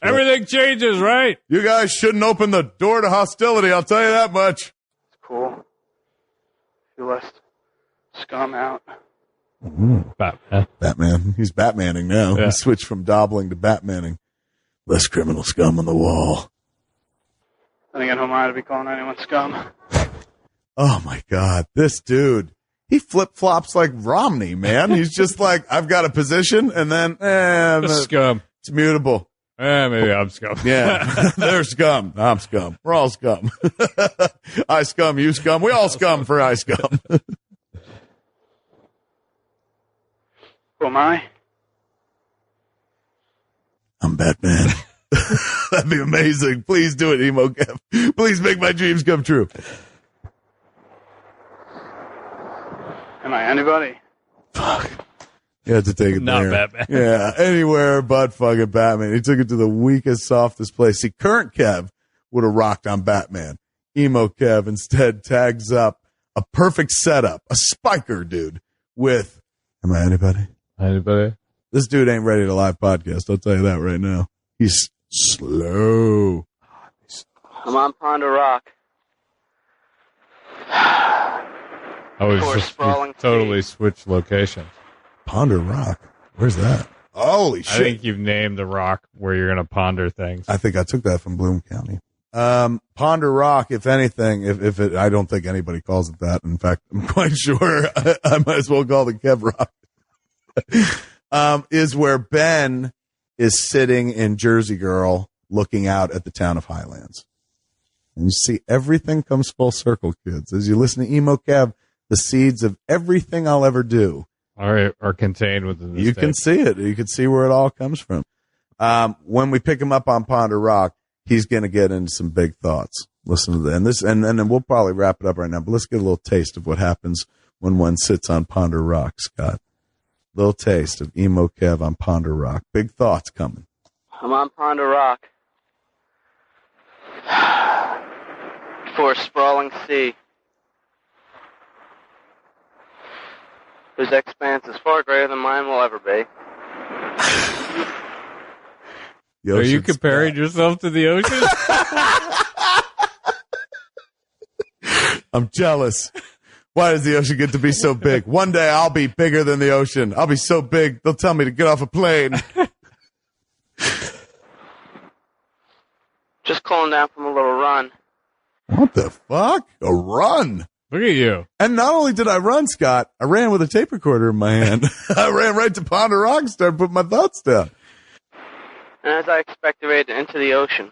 Everything changes, right? You guys shouldn't open the door to hostility, I'll tell you that much. It's cool. Feel less scum out. Batman. He's Batmaning now. Yeah. He switched from dobbling to Batmaning. Less criminal scum on the wall. Then again, who am I to be calling anyone scum? Oh my God. This dude. He flip-flops like Romney, man. He's just like, I've got a position, and then, Scum. It's mutable. Maybe I'm scum. Yeah. They're scum. I'm scum. We're all scum. I scum, you scum. We all scum for I scum. Who am I? I'm Batman. That'd be amazing. Please do it, Emo Kev. Please make my dreams come true. Am I anybody? Fuck. You had to take it Not there. Batman. Yeah, anywhere but fucking Batman. He took it to the weakest, softest place. See, current Kev would have rocked on Batman. Emo Kev instead tags up a perfect setup, a spiker dude with, am I anybody? Anybody? This dude ain't ready to live podcast. I'll tell you that right now. He's slow. I'm on Ponder Rock. Oh, we've For just sprawling totally switched locations. Ponder Rock. Where's that? Holy shit. I think you've named the rock where you're going to ponder things. I think I took that from Bloom County. Ponder Rock, if anything, if it, I don't think anybody calls it that. In fact, I'm quite sure I might as well call it Kev Rock. Is where Ben is sitting in Jersey Girl looking out at the town of Highlands. And you see everything comes full circle, kids. As you listen to Emo Kev, the seeds of everything I'll ever do are contained within the You can see it. You can see where it all comes from. When we pick him up on Ponder Rock, he's going to get into some big thoughts. Listen to that. And then we'll probably wrap it up right now, but let's get a little taste of what happens when one sits on Ponder Rock, Scott. Little taste of Emo Kev on Ponder Rock. Big thoughts coming. I'm on Ponder Rock. For a sprawling sea, whose expanse is far greater than mine will ever be. Are you comparing yourself to the ocean? I'm jealous. Why does the ocean get to be so big? One day I'll be bigger than the ocean. I'll be so big, they'll tell me to get off a plane. Just cooling down from a little run. What the fuck? A run? Look at you. And not only did I run, Scott, I ran with a tape recorder in my hand. I ran right to Ponder Rock and started putting my thoughts down. And as I expectorated into the ocean.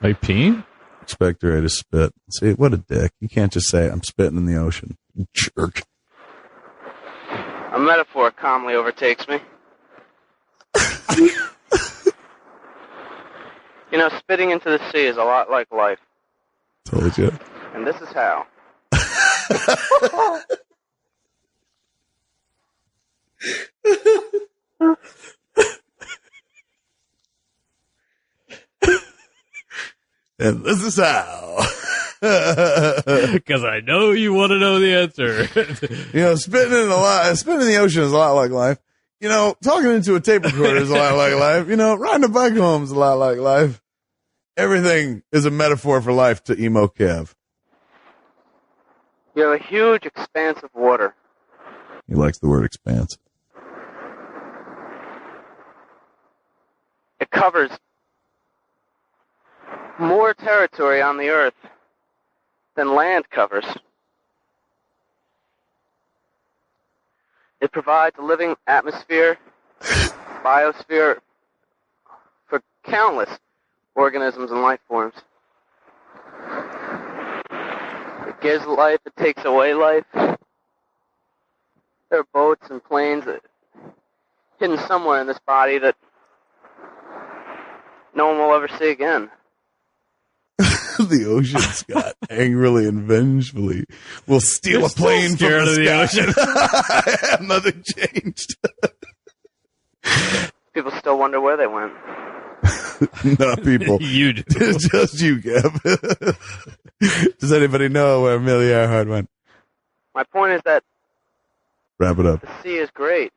Are you peeing? Expectorate to spit. See, what a dick. You can't just say, I'm spitting in the ocean. You jerk. A metaphor calmly overtakes me. You know, spitting into the sea is a lot like life. Told you. And this is how. And this is how. Because I know you want to know the answer. You know, spitting in the ocean is a lot like life. You know, talking into a tape recorder is a lot like life. You know, riding a bike home is a lot like life. Everything is a metaphor for life to Emo Kev. You have a huge expanse of water. He likes the word expanse. It covers more territory on the earth than land covers. It provides a living atmosphere, biosphere for countless organisms and life forms. It gives life, it takes away life. There are boats and planes hidden somewhere in this body that no one will ever see again. The ocean, Scott, angrily and vengefully will steal a plane from the ocean. I have nothing changed. People still wonder where they went. Not people. You do. It's just you, Kev. Does anybody know where Amelia Earhart went? My point is that Wrap it up. the sea is great.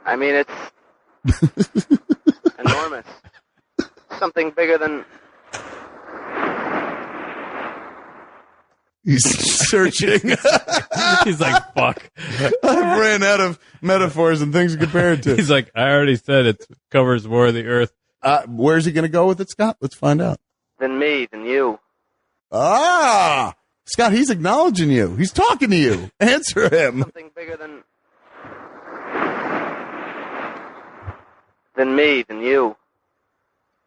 I mean, it's enormous. Something bigger than... He's searching. He's like, fuck. I ran out of metaphors and things to compare it to. He's like, I already said it covers more of the earth. Where's he going to go with it, Scott? Let's find out. Than me, than you. Ah! Scott, he's acknowledging you. He's talking to you. Answer him. Something bigger than me, than you.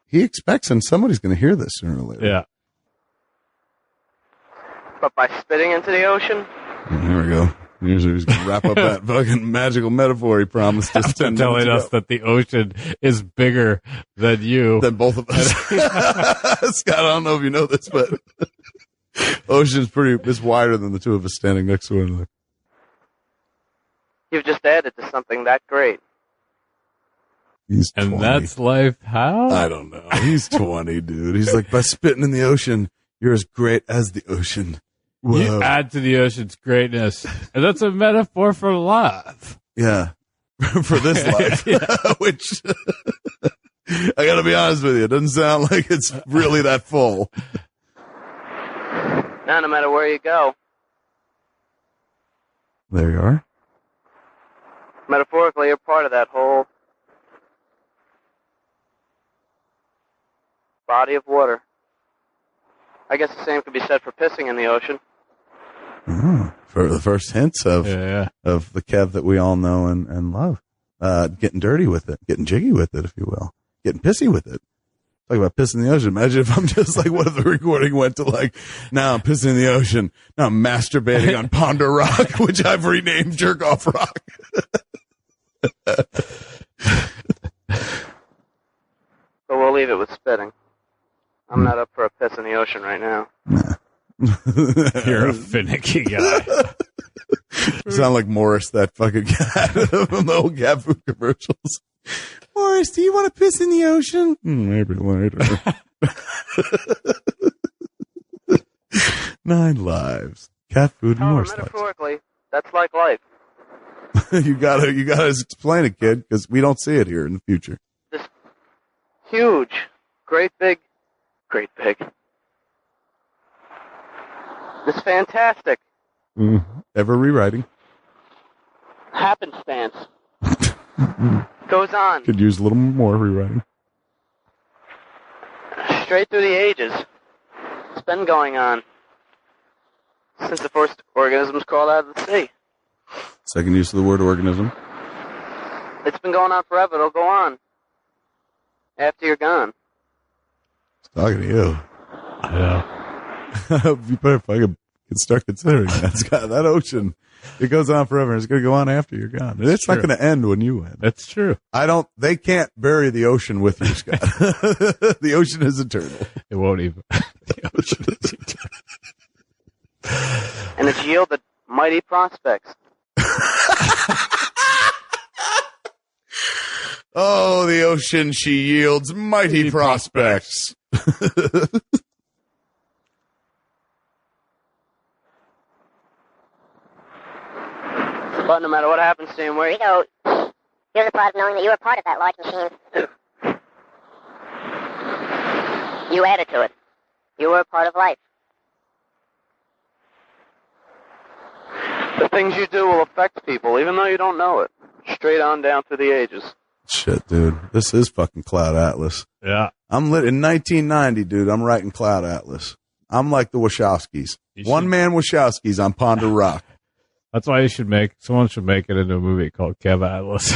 He expects and somebody's going to hear this sooner or later. Yeah. But by spitting into the ocean... Here we go. Usually he's going to wrap up that fucking magical metaphor he promised us 10 minutes ago. Telling us that the ocean is bigger than you. Than both of us. Scott, I don't know if you know this, but ocean's it's wider than the two of us standing next to one another. You've just added to something that great. He's 20. And that's life how? I don't know. He's 20, dude. He's like, by spitting in the ocean, you're as great as the ocean. Whoa. You add to the ocean's greatness. And that's a metaphor for love. Yeah. For this life. Which, I gotta be honest with you, it doesn't sound like it's really that full. Now, no matter where you go, There you are. metaphorically, you're part of that whole body of water. I guess the same could be said for pissing in the ocean. Oh, for the first hints of the Kev that we all know and love. Getting dirty with it, getting jiggy with it, if you will. Getting pissy with it. Talk about pissing in the ocean. Imagine if I'm just like, what if the recording went to like, now I'm pissing in the ocean. Now I'm masturbating on Ponder Rock, which I've renamed Jerk Off Rock. But we'll leave it with spitting. I'm not up for a piss in the ocean right now. You're a finicky guy. You sound like Morris, that fucking cat from the old cat food commercials. Morris, do you want to piss in the ocean? Maybe later. 9 lives. Cat food and However, Morris lives. metaphorically, that's like life. you gotta explain it, kid, because we don't see it here in the future. This huge, great big, this fantastic Ever rewriting. happenstance goes on Could use a little more rewriting. straight through the ages. It's been going on since the first organisms crawled out of the sea. Second use of the word organism. It's been going on forever. It'll go on after you're gone. It's talking to you. I know. You better fucking start considering that. It's got that ocean. It goes on forever. And it's going to go on after you're gone. And it's not going to end when you end. That's true. They can't bury the ocean with you, Scott. The ocean is eternal. It won't even. The ocean is And it's yielded mighty prospects. Oh, the ocean, she yields mighty prospects. But no matter what happens to him, where you go, Here's the part of knowing that you were part of that large machine. you added to it. You were a part of life. The things you do will affect people, even though you don't know it. Straight on down through the ages. Shit, dude. This is fucking Cloud Atlas. Yeah. I'm lit in 1990, dude. I'm writing Cloud Atlas. I'm like the Wachowskis. One man Wachowskis on Ponder Rock. That's why someone should make it into a movie called Kev Atlas.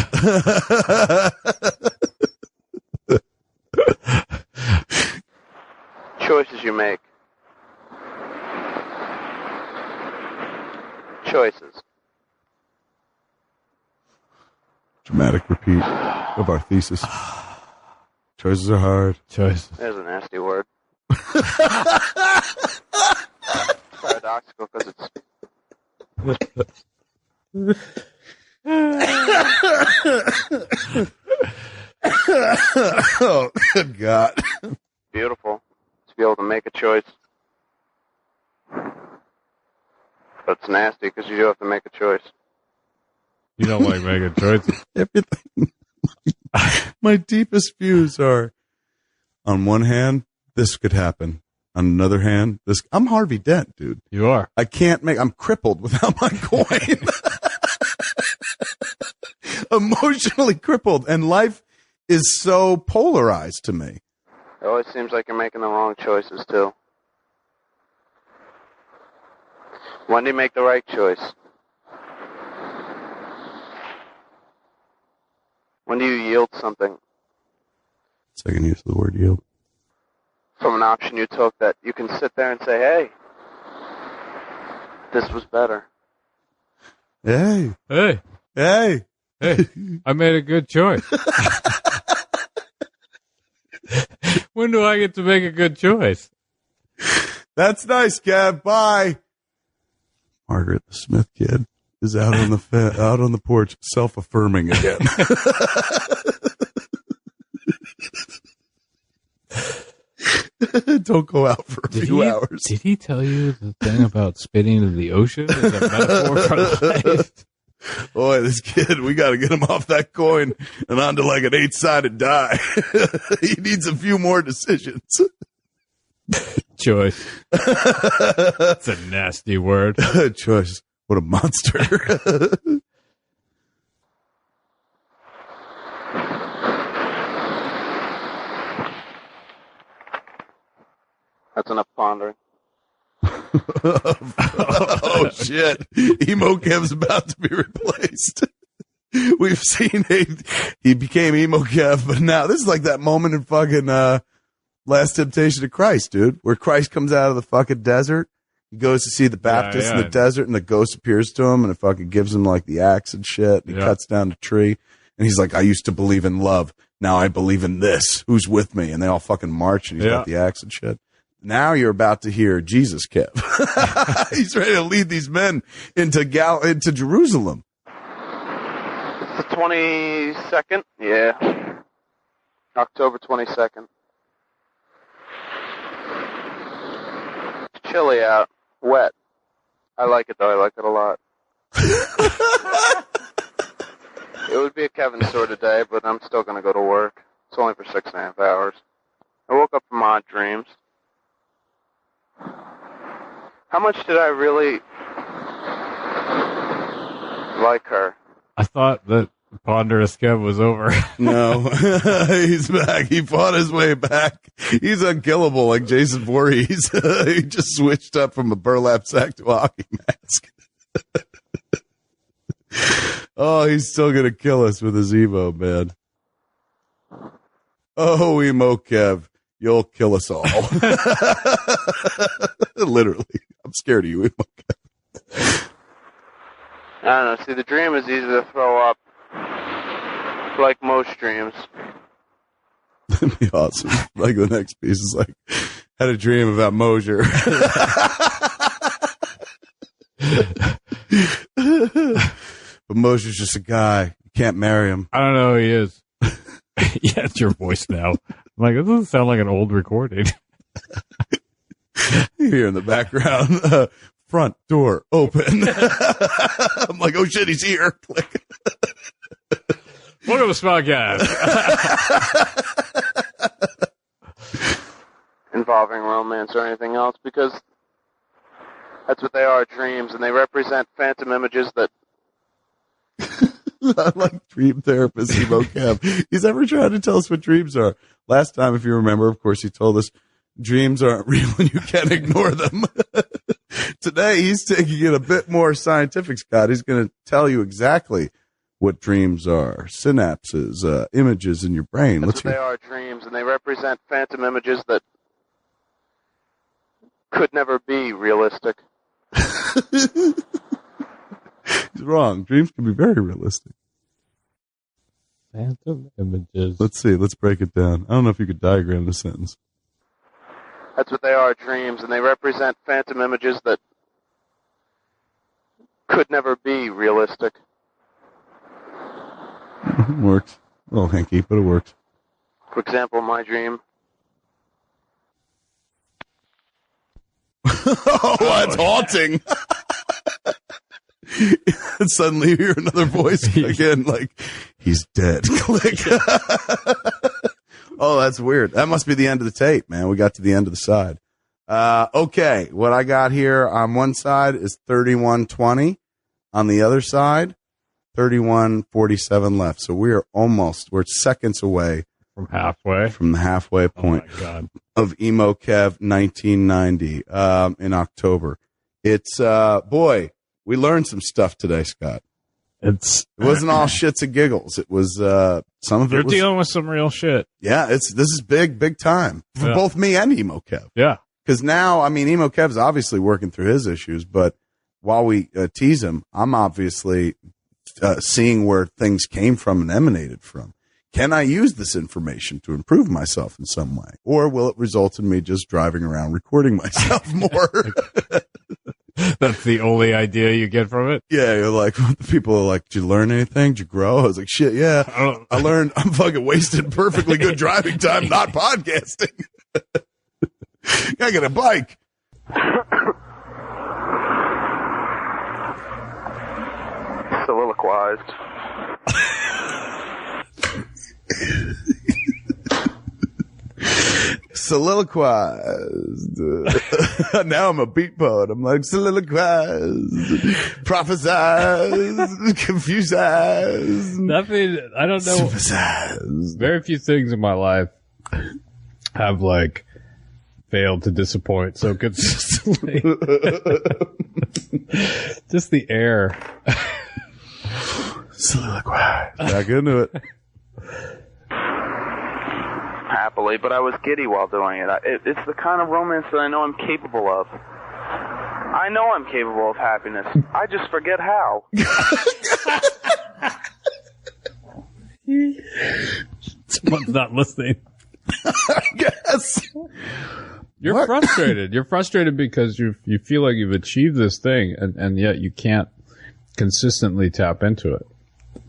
Choices you make. Choices. Dramatic repeat of our thesis. Choices are hard. Choices. There's a nasty word. Paradoxical because it's... Oh, good God. beautiful to be able to make a choice. But it's nasty because you do have to make a choice. You don't like making choices. Everything. My deepest views are, on one hand, this could happen. On another hand, I'm Harvey Dent, dude. You are. I'm crippled without my coin. Emotionally crippled. And life is so polarized to me. It always seems like you're making the wrong choices, too. When do you make the right choice? When do you yield something Second use of the word yield. from an option you took that you can sit there and say, hey, this was better. Hey. Hey, Hey. I made a good choice. When do I get to make a good choice? That's nice, Kev. Bye. Margaret, the Smith kid, is out on the porch, self-affirming again. Don't go out for a few hours. Did he tell you the thing about spitting into the ocean is a metaphor for life? Boy, this kid, we got to get him off that coin and onto like an 8-sided die. He needs a few more decisions. Choice. That's a nasty word. Choice. What a monster. That's enough pondering. Oh, shit. Emo Kev's about to be replaced. We've seen he became Emo Kev, but now this is like that moment in fucking Last Temptation of Christ, dude, where Christ comes out of the fucking desert. He goes to see the Baptist in the desert, and the ghost appears to him, and it fucking gives him like the axe and shit. And he cuts down the tree, and he's like, I used to believe in love. Now I believe in this. Who's with me? And they all fucking march, and he's got the axe and shit. Now you're about to hear Jesus Kev. He's ready to lead these men into Jerusalem. It's the 22nd? Yeah. October 22nd. It's chilly out. Wet. I like it, though. I like it a lot. It would be a Kevin sort of day, but I'm still going to go to work. It's only for 6.5 hours. I woke up from odd dreams. How much did I really like her? I thought that Ponderous Kev was over. No, he's back. He fought his way back. He's unkillable like Jason Voorhees. He just switched up from a burlap sack to a hockey mask. Oh, he's still going to kill us with his Evo, man. Oh, Emo Kev. You'll kill us all. Literally. I'm scared of you, Emo Kev. I don't know. See, the dream is easy to throw up, like most dreams. That'd be awesome. Like the next piece is like, had a dream about Mosier. But Mosier's just a guy. You can't marry him. I don't know who he is. Yeah, it's your voice now. I'm like, this doesn't sound like an old recording. You hear in the background, front door open. I'm like, oh shit, he's here. Click. Welcome to Smodcast. Involving romance or anything else, because that's what they are, dreams, and they represent phantom images that... I like dream therapist Emo Kev. He's ever tried to tell us what dreams are. Last time, if you remember, of course, he told us dreams aren't real and you can't ignore them. Today, he's taking it a bit more scientific, Scott. He's going to tell you exactly what dreams are. Synapses, images in your brain. That's what they are, dreams, and they represent phantom images that could never be realistic. He's wrong. Dreams can be very realistic. Phantom images. Let's see. Let's break it down. I don't know if you could diagram the sentence. That's what they are, dreams, and they represent phantom images that could never be realistic. Worked. A little hinky, but it worked. For example, my dream. Oh, that's haunting. And suddenly you hear another voice again, like, he's dead. Click. Oh, that's weird. That must be the end of the tape, man. We got to the end of the side. Okay, what I got here on one side is 3120. On the other side, 3147 left. So we're seconds away From halfway? From the halfway point of Emo Kev 1990 in October. It's, boy, we learned some stuff today, Scott. It wasn't all shits and giggles. It was some of it. You're was dealing with some real shit. Yeah, this is big time for both me and Emo Kev. Yeah, because now, I mean, Emo Kev's obviously working through his issues, but while we tease him, I'm obviously seeing where things came from and emanated from. Can I use this information to improve myself in some way, or will it result in me just driving around recording myself more? That's the only idea you get from it? Yeah, you're like, people are like, did you learn anything? Did you grow? I was like, shit, yeah. I learned I'm fucking wasting perfectly good driving time, not podcasting. I got a bike. Soliloquized. Soliloquized. Now I'm a beat poet. I'm like, soliloquized, prophesized, confused. Nothing, I don't know. Synthesized. Very few things in my life have, like, failed to disappoint so consistently. Just the air. Soliloquize. Back into it. Happily, but I was giddy while doing it. It's the kind of romance that I know I'm capable of. I know I'm capable of happiness. I just forget how. Someone's not listening. I guess. You're frustrated. You're frustrated because you feel like you've achieved this thing, and yet you can't consistently tap into it.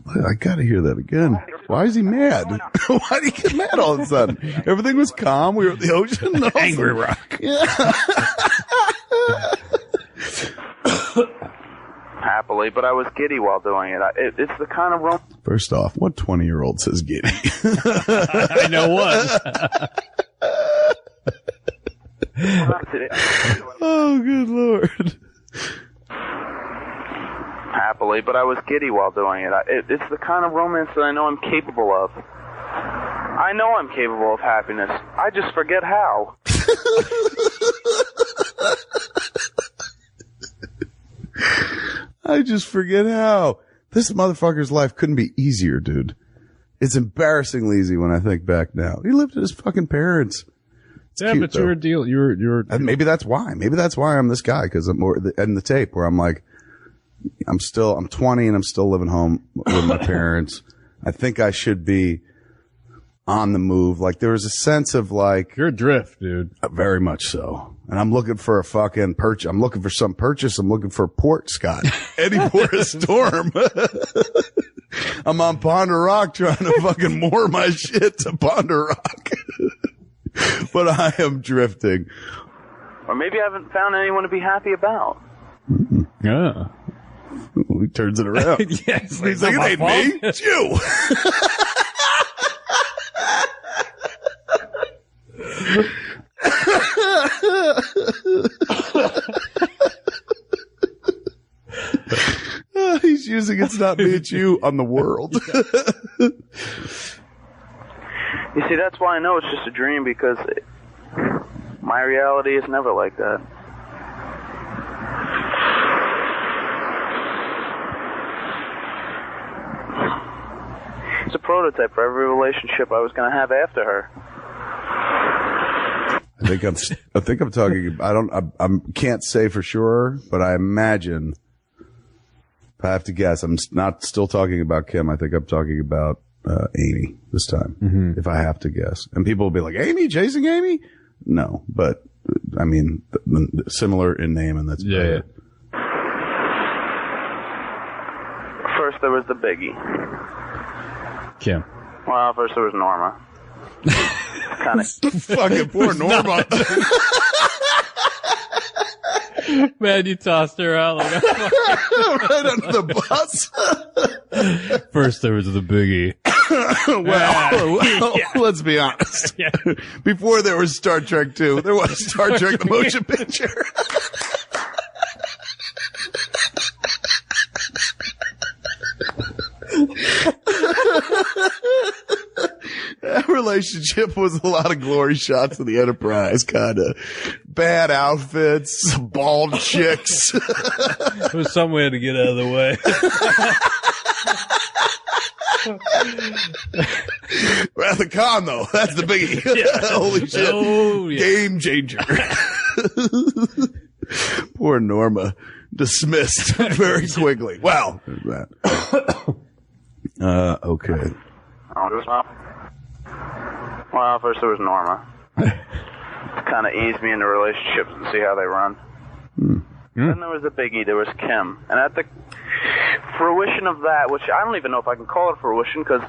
I gotta hear that again. Why is he mad? Why did he get mad all of a sudden? Everything was calm. We were at the ocean. Angry rock. Yeah. Happily, but I was giddy while doing it. It's the kind of romance. First off, what 20-year-old says giddy? I know one. Oh, good Lord. Happily, but I was giddy while doing it. It's the kind of romance that I know I'm capable of. I know I'm capable of happiness. I just forget how. I just forget how. This motherfucker's life couldn't be easier, dude. It's embarrassingly easy when I think back now. He lived with his fucking parents. It's Yeah, cute, but you're a deal. You're. And maybe that's why. Maybe that's why I'm this guy, because I'm more in the tape where I'm like, I'm 20 and I'm still living home with my parents. I think I should be on the move. Like, there was a sense of like, You're adrift, dude. very much so. And I'm looking for a fucking purchase. I'm looking for some purchase. I'm looking for a port, Scott. Any port of storm. I'm on Ponder Rock trying to fucking moor my shit to Ponder Rock. But I am drifting. Or maybe I haven't found anyone to be happy about. Yeah. He turns it around. Yes. He's like, it ain't me. It's you. He's using it's not me, it's you on the world. You see, that's why I know it's just a dream, because my reality is never like that. It's a prototype for every relationship I was going to have after her. I think I'm talking. I can't say for sure, but I imagine. If I have to guess, I'm not still talking about Kim. I think I'm talking about Amy this time. Mm-hmm. If I have to guess, and people will be like, "Amy, chasing Amy?" No, but I mean, similar in name, and that's Yeah. First there was the biggie. Kim. Well, first there was Norma. Kind of. fucking poor Norma. Man, you tossed her out like Right under the bus. First there was the biggie. well, let's be honest. Yeah. Before there was Star Trek 2, there was Star Trek the motion picture. That relationship was a lot of glory shots of the Enterprise, kind of bad outfits, bald chicks. There was some way to get out of the way. Rather calm though. That's the biggie. Yeah. Holy shit. Oh, yeah. Game changer. Poor Norma. Dismissed very quickly. Wow. There's that. Okay. Well, first there was Norma. To kind of ease me into relationships and see how they run. Then there was the biggie. There was Kim. And at the fruition of that, which I don't even know if I can call it fruition, because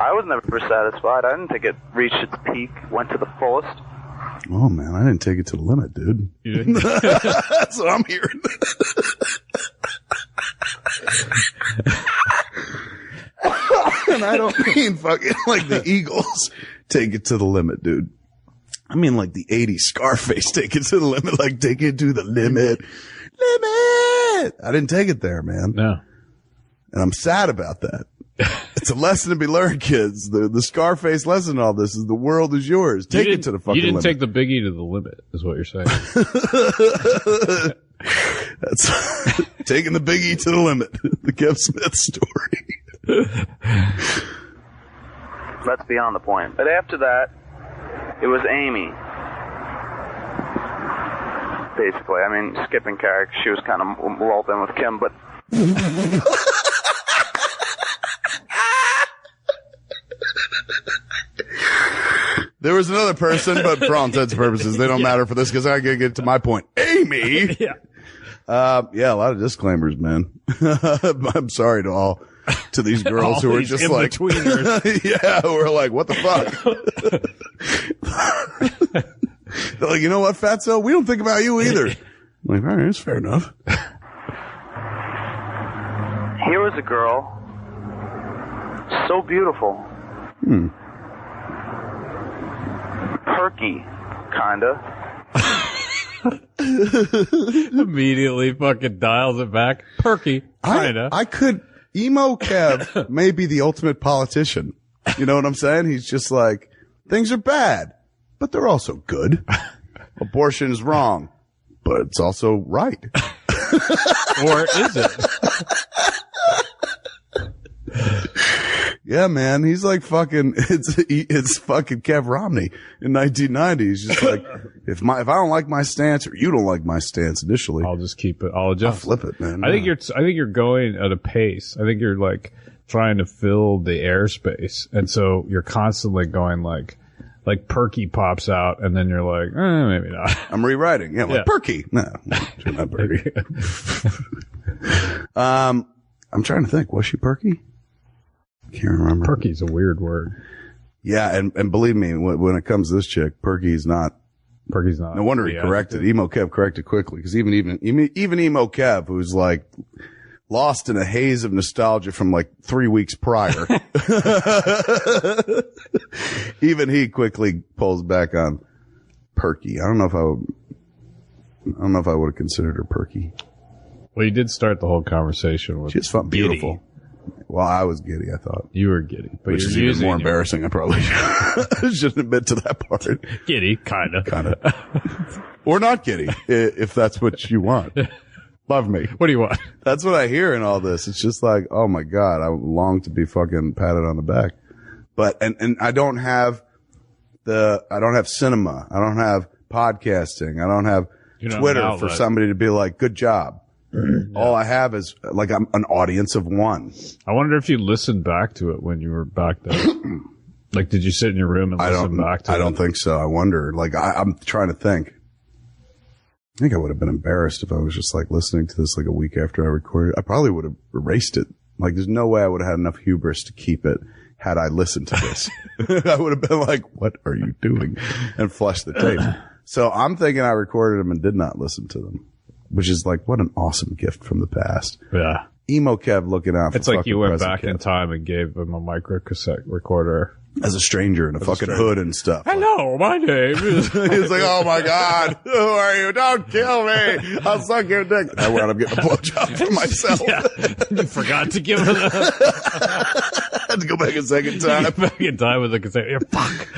I was never satisfied. I didn't think it reached its peak, went to the fullest. Oh, man, I didn't take it to the limit, dude. You didn't? That's what I'm hearing. And I don't mean fucking like the Eagles take it to the limit, dude. I mean like the 80s Scarface take it to the limit, like take it to the limit. Limit! I didn't take it there, man. No. And I'm sad about that. It's a lesson to be learned, kids. The Scarface lesson in all this is the world is yours. Take it to the fucking limit. You didn't take the biggie to the limit, is what you're saying. That's taking the biggie to the limit. The Kev Smith story. That's beyond the point. But after that, it was Amy. Basically, I mean, skipping character, she was kind of lulled in with Kim, but... There was another person, but for all intents and purposes, they don't matter for this because I gotta get to my point. Amy! Yeah. Yeah, a lot of disclaimers, man. I'm sorry to these girls who are just like, yeah, who are like, what the fuck? They're like, you know what, Fatso? We don't think about you either. I'm like, all right, that's fair enough. Here was a girl, so beautiful. Perky, kinda. Immediately fucking dials it back. Perky, kinda. I could, Emo Kev may be the ultimate politician. You know what I'm saying? He's just like, things are bad, but they're also good. Abortion is wrong, but it's also right. Or is it? Yeah, man. He's like fucking, it's fucking Kev Romney in 1990. He's just like, if I don't like my stance or you don't like my stance initially, I'll just keep it. I'll adjust. I'll flip it, man. I think you're going at a pace. I think you're like trying to fill the airspace. And so you're constantly going like Perky pops out and then you're like, maybe not. I'm rewriting. Yeah, like Perky. No, not Perky. I'm trying to think. Was she Perky? Can't remember. Perky's a weird word. Yeah, and believe me, when it comes to this chick, Perky's not. No wonder he corrected. Emo Kev corrected quickly because even Emo Kev, who's like lost in a haze of nostalgia from like 3 weeks prior, even he quickly pulls back on Perky. I don't know if I would have considered her Perky. Well, you did start the whole conversation with. She's fun, beautiful. Well, I was giddy, I thought. You were giddy. But which is even more embarrassing. I probably shouldn't admit to that part. Giddy, kind of. Or not giddy, if that's what you want. Love me. What do you want? That's what I hear in all this. It's just like, oh my God, I long to be fucking patted on the back. But, and I don't have cinema. I don't have podcasting. I don't have Twitter for somebody to be like, good job. All I have is like I'm an audience of one. I wonder if you listened back to it when you were back there. Like, did you sit in your room and listen back to it? I don't think so. I wonder. Like, I'm trying to think. I think I would have been embarrassed if I was just like listening to this like a week after I recorded. I probably would have erased it. Like, there's no way I would have had enough hubris to keep it had I listened to this. I would have been like, what are you doing? And flushed the tape. So I'm thinking I recorded them and did not listen to them. Which is like, what an awesome gift from the past. Yeah. Emo Kev looking out for it's like you went back in time and gave him a micro cassette recorder. As a stranger in a fucking hood and stuff. Hello, my name is... He's like, oh my God, who are you? Don't kill me. I'll suck your dick. I wound up getting a blowjob for myself. Yeah. You forgot to give him I had to go back a second time. Back in time with the cassette. Yeah, fuck.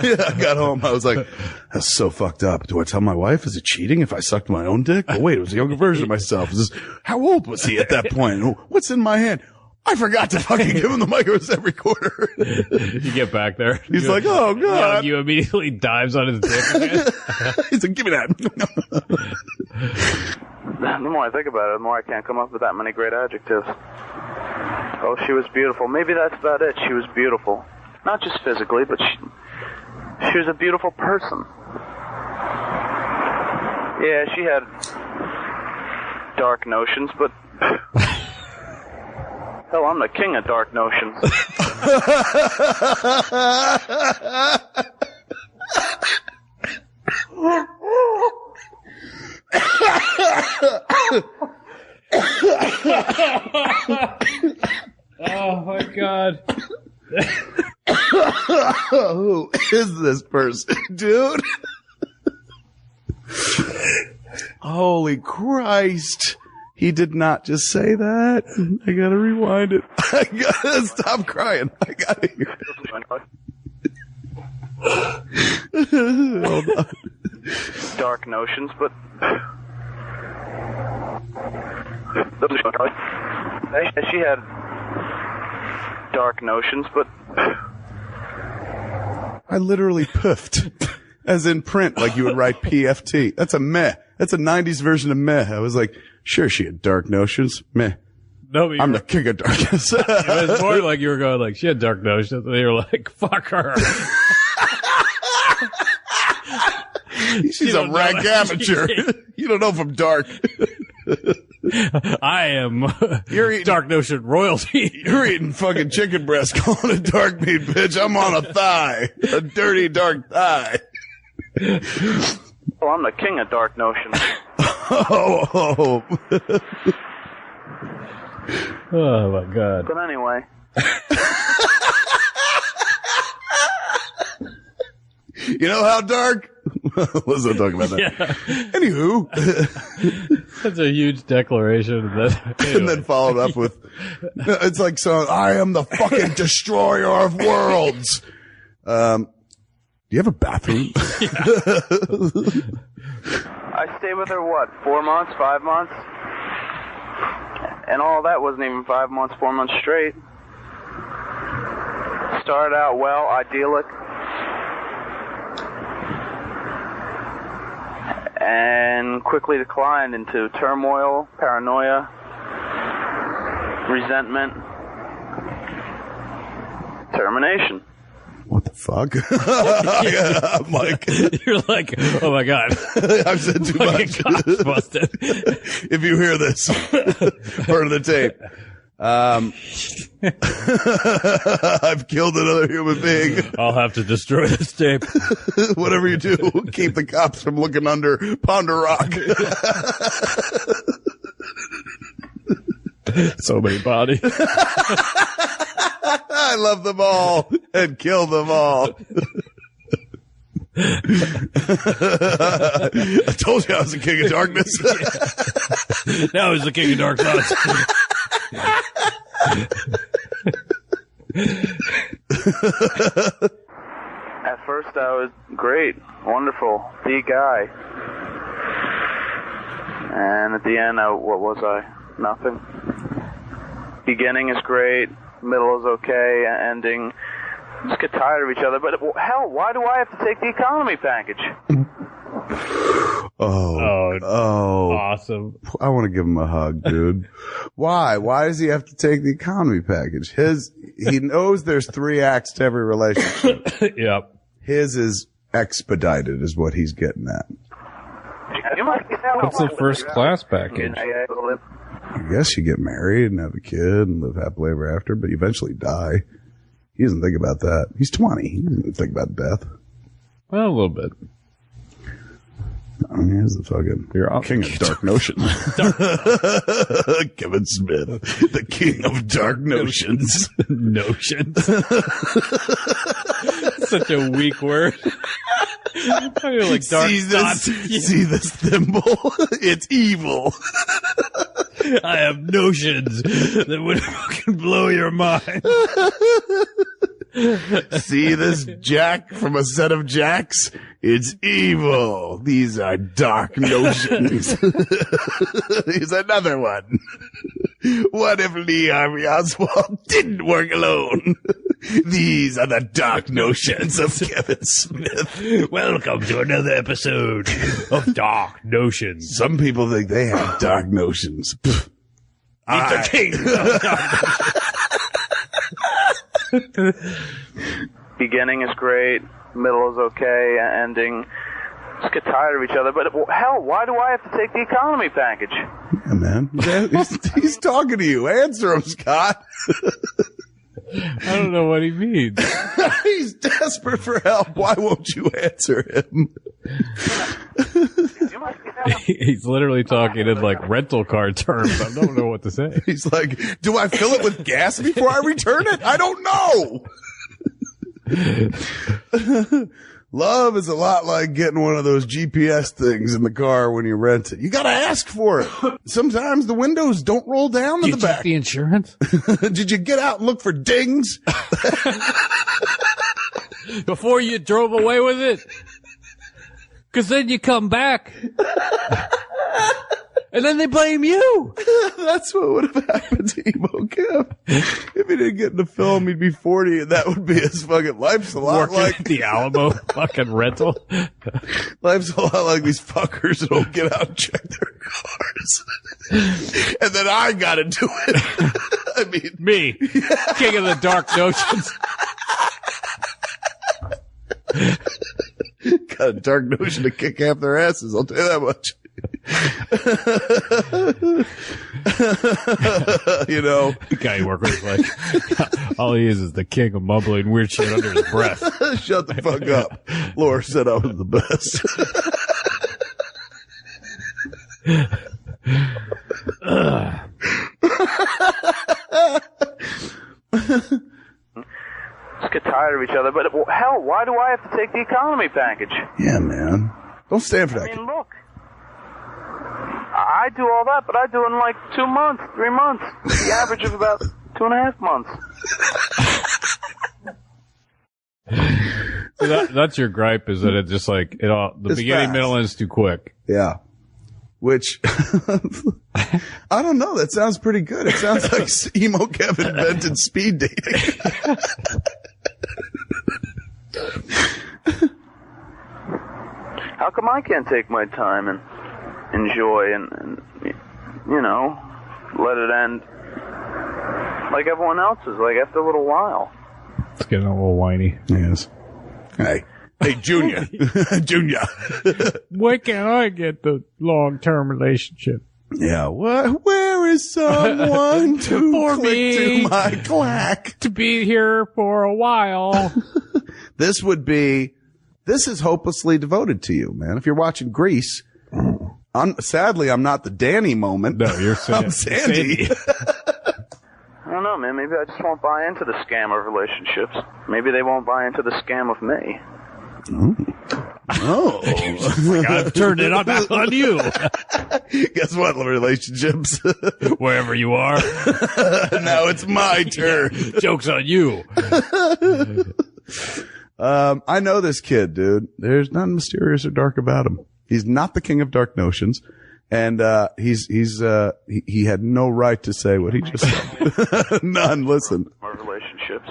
Yeah, I got home. I was like, that's so fucked up. Do I tell my wife? Is it cheating if I sucked my own dick? Oh wait, it was a younger version of myself. How old was he at that point? What's in my hand? I forgot to fucking give him the micro cassette recorder. You get back there. He's like, oh God. You immediately dives on his dick again. He's like, give me that. The more I think about it, the more I can't come up with that many great adjectives. Oh, she was beautiful. Maybe that's about it. She was beautiful. Not just physically, but she was a beautiful person. Yeah, she had dark notions, but... Hell, I'm the king of dark notions. is this person, dude? Holy Christ. He did not just say that. I gotta rewind it. I gotta stop crying. I gotta hear it. Hold on. Dark notions, but she had dark notions, but I literally puffed. As in print, like you would write PFT. That's a meh. That's a 90s version of meh. I was like, sure, she had dark notions. Meh. No, but I'm the king of darkness. it was more like you were going like, she had dark notions. And they were like, fuck her. She's a rank amateur. You don't know if I'm dark. I am You're eating dark notion royalty. You're eating fucking chicken breast, calling it dark meat, bitch. I'm on a thigh. A dirty, dark thigh. well, I'm the king of dark notions. Oh. Oh, my God. But anyway. You know how dark? Let's not talk about that. Yeah. Anywho. That's a huge declaration. And then followed up with, it's like, so I am the fucking destroyer of worlds. Do you have a bathroom? I stayed with her, 4 months, 5 months? And all that wasn't even 5 months, 4 months straight. Started out well, idyllic. And quickly declined into turmoil, paranoia, resentment, termination. What the fuck? I'm like, you're like, oh my God. I've said too much. Cops busted. If you hear this, part of the tape. I've killed another human being. I'll have to destroy this tape. Whatever you do, keep the cops from looking under Ponder Rock. So many bodies. I love them all and kill them all. I told you I was the king of darkness. Now he's the king of dark thoughts. At first I was great, wonderful, the guy. And at the end, what was I? Nothing. Beginning is great, middle is okay, ending, just get tired of each other. But hell, why do I have to take the economy package? Oh, awesome. I want to give him a hug, dude. Why? Why does he have to take the economy package? He knows there's 3 acts to every relationship. Yep. His is expedited is what he's getting at. What's the first class package? I guess you get married and have a kid and live happily ever after, but you eventually die. He doesn't think about that. He's 20. He doesn't think about death. Well, a little bit. I mean, he's the fucking king of dark notions. Kevin Smith, the king of dark notions. Notions. Such a weak word. I feel like dark thoughts. See this thimble? It's evil. I have notions that would fucking blow your mind. See this jack from a set of jacks? It's evil. These are dark notions. Here's another one. What if Lee Harvey Oswald didn't work alone? These are the dark notions of Kevin Smith. Welcome to another episode of Dark Notions. Some people think they have dark notions. He's the king of dark notions. Beginning is great, middle is okay, ending, just get tired of each other. But hell, why do I have to take the economy package? Yeah, man. He's talking to you. Answer him, Scott. I don't know what he means. He's desperate for help. Why won't you answer him? He's literally talking in like rental car terms. I don't know what to say. He's like, do I fill it with gas before I return it? I don't know. Love is a lot like getting one of those GPS things in the car when you rent it. You got to ask for it. Sometimes the windows don't roll down to the back. The insurance? Did you get out and look for dings? Before you drove away with it? Because then you come back. And then they blame you. That's what would have happened to Emo Kev. If he didn't get into film, he'd be 40, and that would be his fucking life's a lot Working like at the Alamo fucking rental. life's a lot like these fuckers who don't get out and check their cars. And then I got to do it. I mean, Me, king of the dark notions. Got a dark notion to kick half their asses, I'll tell you that much. You know, The guy you work with is like, all he is the king of mumbling weird shit under his breath. Shut the fuck up. Laura said I was the best. Just get tired of each other. But hell, why do I have to take the economy package? Yeah, man. Don't stand for that. I mean, look. I do all that, but I do it in like 2 months, 3 months. The average of about 2.5 months. So that's your gripe, is that it's just like it all, the It's beginning, fast. middle, and it's too quick. Yeah. Which, I don't know. That sounds pretty good. It sounds like Emo Kev invented speed dating. How come I can't take my time and enjoy and you know, let it end like everyone else is, like after a little while? It's getting a little whiny. Yes. Hey, Junior. Junior. Why can't I get the long-term relationship? Yeah. Where is someone to For click me. to my clack? To be here for a while. This is hopelessly devoted to you, man. If you're watching Grease, sadly, I'm not the Danny moment. No, you're I'm Sandy. I don't know, man. Maybe I just won't buy into the scam of relationships. Maybe they won't buy into the scam of me. Oh. I've turned it on back on you. Guess what, relationships? Wherever you are. Now it's my turn. Joke's on you. I know this kid, dude. There's nothing mysterious or dark about him. He's not the king of dark notions. And, he had no right to say what he just said. None. Listen. Or relationships.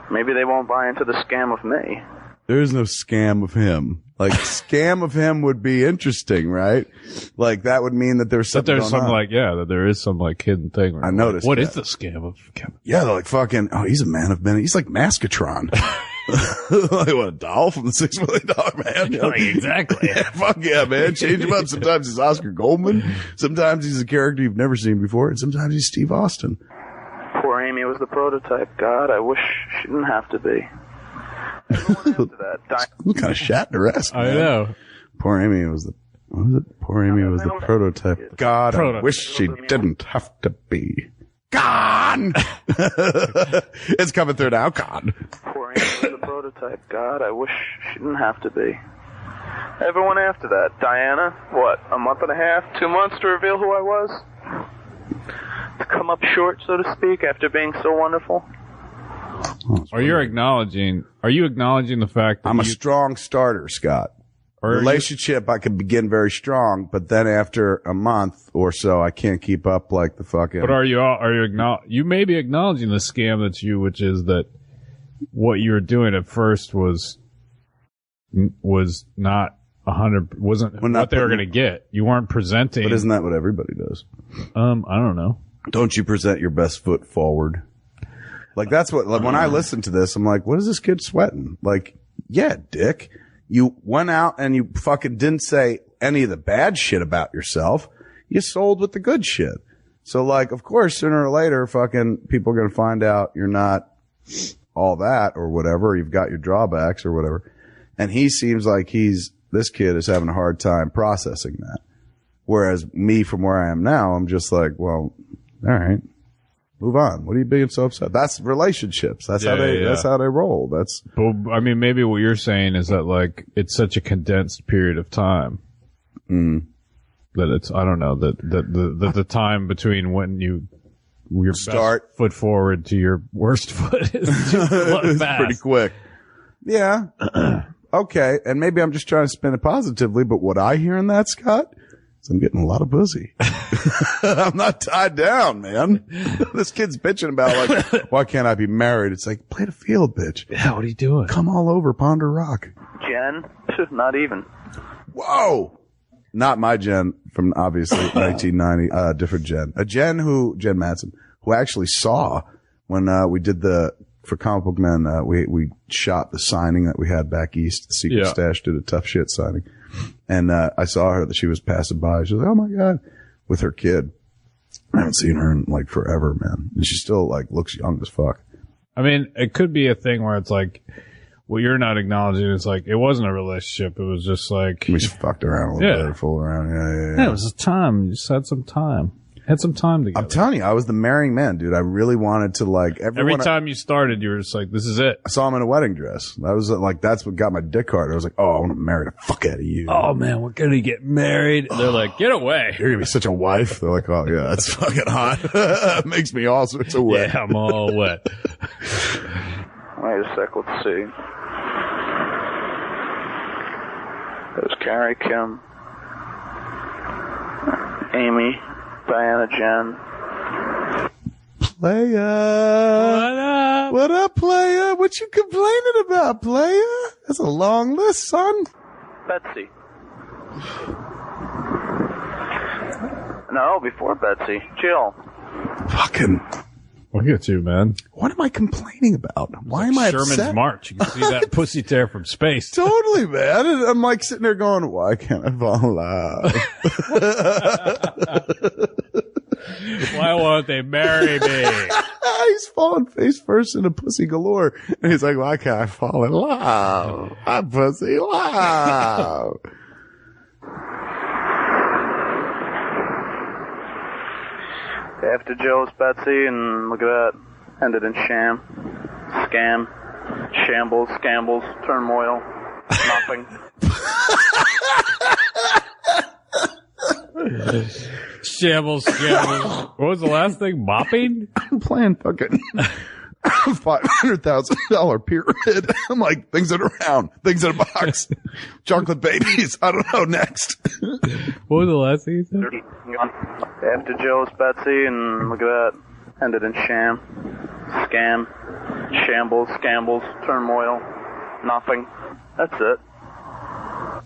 Maybe they won't buy into the scam of me. There's no scam of him. Like, scam of him would be interesting, right? Like, that would mean that there's But something there's going some on. like, yeah, that there is some like hidden thing. I noticed What that. is the scam of Kevin? Yeah, they're like fucking, oh, he's a man of many. He's like Maskatron. Like, what, a doll from the $6 million man? You know? Like, exactly. Yeah, fuck yeah, man. Change him up. Sometimes he's Oscar Goldman. Sometimes he's a character you've never seen before. And sometimes he's Steve Austin. Poor Amy was the prototype. God, I wish she didn't have to be. Everyone after that. What kind of Shatner-esque, I man. know. Poor Amy was the, what was it? Poor Amy was the prototype. God, I wish she didn't have to be. Gone! It's coming through now. Gone. Poor Amy was the prototype. God, I wish she didn't have to be. Everyone after that. Diana, what, a month and a half, 2 months to reveal who I was? To come up short, so to speak, after being so wonderful? Are you acknowledging the fact that I'm a strong starter, Scott. Relationship, I can begin very strong, but then after a month or so, I can't keep up like the fucking. But you may be acknowledging the scam that's you, which is that what you were doing at first was not 100, wasn't what they were going to get. You weren't presenting. But isn't that what everybody does? I don't know. Don't you present your best foot forward? Like, that's what, like, when I listen to this, I'm like, what is this kid sweating? Like, yeah, dick. You went out and you fucking didn't say any of the bad shit about yourself. You sold with the good shit. So, like, of course, sooner or later, fucking people are going to find out you're not all that or whatever. You've got your drawbacks or whatever. And he seems like this kid is having a hard time processing that. Whereas me, from where I am now, I'm just like, well, all right. Move on. What are you being so upset? That's relationships. That's how they roll. But I mean, maybe what you're saying is that like it's such a condensed period of time that it's, I don't know, that the time between when your start best foot forward to your worst foot is it's pretty quick. Yeah. Okay. And maybe I'm just trying to spin it positively, but what I hear in that, Scott, is I'm getting a lot of pussy. I'm not tied down, man. This kid's bitching about like, why can't I be married? It's like, play the field, bitch. Yeah, what are you doing? Come all over Ponder Rock. Jen? Not even. Whoa. Not my Jen from obviously 1990, different Jen. Jen Madsen, who actually saw when, we did for Comic Book Men, we shot the signing that we had back east. The Secret Stash did a tough shit signing. And, I saw her that she was passing by. She was like, oh my God, with her kid. I haven't seen her in like forever, man. And she still like looks young as fuck. I mean, it could be a thing where it's like, what you're not acknowledging is like, it wasn't a relationship. It was just like, we just fucked around a little bit, fooled around. Yeah. It was a time. You just had some time. Had some time together. I'm telling you, I was the marrying man, dude. I really wanted to like every time you started, you were just like, this is it. I saw him in a wedding dress. That was like, that's what got my dick hard. I was like, oh, I want to marry the fuck out of you. Oh man, we're going to get married. They're like, get away. You're going to be such a wife. They're like, oh yeah, that's fucking hot. Makes me all sorts of wet. Yeah, I'm all wet. Wait a sec, let's see. There's Carrie, Kim, Amy, Diana, Jen. Playa. What up, playa? What you complaining about, playa? That's a long list, son. Betsy. No, before Betsy. Jill. Fucking. Look at you, man. What am I complaining about? Why am I Sherman's upset? March. You can see that pussy tear from space. Totally, man. And I'm like sitting there going, why can't I fall in love? Why won't they marry me? He's falling face first into pussy galore. And he's like, why can't I fall in love? I'm pussy love. After Joe's Betsy, and look at that. Ended in sham, scam, shambles, scambles, turmoil, nothing. Shambles. What was the last thing? Mopping? I'm playing fucking $500,000 pyramid. I'm like, things in a round, things in a box, chocolate babies. I don't know. Next. What was the last thing you said? After Joe's Betsy, and look at that. Ended in sham, scam, shambles, scambles, turmoil, nothing. That's it.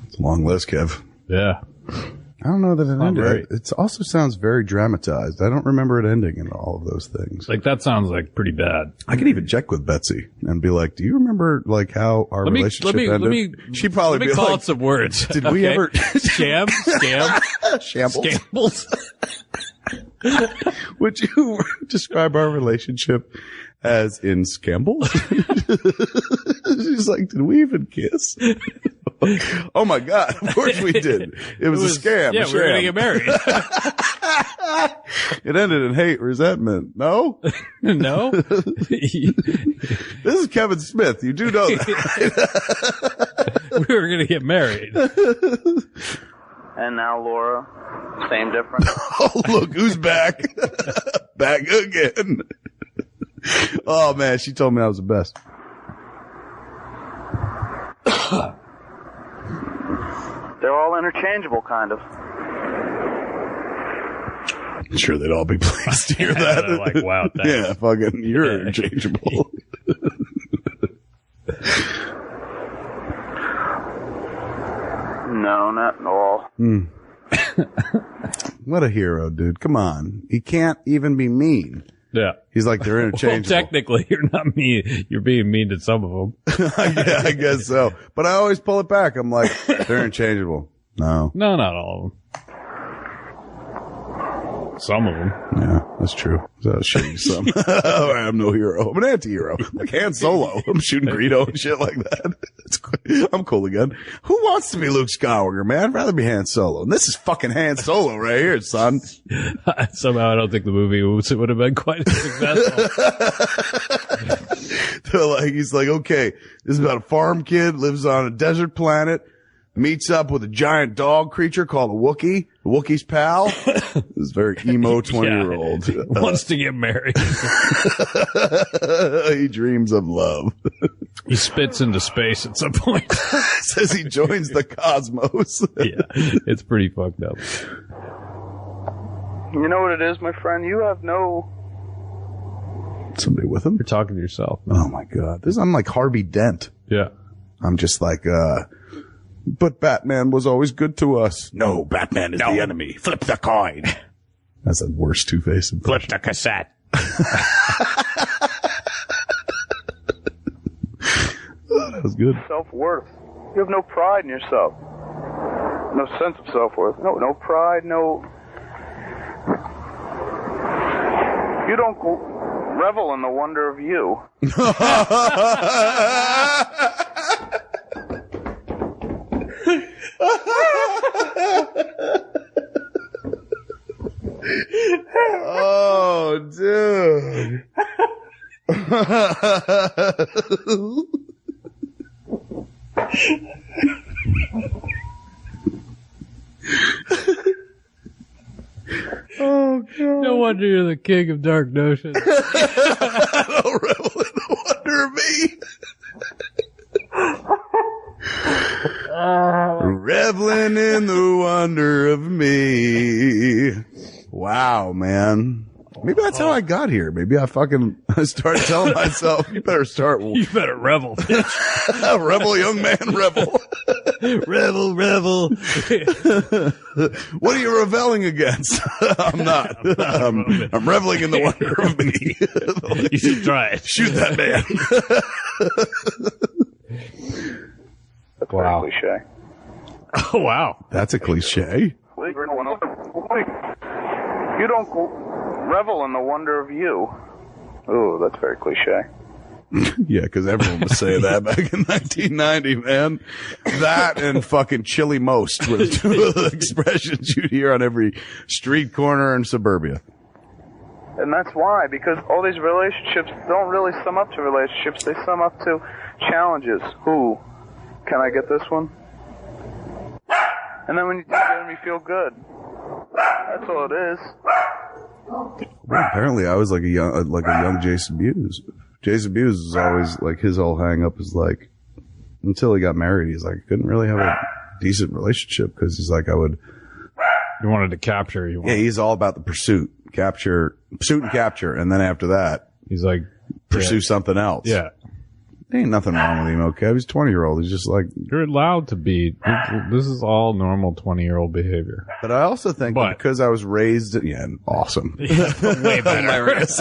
It's a long list, Kev. Yeah. I don't know that it ended. Right. It also sounds very dramatized. I don't remember it ending in all of those things. Like, that sounds like pretty bad. I could even check with Betsy and be like, do you remember like how our relationship ended? She'd probably be call like, it some words. Did we ever scam? Shambles? Scambles? Would you describe our relationship as in scambles? She's like, did we even kiss? Oh my God, of course we did. It was a scam. Yeah, we were going to get married. It ended in hate, resentment. No? No? This is Kevin Smith. You do know that. We were going to get married. And now Laura, same difference. Oh, look, who's back? Back again. Oh man, she told me I was the best. They're all interchangeable, kind of. I'm sure they'd all be pleased to hear that. They're like, wow, thanks. Yeah, fucking, you're interchangeable. No, not at all. What a hero, dude. Come on. He can't even be mean. Yeah. He's like, they're interchangeable. Well, technically, you're not mean. You're being mean to some of them. Yeah, I guess so. But I always pull it back. I'm like, they're interchangeable. No. No, not all of them. Some of them. Yeah, that's true. So shooting some. I'm no hero. I'm an anti-hero. Like Han Solo. I'm shooting Greedo and shit like that. I'm cool again. Who wants to be Luke Skywalker, man? I'd rather be Han Solo. And this is fucking Han Solo right here, son. Somehow I don't think the movie would have been quite as successful. He's like, okay, this is about a farm kid, lives on a desert planet, meets up with a giant dog creature called a Wookiee. The Wookiee's pal. This very emo 20-year-old. Yeah, wants to get married. He dreams of love. He spits into space at some point. Says he joins the cosmos. Yeah, it's pretty fucked up. You know what it is, my friend? You have no... Somebody with him? You're talking to yourself. Oh my God. I'm like Harvey Dent. Yeah. I'm just like, but Batman was always good to us. No, Batman is the enemy. Flip the coin. That's the worst Two-Face impression. Flip the cassette. Oh, that was good. Self-worth. You have no pride in yourself. No sense of self-worth. No pride, no... You don't revel in the wonder of you. Oh, dude. Oh, God. No wonder you're the king of dark notions. Don't revel in the wonder of me. Reveling in the wonder of me. Wow, man. Maybe that's how I got here. Maybe I started telling myself, you better start. You better revel, bitch. Rebel, young man, rebel. Revel. What are you reveling against? I'm not. I'm reveling in the wonder of me. You should try it. Shoot that man. That's Wow. very cliche. Oh, wow. That's a cliche. You don't revel in the wonder of you. Oh, that's very cliche. Yeah, because everyone was saying that back in 1990, man. That and fucking chili most were the two of the expressions you'd hear on every street corner in suburbia. And that's why, because all these relationships don't really sum up to relationships. They sum up to challenges. Who? Can I get this one? And then when you do get them, you feel good. That's all it is. Well, apparently, I was like a young Jason Mewes. Jason Mewes was always like, his whole hang up is like, until he got married, he's like, couldn't really have a decent relationship because he's like, You wanted to capture. yeah, he's all about the pursuit and capture, and then after that, He's like, pursue something else. yeah. There ain't nothing wrong with Emo Kev. He's a 20-year-old. He's just like, You're allowed to be. This is all normal 20-year-old behavior. but I also think that because I was raised, awesome. Way better. Hilarious.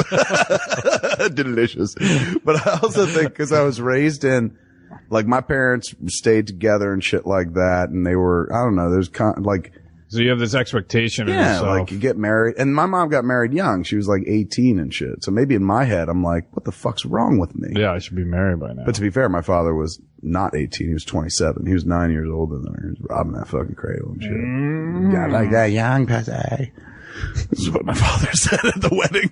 Delicious. But I also think because I was raised in, like, my parents stayed together and shit like that, and they were, I don't know, there's So you have this expectation of yeah, yourself. like you get married, and my mom got married young. She was like 18 and shit. So maybe in my head, I'm like, what the fuck's wrong with me? Yeah, I should be married by now. But to be fair, my father was not 18. He was 27. He was 9 years older than her. He was robbing that fucking cradle and shit. Got like that young pussy. This is what my father said at the wedding.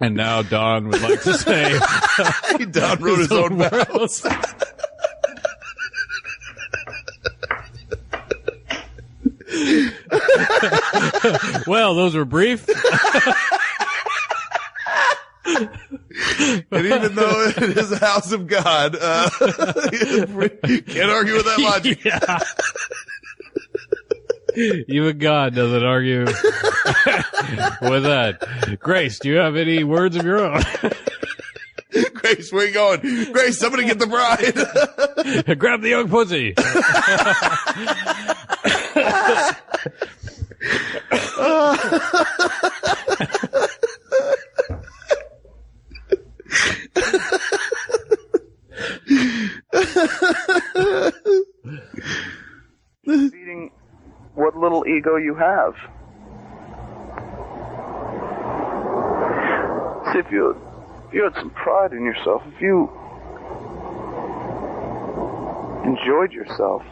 And now Don would like to say, Don wrote his own vows. well, those were brief. And even though it is a house of God, can't argue with that logic. Yeah. Even God doesn't argue with that. Grace, do you have any words of your own? Grace, where you going? Grace, somebody get the bride. Grab the young pussy. Beating ego you have. See, if you had some pride in yourself, if you enjoyed yourself.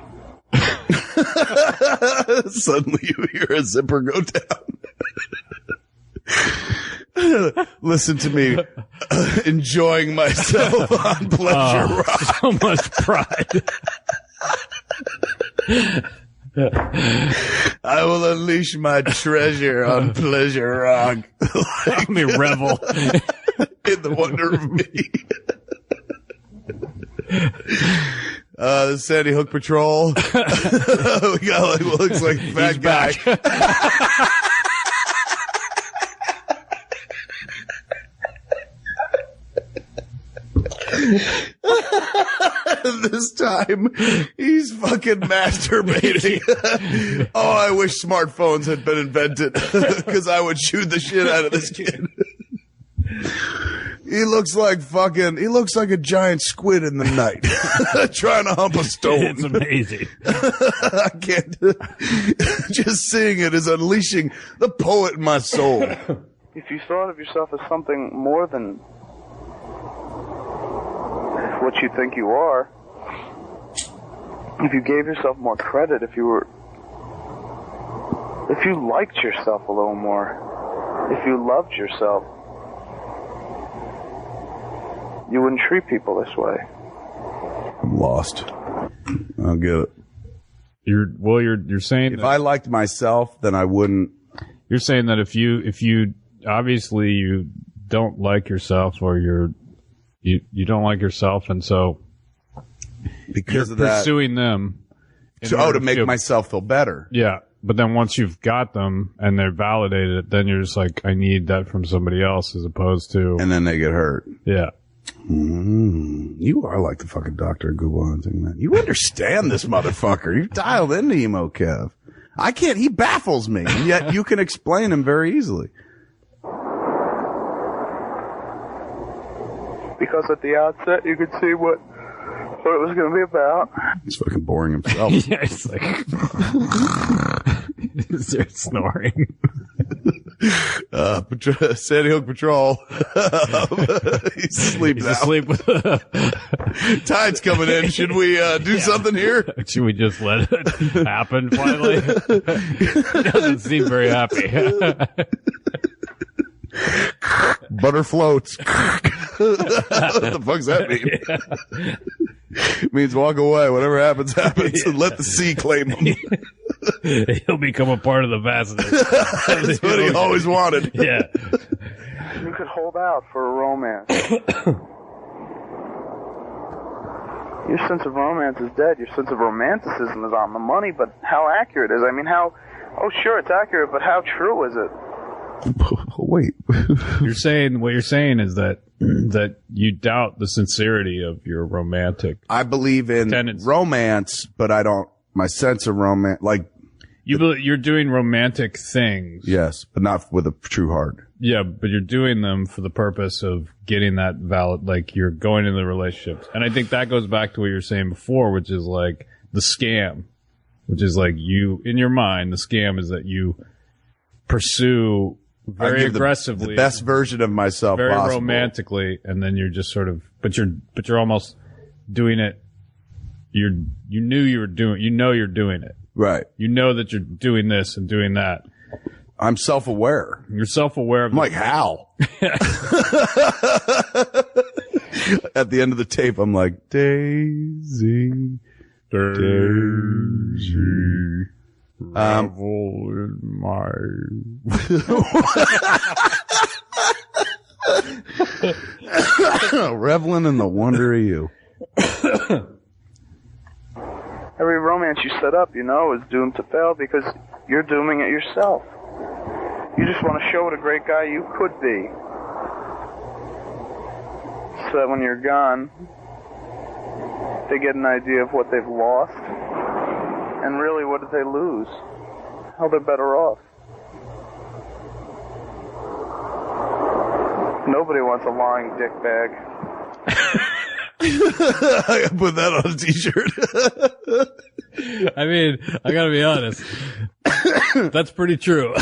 Suddenly you hear a zipper go down. Listen to me enjoying myself on Pleasure Rock. So much pride. I will unleash my treasure on Pleasure Rock. Let me revel in the wonder of me. The Sandy Hook Patrol. We got like what looks like a fat guy. This time, he's fucking masturbating. Oh, I wish smartphones had been invented because I would shoot the shit out of this kid. He looks like a giant squid in the night trying to hump a stone. It's amazing. I can't. Just seeing it is unleashing the poet in my soul. If you thought of yourself as something more than what you think you are, if you gave yourself more credit, if you liked yourself a little more, if you loved yourself, you wouldn't treat people this way. I'm lost. I'll get it. You're saying if I liked myself, then I wouldn't. You're saying that if you obviously you don't like yourself, or you don't like yourself, and so because you're of that, pursuing them. To make myself feel better. Yeah, but then once you've got them and they're validated, then you're just like, I need that from somebody else, as opposed to. And then they get hurt. Yeah. You are like the fucking Dr. Google Hunting, man. You understand this motherfucker. You've dialed into Emo Kev. I can't. He baffles me, and yet you can explain him very easily. Because at the outset, you could see what it was going to be about. He's fucking boring himself. Yeah, it's like, is there snoring? Sandy Hook Patrol. He's asleep now. Asleep with Tide's coming in. Should we do something here? Should we just let it happen finally? He doesn't seem very happy. Butter floats. What the fuck's that mean? It means walk away. Whatever happens, happens. And let the sea claim him. He'll become a part of the vastness. That's what he always wanted. Yeah. You could hold out for a romance. Your sense of romance is dead. Your sense of romanticism is on the money, but how accurate is it? I mean, sure, it's accurate, but how true is it? Wait. What you're saying is that you doubt the sincerity of your romantic. I believe in romance, but I don't. My sense of romance, like you're doing romantic things. Yes, but not with a true heart. Yeah, but you're doing them for the purpose of getting that valid. Like you're going into the relationships, and I think that goes back to what you were saying before, which is like the scam, which is like you in your mind. The scam is that you pursue very aggressively the best version of myself, very possible. romantically, and then you're just sort of, but you're almost doing it. You're doing it. Right. You know that you're doing this and doing that. I'm self-aware. You're self-aware of I'm like Hal. At the end of the tape, I'm like, Daisy. Revel in my reveling in the wonder of you. Every romance you set up, is doomed to fail because you're dooming it yourself. You just want to show what a great guy you could be. So that when you're gone, they get an idea of what they've lost. And really, what did they lose? How they're better off. Nobody wants a lying dick bag. I gotta put that on a t-shirt. I mean, I gotta be honest. That's pretty true.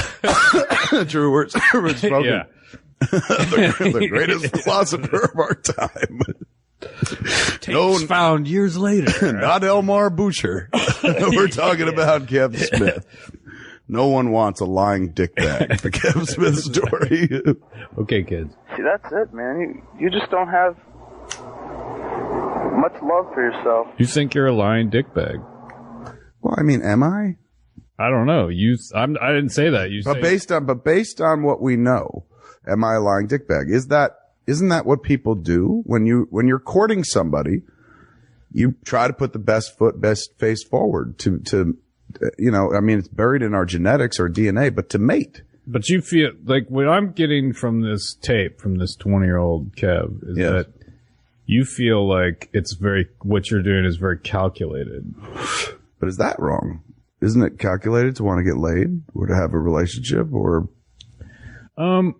True words spoken. Yeah. the greatest philosopher of our time. Tapes found years later. Not Elmar Boucher. We're talking about Kev Smith. No one wants a lying dick bag for Kev Smith's story. Okay, kids. See, that's it, man. You just don't have much love for yourself. You think you're a lying dick bag? Well, I mean, am I? I don't know. I didn't say that. But based on what we know, am I a lying dick bag? Isn't that what people do when you're courting somebody? You try to put the best face forward to I mean, it's buried in our genetics or DNA, but to mate. But you feel like what I'm getting from this tape from this 20-year-old Kev is that you feel like what you're doing is very calculated. But is that wrong? Isn't it calculated to want to get laid or to have a relationship or? I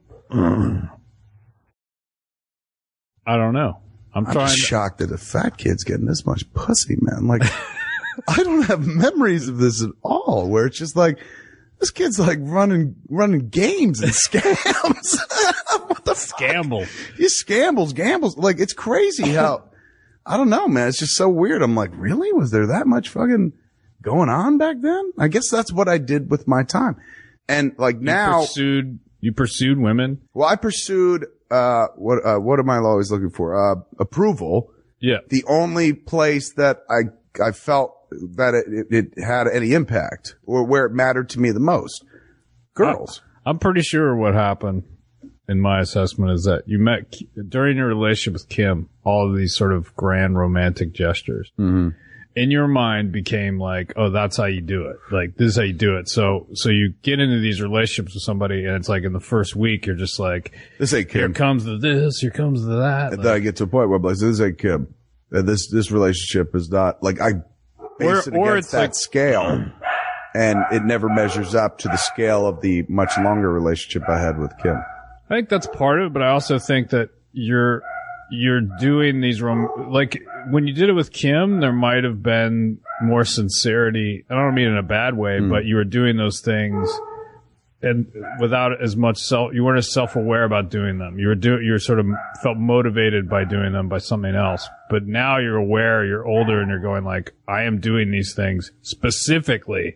don't know. I'm just shocked that a fat kid's getting this much pussy, man. Like, I don't have memories of this at all. Where it's just like this kid's like running games and scams. What the Scamble? He gambles. Like, it's crazy how. I don't know, man. It's just so weird. I'm like, really? Was there that much fucking going on back then? I guess that's what I did with my time. And like now, you pursued women. Well, I pursued. What am I always looking for? Approval. Yeah. The only place that I felt that it had any impact or where it mattered to me the most. Girls. I'm pretty sure what happened in my assessment is that you met during your relationship with Kim, all of these sort of grand romantic gestures in your mind became like, oh, that's how you do it. Like, this is how you do it. So you get into these relationships with somebody and it's like in the first week, you're just like, this ain't Kim. Here comes the this, here comes the that. And then I get to a point where I'm like, this ain't Kim. This relationship is not like I base it against that scale and it never measures up to the scale of the much longer relationship I had with Kim. I think that's part of it, but I also think that you're doing these like when you did it with Kim, there might have been more sincerity. I don't mean in a bad way, but you were doing those things and without as much you weren't as self-aware about doing them. You sort of felt motivated by doing them by something else. But now you're aware, you're older, and you're going like, I am doing these things specifically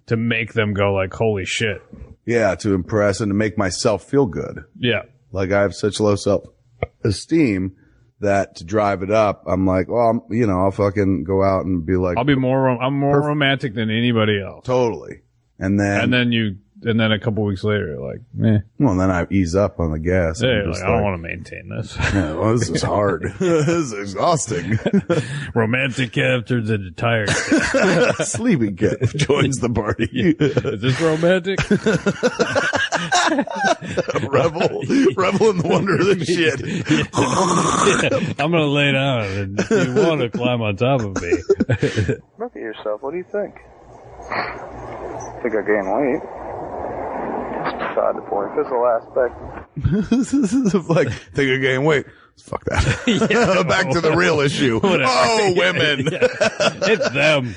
to make them go like, holy shit. Yeah, to impress and to make myself feel good. Yeah. Like I have such low self-esteem that to drive it up, I'm like, well, I'll fucking go out and be like, I'm more romantic than anybody else. Totally. And then a couple weeks later, you're like, meh. Well, then I ease up on the gas. Yeah, like, I don't want to maintain this. Yeah, well, this is hard. This is exhausting. Romantic Kev turns into tired Kev. Sleepy Kev joins the party. Is this romantic? Revel in the wonder of this shit. Yeah. I'm going to lay down and if you want to climb on top of me. Look at yourself. What do you think? Think I gained weight. Beside the point, physical aspect. Like, think I gained weight. Fuck that. Yeah, back to the real issue. Whatever. Oh, women. Yeah. It's them.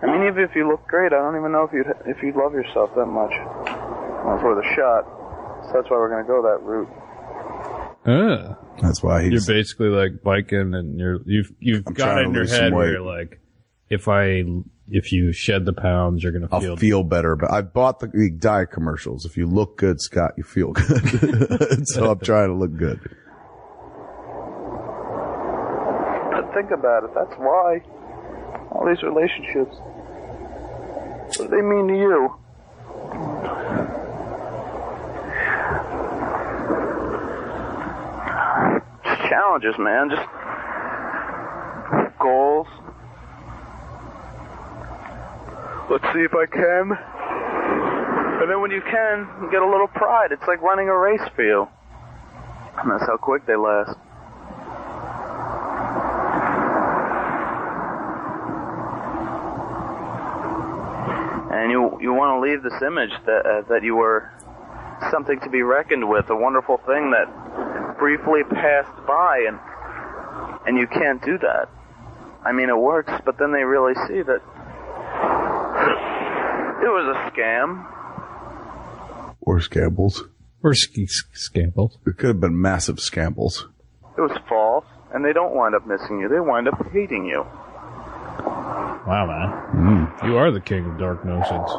I mean, even if you look great, I don't even know if you'd love yourself that much. Well, it's worth a shot. So that's why we're going to go that route. That's why you're basically like biking and you've got it in your head where you're like, if you shed the pounds, you're going to feel better. But I bought the diet commercials. If you look good, Scott, you feel good. So I'm trying to look good. But think about it. That's why all these relationships, what do they mean to you? Just challenges, man. Just goals. Let's see if I can. And then when you can, you get a little pride. It's like running a race for you. And that's how quick they last. And you want to leave this image that you were something to be reckoned with, a wonderful thing that briefly passed by, and you can't do that. I mean, it works, but then they really see that it was a scam. Or scambles. Or scambles. It could have been massive scambles. It was false, and they don't wind up missing you. They wind up hating you. Wow, man. You are the king of dark notions.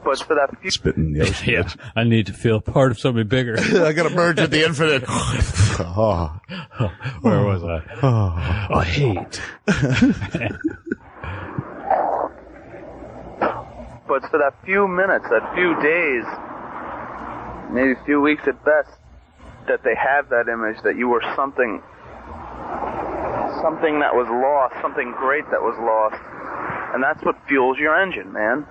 But for that few... Spitting in the ocean. Yeah, I need to feel part of something bigger. I gotta merge with the infinite. Where was I? I hate. But for that few minutes, that few days, maybe a few weeks at best, that they have that image that you were something that was lost, something great that was lost. And that's what fuels your engine, man.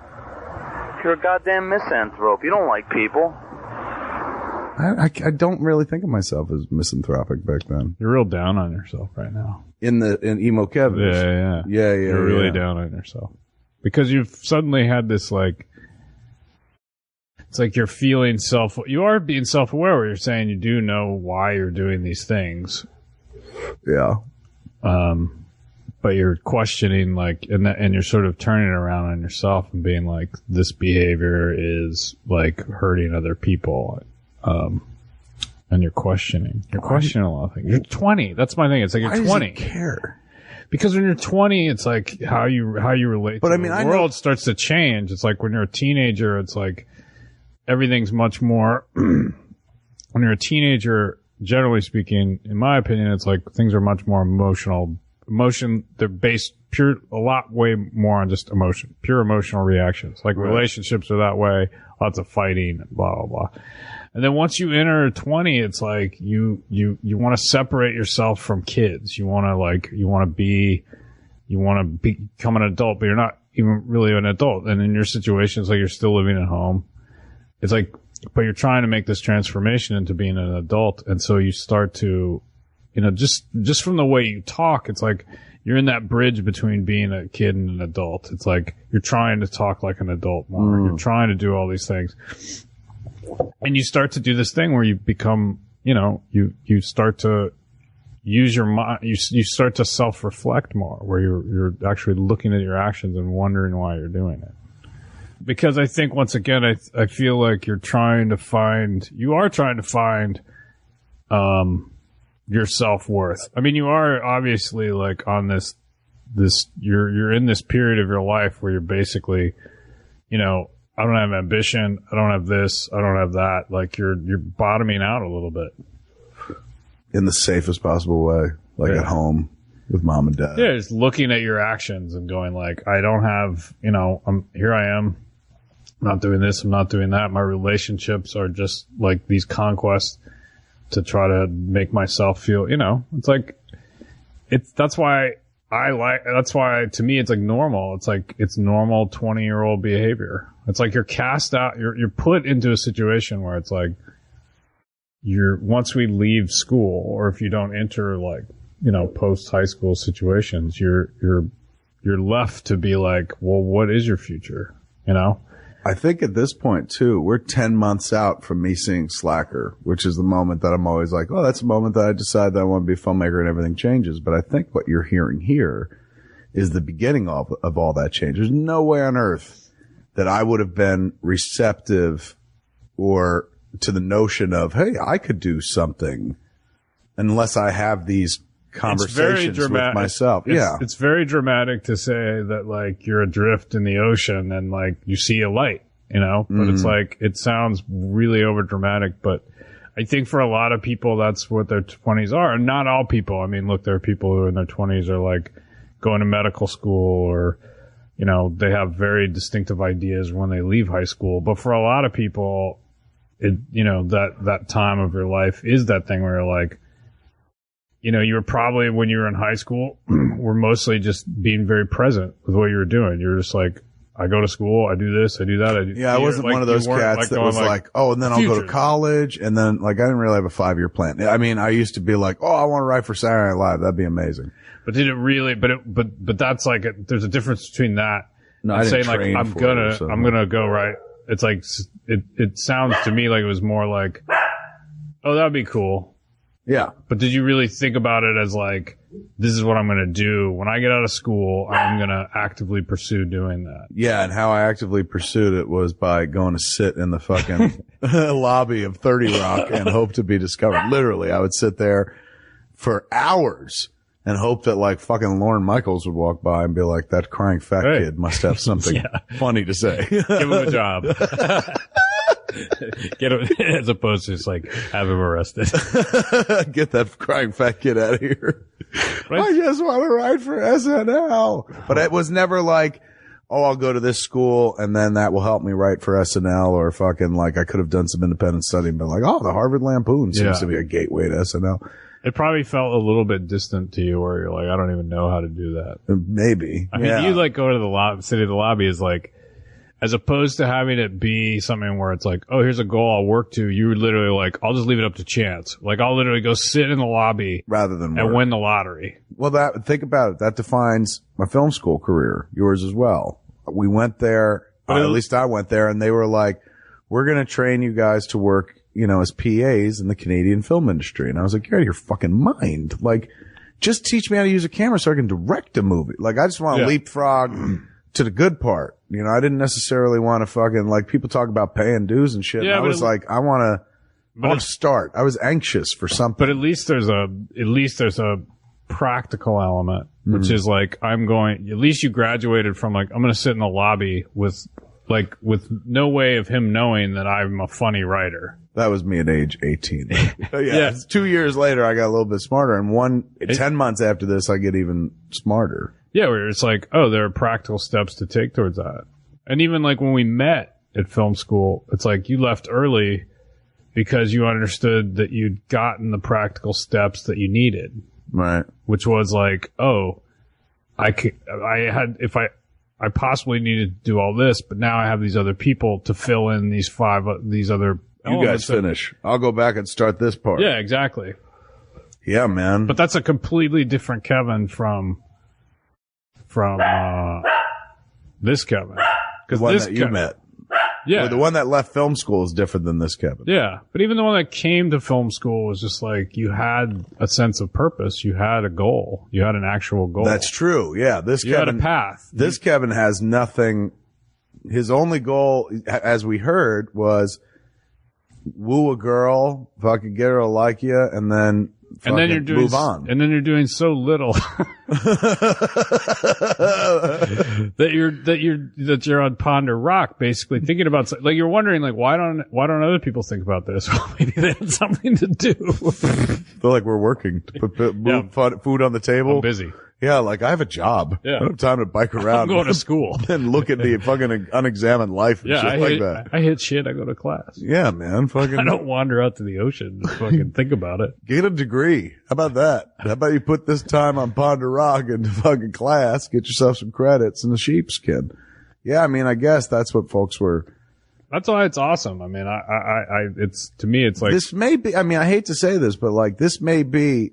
You're a goddamn misanthrope. You don't like people. I don't really think of myself as misanthropic back then. You're real down on yourself right now. In Emo Kev. Yeah. You're really down on yourself. Because you've suddenly had this, like, it's like you're feeling you are being self-aware where you're saying you do know why you're doing these things. Yeah. But you're questioning, like, and you're sort of turning it around on yourself and being like, this behavior is, like, hurting other people. And you're questioning. You're questioning a lot of things. You're 20. That's my thing. It's like you're 20. Does he care? Because when you're 20, it's like how you relate to the world starts to change. It's like when you're a teenager, it's like everything's much more. When you're a teenager, generally speaking, in my opinion, it's like things are much more emotional. They're based a lot way more on just emotion, pure emotional reactions. Like relationships are that way, lots of fighting, blah, blah, blah. And then once you enter 20, it's like you want to separate yourself from kids. You want to become an adult, but you're not even really an adult. And in your situation, it's like you're still living at home. It's like, but you're trying to make this transformation into being an adult. And so you start to, just from the way you talk, it's like you're in that bridge between being a kid and an adult. It's like you're trying to talk like an adult more. You're trying to do all these things. And you start to do this thing where you become, you start to use your mind, you start to self-reflect more, where you're actually looking at your actions and wondering why you're doing it. Because I think, once again, I feel like you are trying to find, your self-worth. I mean, you are obviously like on this, you're in this period of your life where you're basically, I don't have ambition. I don't have this. I don't have that. Like you're bottoming out a little bit. In the safest possible way. Like at home with mom and dad. Yeah. Just looking at your actions and going like, I don't have, here I am. I'm not doing this. I'm not doing that. My relationships are just like these conquests to try to make myself feel, it's like, that's why to me it's like normal. It's like, it's normal 20-year-old behavior. It's like you're cast out, you're put into a situation where it's like once we leave school, or if you don't enter like, post high school situations, you're left to be like, well, what is your future? I think at this point too, we're 10 months out from me seeing Slacker, which is the moment that I'm always like, oh, that's the moment that I decide that I want to be a filmmaker and everything changes. But I think what you're hearing here is the beginning of all that change. There's no way on earth that I would have been receptive or to the notion of, hey, I could do something unless I have these conversations with myself. It's very dramatic to say that like you're adrift in the ocean and like you see a light, but it's like, it sounds really over dramatic, but I think for a lot of people, that's what their 20s are. And not all people. I mean, look, there are people who in their 20s are like going to medical school, or, they have very distinctive ideas when they leave high school. But for a lot of people, that time of your life is that thing where you're like, you were probably, when you were in high school, were mostly just being very present with what you were doing. You're just like, I go to school, I do this, I do that. I wasn't like, one of those cats that was like, oh, and then I'll go to college. And then like, I didn't really have a 5-year plan. I mean, I used to be like, oh, I want to write for Saturday Night Live. That'd be amazing. But did it really, but that's like, there's a difference between that and saying like, I'm gonna go right. It's like, it sounds to me like it was more like, oh, that'd be cool. Yeah. But did you really think about it as like, this is what I'm going to do. When I get out of school, I'm going to actively pursue doing that. Yeah, and how I actively pursued it was by going to sit in the fucking lobby of 30 Rock and hope to be discovered. Literally, I would sit there for hours and hope that like fucking Lorne Michaels would walk by and be like, that crying fat kid must have something funny to say. Give him a job. Get him, as opposed to just like have him arrested. Get that crying fat kid out of here. Right. I just want to write for SNL. But it was never like, oh, I'll go to this school and then that will help me write for SNL, or fucking like I could have done some independent study and been like, oh, the Harvard Lampoon seems to be a gateway to SNL. It probably felt a little bit distant to you, where you're like, I don't even know how to do that. Maybe. I mean, you like go to the city of the lobby is like, as opposed to having it be something where it's like, oh, here's a goal I'll work to. You literally like, I'll just leave it up to chance. Like, I'll literally go sit in the lobby rather than and win the lottery. Well, think about it. That defines my film school career. Yours as well. We went there, at least I went there, and they were like, we're going to train you guys to work, as PAs in the Canadian film industry. And I was like, you're out of your fucking mind. Like, just teach me how to use a camera so I can direct a movie. Like, I just want to leapfrog to the good part. I didn't necessarily want to fucking, like, people talk about paying dues and shit. Yeah, and I was like, I want to start. I was anxious for something. But at least there's a practical element, which is like, at least you graduated from like, I'm going to sit in the lobby with no way of him knowing that I'm a funny writer. That was me at age 18. Yeah. 2 years later, I got a little bit smarter. And 10 months after this, I get even smarter. Yeah, where it's like, oh, there are practical steps to take towards that. And even like when we met at film school, it's like you left early because you understood that you'd gotten the practical steps that you needed. Right. Which was like, oh, I possibly needed to do all this, but now I have these other people to fill in these other You guys finish. I'll go back and start this part. Yeah, exactly. Yeah, man. But that's a completely different Kevin from this Kevin. The one that you met. Yeah. Or the one that left film school is different than this Kevin. Yeah. But even the one that came to film school was just like, you had a sense of purpose. You had a goal. You had an actual goal. That's true. Yeah. You had a path. This Kevin has nothing. His only goal, as we heard, was woo a girl, fucking get her to like you, and then you're doing, move on. And then you're doing so little that you're on Ponder Rock, basically thinking about, like, you're wondering, like, why don't other people think about this? Well, maybe they had something to do. Feel like we're working to put food on the table. I'm busy. Yeah, like I have a job. Yeah. I don't have time to bike around. I'm going to school. And look at the fucking unexamined life and shit like that. I hit shit. I go to class. Yeah, man. Fucking. I don't wander out to the ocean to fucking think about it. Get a degree. How about that? How about you put this time on Ponder Rock into fucking class, get yourself some credits and a sheepskin. Yeah, I mean, I guess that's what folks were. That's why it's awesome. I mean, it's, to me, it's like. This may be, I mean, I hate to say this, but like, this may be,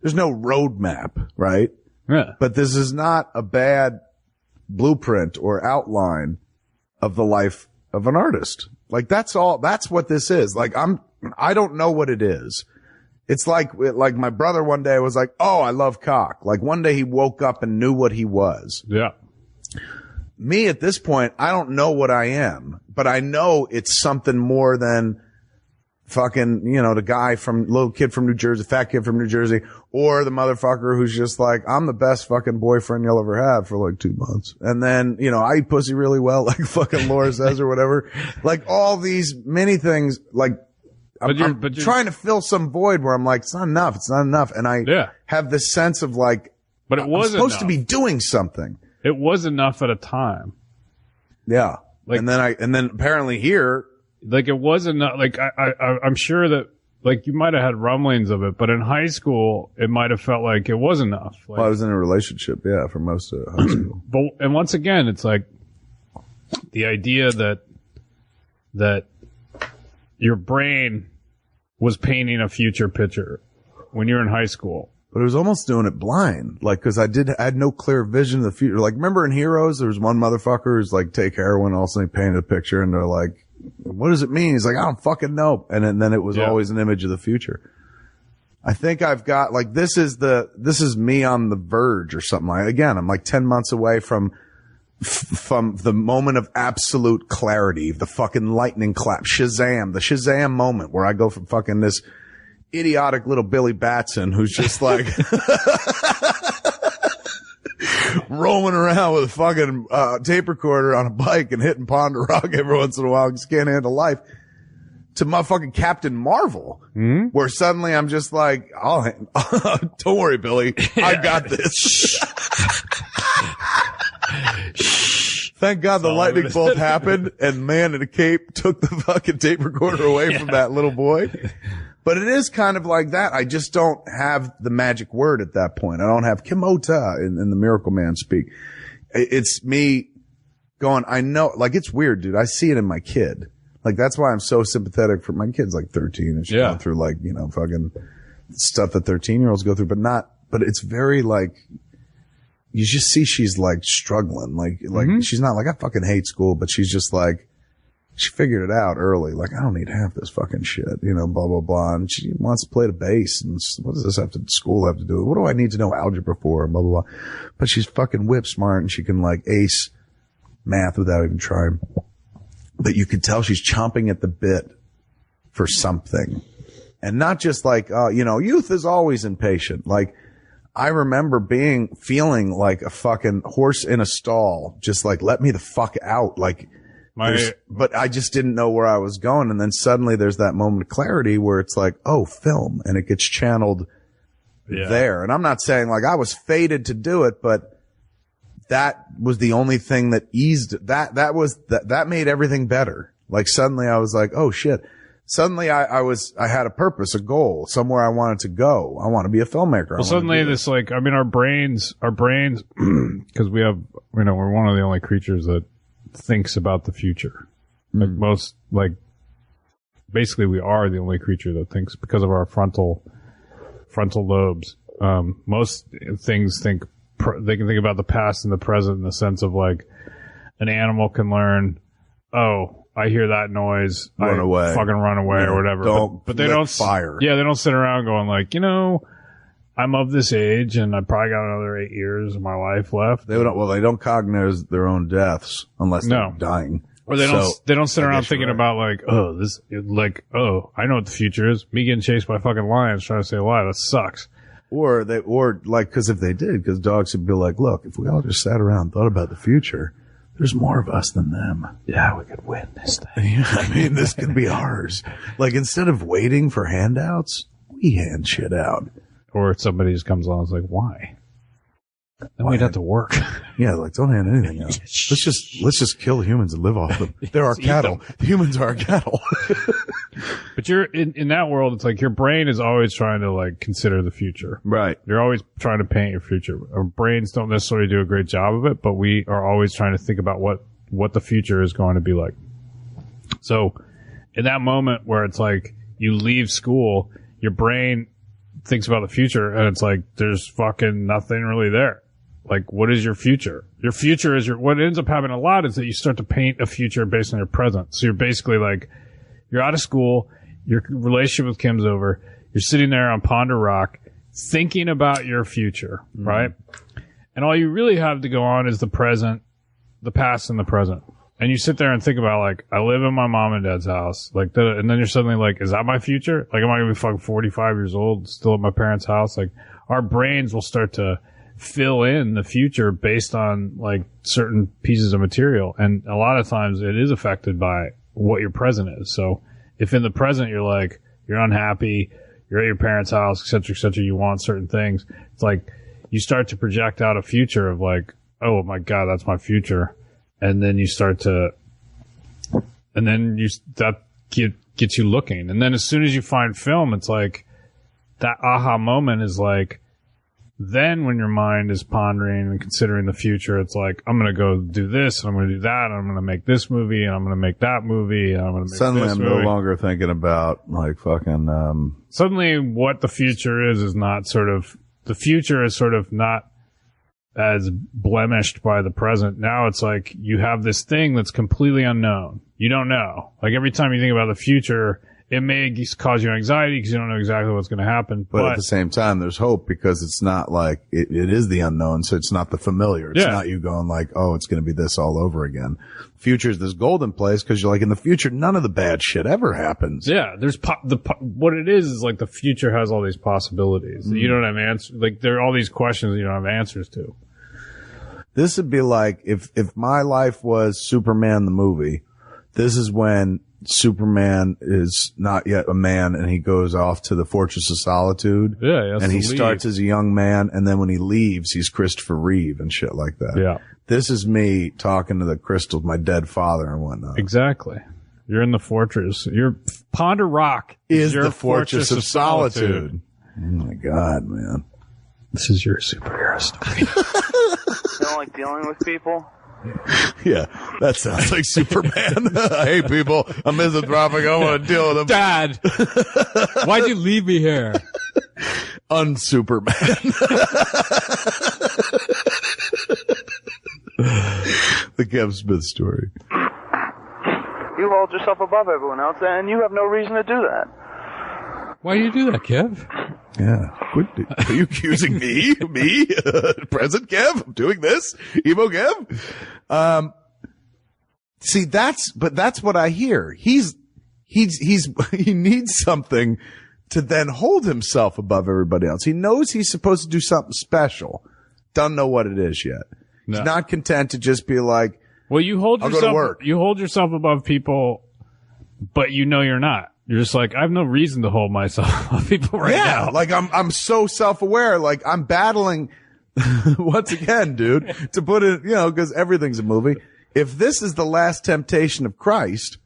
there's no roadmap, right? Yeah. But this is not a bad blueprint or outline of the life of an artist. Like that's what this is. Like I don't know what it is. It's like my brother one day was like, oh, I love cock. Like one day he woke up and knew what he was. Yeah. Me at this point, I don't know what I am, but I know it's something more than fucking, the little kid from New Jersey, fat kid from New Jersey, or the motherfucker who's just like, I'm the best fucking boyfriend you'll ever have for like 2 months. And then, I eat pussy really well, like fucking Laura says or whatever. Like all these many things, like, I'm trying to fill some void where I'm like, it's not enough. And I have this sense of like, but it was supposed to be doing something. It was enough at a time. Yeah. Like, and then apparently here, like it wasn't like I'm sure that like you might have had rumblings of it, but in high school it might have felt like it was enough. Like, well, I was in a relationship, for most of high school. And once again, it's like the idea that your brain was painting a future picture when you're in high school. But it was almost doing it blind, like, cause I had no clear vision of the future. Like, remember in Heroes, there was one motherfucker who's like, take heroin, all of a sudden he painted a picture and they're like, what does it mean? He's like, I don't fucking know. And then it was always an image of the future. I think I've got like, this is me on the verge or something like, again, I'm like 10 months away from the moment of absolute clarity, the fucking lightning clap, Shazam, the Shazam moment where I go from fucking this idiotic little Billy Batson who's just like roaming around with a fucking tape recorder on a bike and hitting Pond to Rock every once in a while because can't handle life, to motherfucking Captain Marvel, where suddenly I'm just like, don't worry, Billy, I got this. Thank God the lightning bolt happened and man in a cape took the fucking tape recorder away from that little boy. But it is kind of like that. I just don't have the magic word at that point. I don't have Kimota in the Miracle Man speak. It's me going, I know, like, it's weird, dude. I see it in my kid. Like, that's why I'm so sympathetic for my kid's like 13 and she's going through like, you know, fucking stuff that 13-year-olds go through, but it's very like, you just see she's like struggling. Like she's not like, I fucking hate school, but she's just like, she figured it out early. Like, I don't need half this fucking shit, you know, blah, blah, blah. And she wants to play the bass. And what does this school have to do? What do I need to know algebra for? And blah, blah, blah. But she's fucking whip smart and she can like ace math without even trying. But you could tell she's chomping at the bit for something. And not just like, you know, youth is always impatient. Like, I remember feeling like a fucking horse in a stall, just like, let me the fuck out. Like, but I just didn't know where I was going. And then suddenly there's that moment of clarity where it's like, oh, film. And it gets channeled there. And I'm not saying like I was fated to do it, but that was the only thing that eased that made everything better. Like suddenly I was like, oh shit. Suddenly I had a purpose, a goal, somewhere I wanted to go. I want to be a filmmaker. Well, suddenly this like, I mean, our brains, cause we have, you know, we're one of the only creatures that thinks about the future. Like most, like, basically we are the only creature that thinks because of our frontal lobes. Most things they can think about the past and the present in the sense of like an animal can learn, oh, I hear that noise. Run away. Fucking run away or whatever. But they don't fire. Yeah, they don't sit around going like, you know, I'm of this age and I probably got another 8 years of my life left. They don't cognize their own deaths unless they're dying. Or they don't sit around thinking about like, oh, I know what the future is. Me getting chased by fucking lions trying to stay alive. That sucks. Or cause if they did, cause dogs would be like, look, if we all just sat around and thought about the future, there's more of us than them. Yeah, we could win this thing. Yeah, I mean, this could be ours. Like, instead of waiting for handouts, we hand shit out. Or somebody just comes along and is like, why? Then we'd have to work. Yeah, like, don't hand anything out. Let's just kill humans and live off them. They're our cattle. Humans are our cattle. But you're in that world, it's like your brain is always trying to like consider the future. Right. You're always trying to paint your future. Our brains don't necessarily do a great job of it, but we are always trying to think about what the future is going to be like. So in that moment where it's like you leave school, your brain thinks about the future and it's like there's fucking nothing really there. Like, what is your future? Your future is what ends up happening a lot is that you start to paint a future based on your present. So you're basically like, you're out of school, your relationship with Kim's over, you're sitting there on Ponder Rock thinking about your future, right? And all you really have to go on is the present, the past and the present. And you sit there and think about like, I live in my mom and dad's house, like and then you're suddenly like, is that my future? Like, am I gonna be fucking 45 years old, still at my parents' house? Like, our brains will start to fill in the future based on like certain pieces of material. And a lot of times it is affected by what your present is. So if in the present you're like, you're unhappy, you're at your parents' house, et cetera, you want certain things, it's like you start to project out a future of like, oh my God, that's my future. And then you start to, that gets you looking. And then as soon as you find film, it's like that aha moment is like, then when your mind is pondering and considering the future, it's like, I'm going to go do this, and I'm going to do that, and I'm going to make this movie, and I'm going to make that movie, and I'm going to make Suddenly this I'm movie. no longer thinking about, like, fucking, Suddenly what the future is not sort of, the future is sort of not as blemished by the present. Now it's like you have this thing that's completely unknown. You don't know. Like every time you think about the future, it may cause you anxiety because you don't know exactly what's going to happen. But at the same time, there's hope because it's not like it is the unknown. So it's not the familiar. It's not you going like, oh, it's going to be this all over again. Future is this golden place because you're like, in the future, none of the bad shit ever happens. Yeah. There's what it is like the future has all these possibilities. You don't have answers. Like there are all these questions you don't have answers to. This would be like if my life was Superman the movie, this is when Superman is not yet a man and he goes off to the Fortress of Solitude. Yeah, and he starts as a young man, and then when he leaves, he's Christopher Reeve and shit like that. Yeah. This is me talking to the crystals, my dead father and whatnot. Exactly. You're in the fortress. Your Ponder Rock is your the Fortress of Solitude. Oh my God, man. This is your superhero story. You don't like dealing with people? Yeah, that sounds like Superman. Hey, people, I'm misanthropic. I want to deal with them. Dad, why'd you leave me here? Unsuperman. The Kev Smith story. You hold yourself above everyone else, and you have no reason to do that. Why do you do that, Kev? Yeah. Are you accusing me? Me? Present Kev? I'm doing this? Emo Kev? See, that's what I hear. He needs something to then hold himself above everybody else. He knows he's supposed to do something special. Don't know what it is yet. No. He's not content to just be like, well, you hold I'll yourself, go to work. You hold yourself above people, but you know you're not. You're just like, I have no reason to hold myself above people right now. Yeah, like I'm so self-aware. Like I'm battling once again, dude, to put it, because everything's a movie. If this is the last temptation of Christ,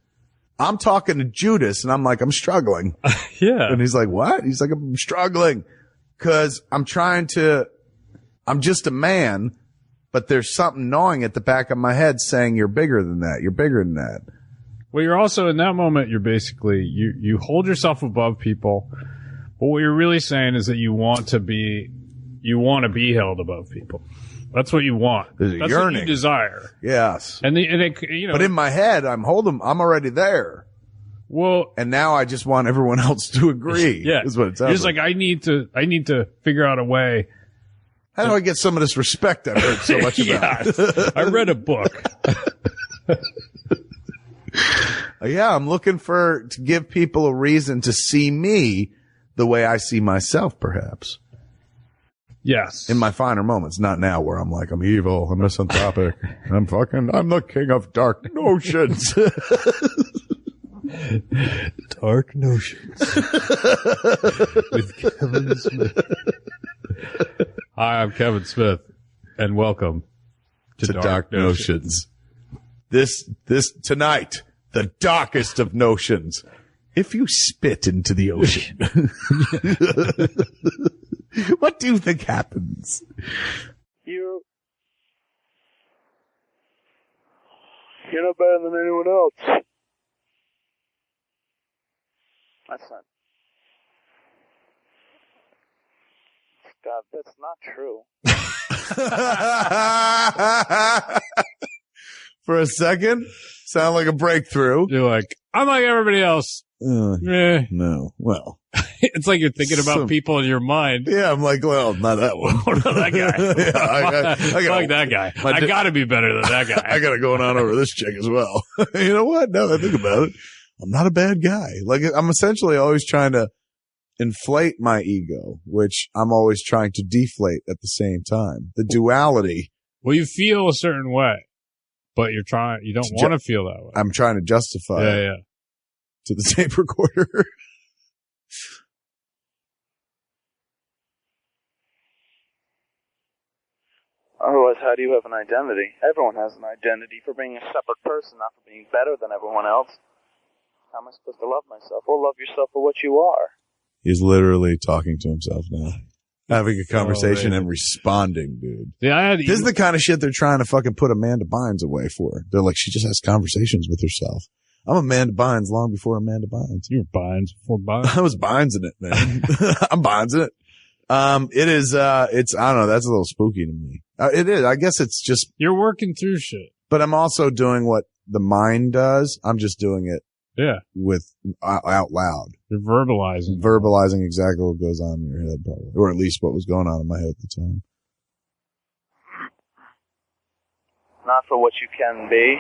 I'm talking to Judas and I'm like, I'm struggling. Yeah. And he's like, what? He's like, I'm struggling because I'm just a man, but there's something gnawing at the back of my head saying you're bigger than that. You're bigger than that. Well, you're also in that moment, you're basically, you hold yourself above people, but what you're really saying is that you want to be held above people. That's what you want. There's a That's yearning. what you desire. Yes. But in my head, I'm already there. Well, and now I just want everyone else to agree. Yeah. Is what it sounds You're just like, I need to figure out a way. How do I get some of this respect I've heard so much about? I read a book. Yeah, I'm looking to give people a reason to see me the way I see myself, perhaps. Yes. In my finer moments, not now where I'm like, I'm evil, I'm misanthropic, I'm the king of dark notions. Dark Notions. With Kevin Smith. Hi, I'm Kevin Smith, and welcome to Dark Notions. This tonight, the darkest of notions. If you spit into the ocean, what do you think happens? You're not better than anyone else. That's not. God, that's not true. For a second, sound like a breakthrough. You're like, I'm like everybody else. No. Well, it's like you're thinking about people in your mind. Yeah, I'm like, well, not that one. Not that guy. I like that guy. I gotta be better than that guy. I got it going on over this chick as well. You know what? Now that I think about it, I'm not a bad guy. Like, I'm essentially always trying to inflate my ego, which I'm always trying to deflate at the same time. The duality. Well, you feel a certain way, but you don't want to feel that way. I'm trying to justify it to the tape recorder. Otherwise, how do you have an identity? Everyone has an identity for being a separate person, not for being better than everyone else. How am I supposed to love myself? Well, love yourself for what you are. He's literally talking to himself now. Having a conversation and responding, dude. Yeah, this is the kind of shit they're trying to fucking put Amanda Bynes away for. They're like, she just has conversations with herself. I'm Amanda Bynes long before Amanda Bynes. You were Bynes before Bynes. I was Bynes in it, man. I'm Bynes in it. It is, I don't know, that's a little spooky to me. It is. I guess it's just. You're working through shit. But I'm also doing what the mind does. I'm just doing it Yeah. with out loud. You're verbalizing. Verbalizing exactly what goes on in your head, probably. Or at least what was going on in my head at the time. Not for what you can be.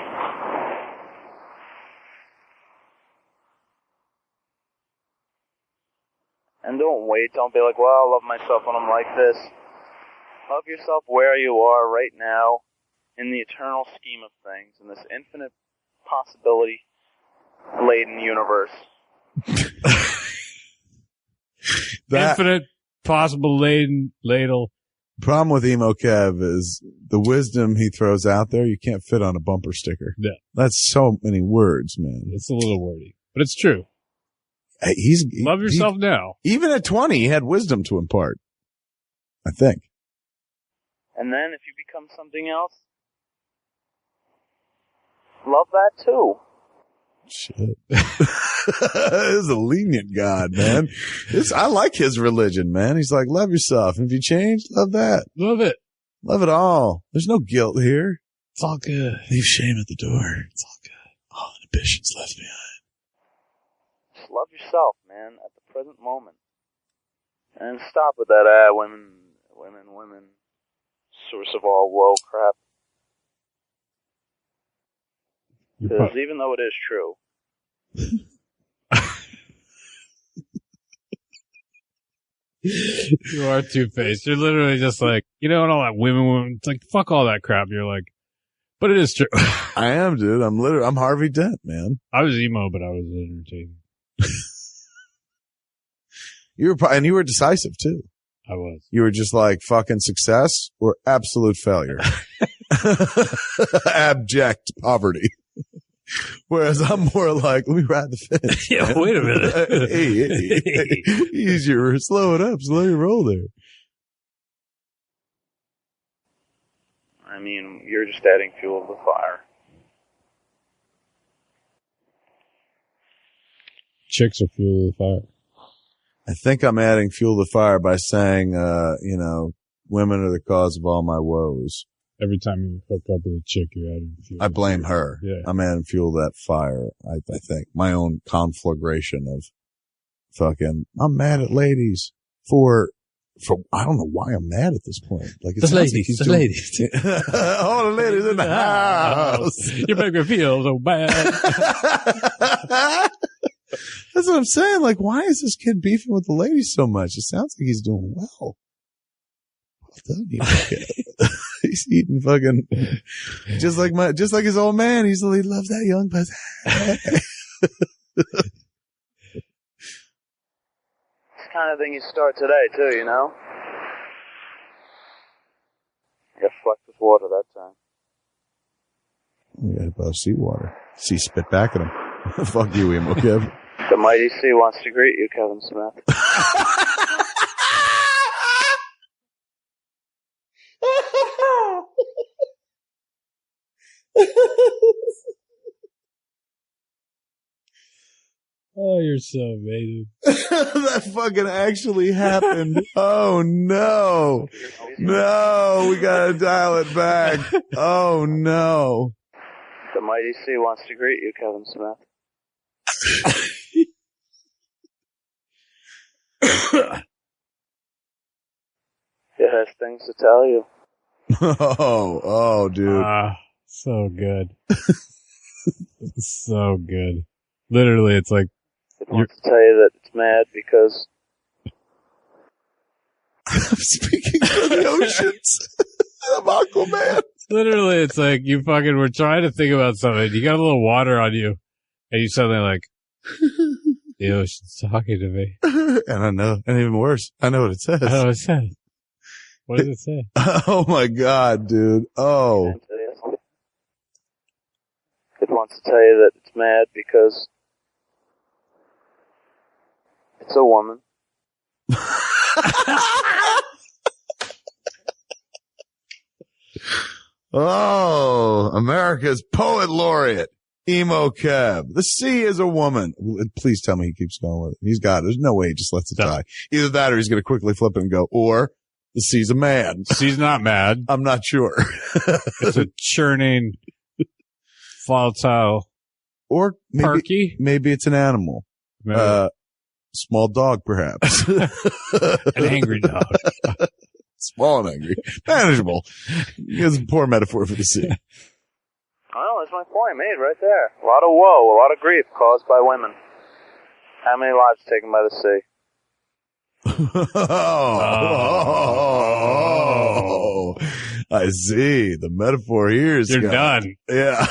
And don't wait. Don't be like, well, I love myself when I'm like this. Love yourself where you are right now in the eternal scheme of things, in this infinite possibility-laden universe. Infinite possible ladle. Problem with Emo Kev is the wisdom he throws out there, you can't fit on a bumper sticker. Yeah. That's so many words, man. It's a little wordy, but it's true. Hey, Love yourself now. Even at 20, he had wisdom to impart. I think. And then if you become something else, love that too. Shit. This is a lenient God, man. I like his religion, man. He's like, love yourself. And if you change, love that. Love it. Love it all. There's no guilt here. It's all good. Leave shame at the door. It's all good. All inhibitions left behind. Just love yourself, man, at the present moment. And stop with that, women, source of all woe crap. Because even though it is true. You are two-faced. You're literally just like, and all that women, it's like, fuck all that crap. You're like, but it is true. I am, dude. I'm Harvey Dent, man. I was emo, but I was entertaining. You were decisive too. I was. You were just like fucking success or absolute failure. Abject poverty. Whereas I'm more like, let me ride the fence. Yeah, wait a minute. hey, easier. Slow it up. Slow your roll there. I mean, you're just adding fuel to the fire. Chicks are fuel of the fire. I think I'm adding fuel to the fire by saying, women are the cause of all my woes. Every time you hook up with a chick, you're adding fuel. I blame her. Yeah. I'm adding fuel to that fire. I think my own conflagration of fucking, I'm mad at ladies for, I don't know why I'm mad at this point. Like it's ladies. all the ladies in the house. You make me feel so bad. That's what I'm saying. Like, why is this kid beefing with the ladies so much? It sounds like he's doing well. He's eating fucking just like his old man. He loves that young pussy. This kind of thing you start today too, you know? You got flecked with water that time. Yeah, about seawater. Sea spit back at him. Fuck you, Emo Kev. The mighty sea wants to greet you, Kevin Smith. Oh, you're so amazing. That fucking actually happened. Oh no. No, we gotta dial it back. Oh no. The mighty sea wants to greet you, Kevin Smith. It has things to tell you. Oh, dude. So good. So good. Literally, it's like, It wants to tell you that it's mad because I'm speaking for the oceans. I'm Aquaman. literally, it's like you fucking were trying to think about something. You got a little water on you, and you suddenly like, the ocean's talking to me. And I know, and even worse, I know what it says. I know what it says. What does it say? Oh my God, dude. Oh. It wants to tell you that it's mad because it's a woman. Oh, America's poet laureate, Emo Kev. The sea is a woman. Please tell me he keeps going with it. He's got it. There's no way he just lets it die. Either that or he's going to quickly flip it and go, or the sea's a man. She's not mad. I'm not sure. It's a churning, volatile Or Perky? maybe it's an animal. Small dog, perhaps. An angry dog. Small and angry. Manageable. It's a poor metaphor for the sea. Oh, that's my point made right there. A lot of woe, a lot of grief caused by women. How many lives taken by the sea? Oh, I see. The metaphor here is You're done. Yeah.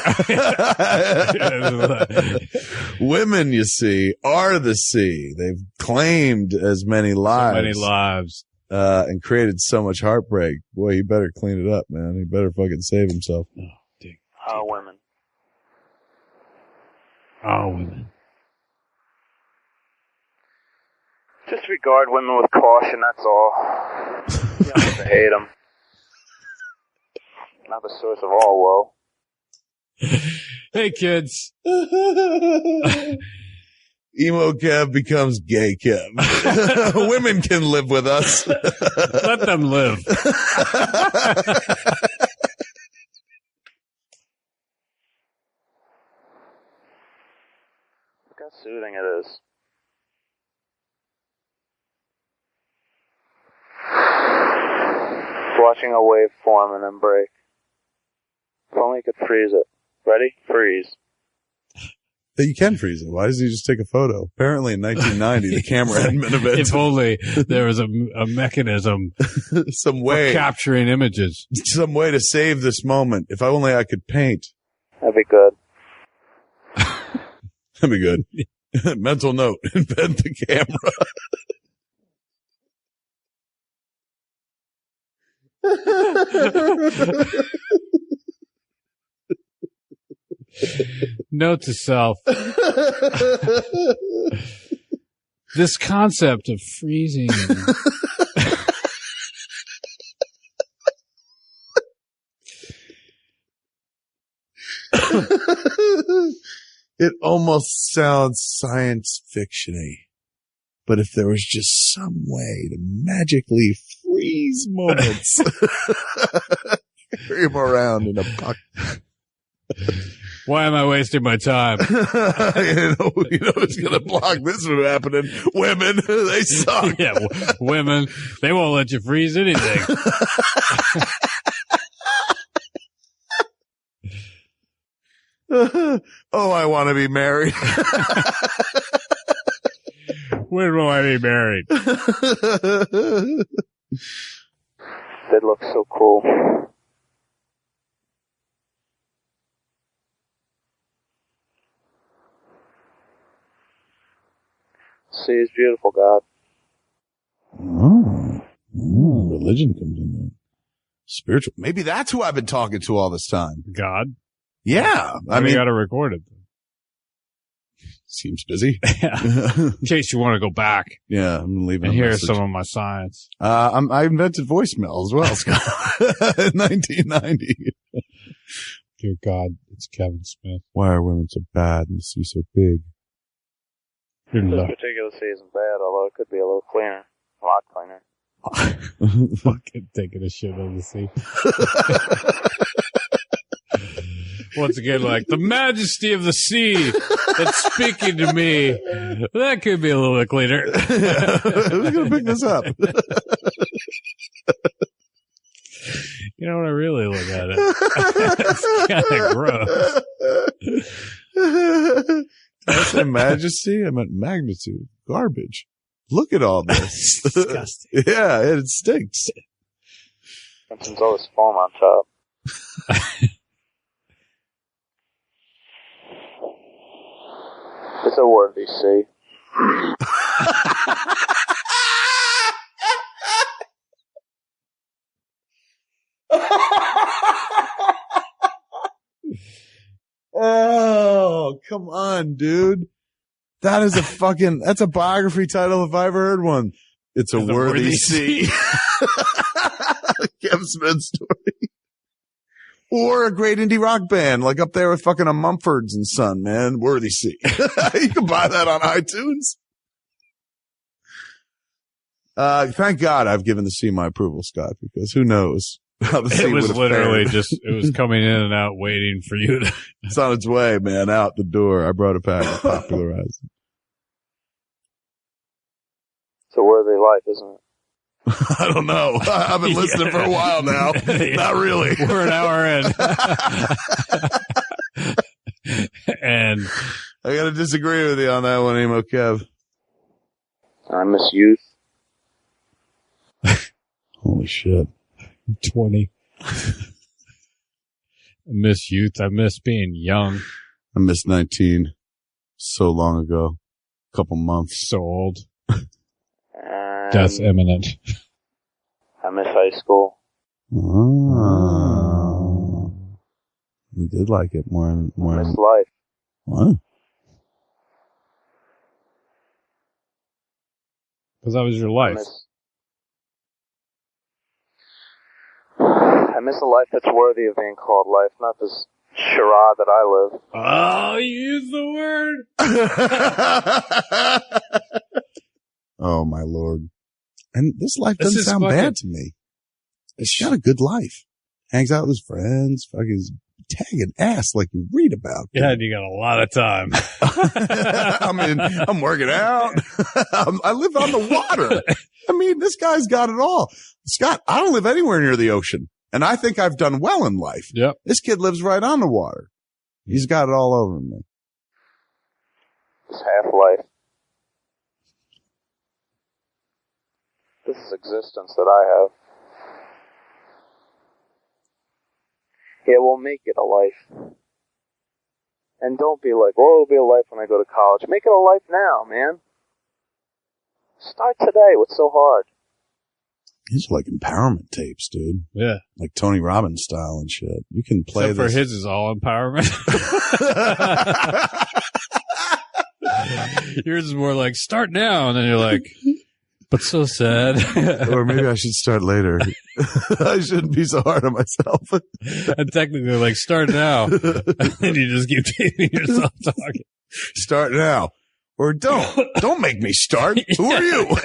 Women, you see, are the sea. They've claimed as many lives. So many lives. And created so much heartbreak. Boy, he better clean it up, man. He better fucking save himself. Oh, women. Oh, women. Just regard women with caution, that's all. You don't have to hate them. Not the source of all woe. Hey, kids. Emo Kev becomes gay Kev. Women can live with us. Let them live. Look how soothing it is. Watching a wave form and then break. If only you could freeze it. Ready? Freeze. You can freeze it. Why doesn't he just take a photo? Apparently in 1990, the camera hadn't been invented. If only there was a mechanism some way for capturing images. Some way to save this moment. If only I could paint. That'd be good. That'd be good. Mental note. Invent the camera. Note to self. This concept of freezing. It almost sounds science fiction-y. But if there was just some way to magically freeze moments, carry them around in a bucket. Why am I wasting my time? you know who's going to block this from happening? Women. They suck. Yeah, women. They won't let you freeze anything. Oh, I want to be married. When will I be married? They look so cool. Sea is beautiful, God. Religion comes in there. Spiritual. Maybe that's who I've been talking to all this time. God? Yeah. I mean, you got to record it. Seems busy. Yeah. In case you want to go back. Yeah, I'm leaving. And here's some of my science. I invented voicemail as well, Scott. In 1990. Dear God, it's Kevin Smith. Why are women so bad and the sea so big? This particular sea isn't bad, although it could be a little cleaner. A lot cleaner. Fucking taking a shit on the sea. Once again, like, the majesty of the sea that's speaking to me. That could be a little bit cleaner. Who's going to pick this up? You know, when I really look at it, it's kind of gross. I said majesty? I meant magnitude. Garbage. Look at all this. Disgusting. Yeah, it stinks. Simpsons always foam on top. It's a worthy sea. Oh, come on, dude. That is that's a biography title if I ever heard one. It's a worthy sea. Kev Smith story. Or a great indie rock band, like up there with fucking a Mumfords and Son, man. Worthy sea. You can buy that on iTunes. Thank God I've given the sea my approval, Scott, because who knows? It was literally it was coming in and out waiting for you to. It's on its way, man, out the door. I brought it back and popularized it. It's a worthy life, isn't it? I don't know. I've been listening for a while now. Not really. We're an hour in. And I got to disagree with you on that one, Emo Kev. I miss youth. Holy shit. 20. I miss youth. I miss being young. I miss 19. So long ago. Couple months. So old. Death imminent. I miss high school. Oh. You did like it more. I miss life. What? Because that was your life. I miss a life that's worthy of being called life, not this charade that I live. Oh, you used the word. Oh, my Lord. And this life doesn't sound bad to me. He's got a good life. Hangs out with his friends, fucking tagging ass like you read about. Yeah, and you got a lot of time. I mean, I'm working out. I live on the water. I mean, this guy's got it all. Scott, I don't live anywhere near the ocean, and I think I've done well in life. Yep. This kid lives right on the water. He's got it all over me. It's half life. This is existence that I have. Yeah, we'll make it a life. And don't be like, oh, it'll be a life when I go to college. Make it a life now, man. Start today. What's so hard? These are like empowerment tapes, dude. Yeah. Like Tony Robbins style and shit. You can play Except this. for his is all empowerment. Yours is more like, start now. And then you're like, but so sad. Or maybe I should start later. I shouldn't be so hard on myself. And technically, like, start now. And you just keep taking yourself talking. Start now. Or don't. Don't make me start. Who are you?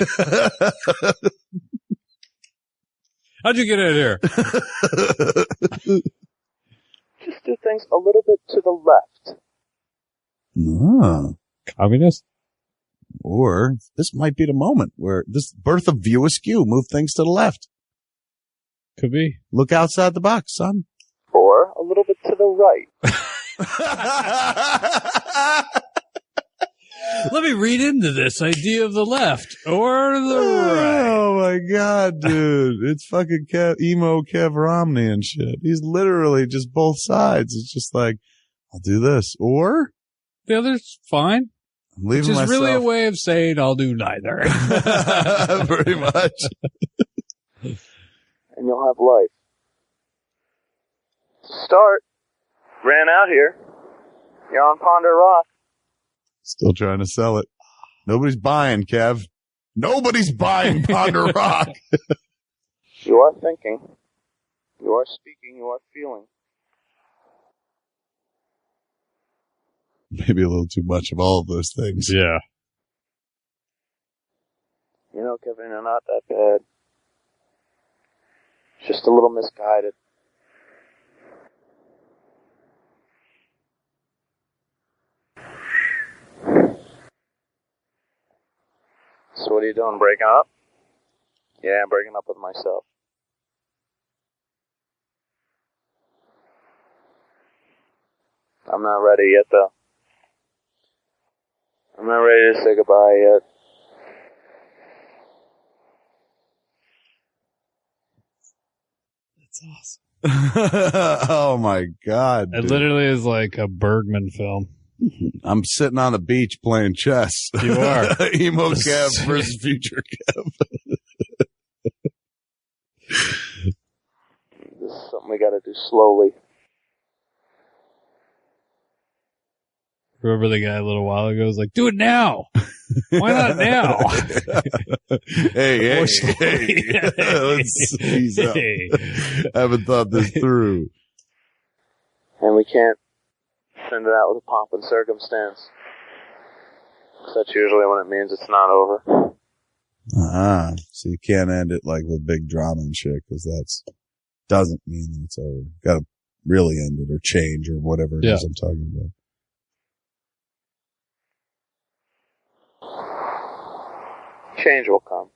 How'd you get in here? Just do things a little bit to the left. No. Communist? Or this might be the moment where this birth of View Askew, move things to the left. Could be. Look outside the box, son. Or a little bit to the right. Let me read into this idea of the left or the right. Oh my God, dude. It's fucking Emo Kev Romney and shit. He's literally just both sides. It's just like, I'll do this. Or The other's fine. I'm leaving Which is myself. really a way of saying I'll do neither. Pretty much. And you'll have life. Start. Ran out here. You're on Ponder Rock. Still trying to sell it. Nobody's buying, Kev. Nobody's buying Ponder Rock. You are thinking. You are speaking. You are feeling. Maybe a little too much of all of those things. Yeah. You know, Kevin, you're not that bad. Just a little misguided. So what are you doing, breaking up? Yeah, I'm breaking up with myself. I'm not ready yet, though. I'm not ready to say goodbye yet. That's awesome. Oh my God. It dude. literally is like a Bergman film. I'm sitting on the beach playing chess. You are. Emo Kev versus Future Kev. This is something we gotta do slowly. Remember the guy a little while ago was like, do it now. Why not now? hey, Hey. let's ease up. I haven't thought this through. And we can't send it out with a pomp and circumstance. 'Cause that's usually when it means it's not over. So you can't end it like with big drama and shit, because that's doesn't mean that it's over. Got to really end it or change or whatever it is I'm talking about. Change will come.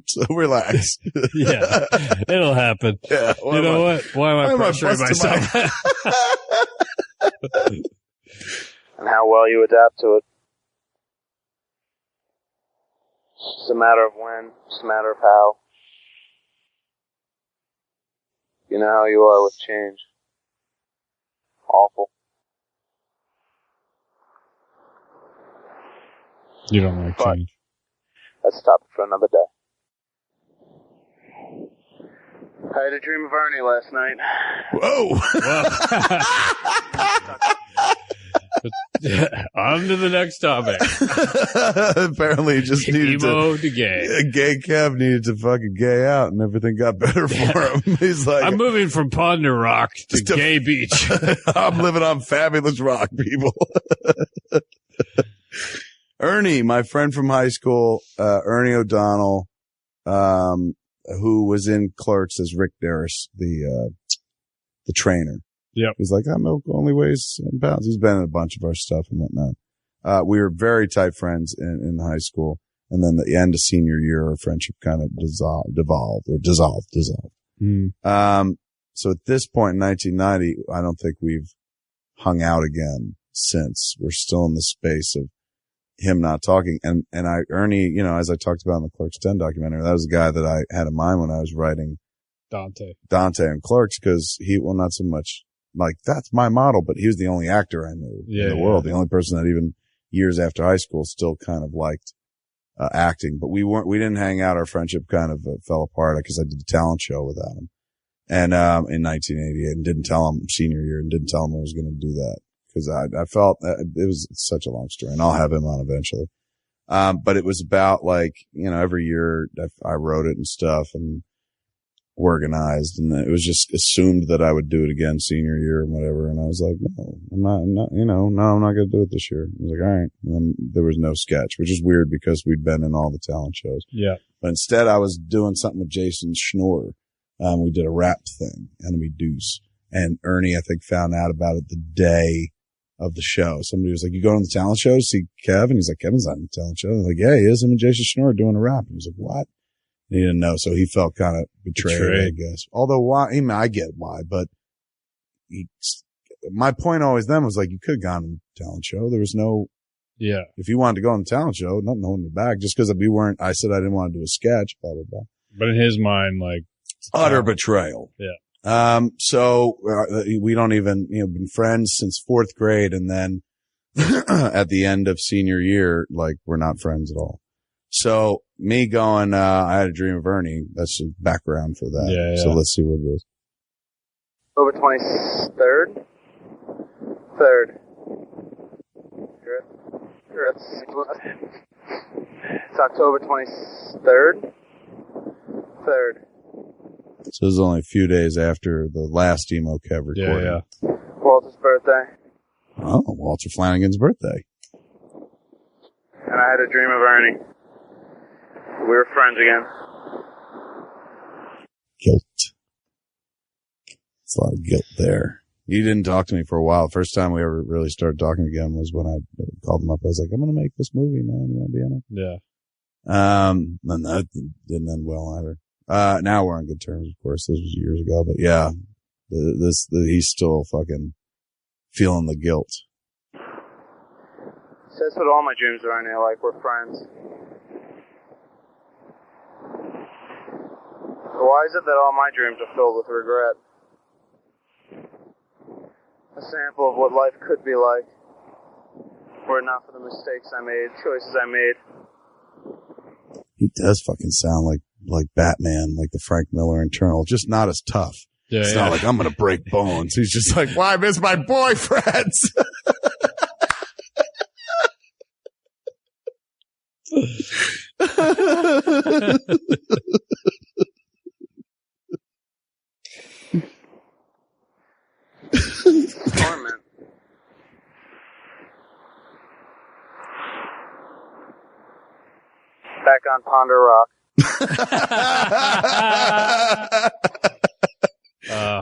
So relax. Yeah, it'll happen. Yeah, you know what? Why am I pressuring myself? And how well you adapt to it. It's a matter of when. It's a matter of how. You know how you are with change. Awful. You don't like change. That's a topic for another day. I had a dream of Ernie last night. Whoa. On to the next topic. Apparently he just needed Emo to gay. Gay Kev needed to fucking gay out and everything got better for him. He's like, I'm moving from Pond to Rock to Gay Beach. I'm living on fabulous rock, people. Ernie, my friend from high school, Ernie O'Donnell, who was in Clerks as Rick Darris, the trainer. Yep. He's like, I'm only weighs 7 pounds. He's been in a bunch of our stuff and whatnot. We were very tight friends in high school. And then the end of senior year, our friendship kind of dissolved. So at this point in 1990, I don't think we've hung out again since. We're still in the space of him not talking. And Ernie, you know, as I talked about in the Clerks 10 documentary, that was the guy that I had in mind when I was writing Dante and Clerks, because not so much like that's my model, but he was the only actor I knew in the world. The only person that even years after high school still kind of liked acting, but we didn't hang out. Our friendship kind of fell apart because I did a talent show without him. And, in 1988 and didn't tell him senior year and didn't tell him I was going to do that because I felt it was such a long story and I'll have him on eventually. But it was about like, you know, every year I wrote it and stuff and organized, and it was just assumed that I would do it again senior year and whatever. And I was like, no, I'm not, I'm not going to do it this year. I was like, all right. And then there was no sketch, which is weird because we'd been in all the talent shows. Yeah. But instead I was doing something with Jason Schnorr. We did a rap thing, Enemy Deuce, and Ernie, I think, found out about it the day of the show. Somebody was like, you going to the talent show to see Kev? And he's like, Kevin's not in the talent show. I was like, yeah, he is. Him and Jason Schnorr doing a rap. And he's like, what? And he didn't know. So he felt kind of betrayed, I guess. Although why, I get why, but my point always then was like, you could have gone to the talent show. There was no, if you wanted to go on the talent show, nothing holding you back just because I said I didn't want to do a sketch, blah, blah, blah. But in his mind, like, utter betrayal. Yeah. So we don't even, been friends since 4th grade. And then at the end of senior year, like we're not friends at all. So me going, I had a dream of Ernie. That's the background for that. Yeah. So let's see what it is. October 23rd? 3rd. It's October 23rd? 3rd. So this is only a few days after the last Emo Kev recording. Yeah. Walter's birthday. Oh, Walter Flanagan's birthday. And I had a dream of Ernie. We were friends again. Guilt. It's a lot of guilt there. You didn't talk to me for a while. The first time we ever really started talking again was when I called him up. I was like, I'm going to make this movie, man. You want to be in it? Yeah. And that didn't end well either. Now we're on good terms, of course. This was years ago, but yeah, he's still fucking feeling the guilt. So that's what all my dreams are, Ernie. Like, we're friends. Why is it that all my dreams are filled with regret? A sample of what life could be like, were it not for the mistakes I made, choices I made. He does fucking sound like Batman, like the Frank Miller Internal, just not as tough. Yeah, it's not like I'm going to break bones. He's just like, why I miss my boyfriends? Torment. Back on Ponder Rock.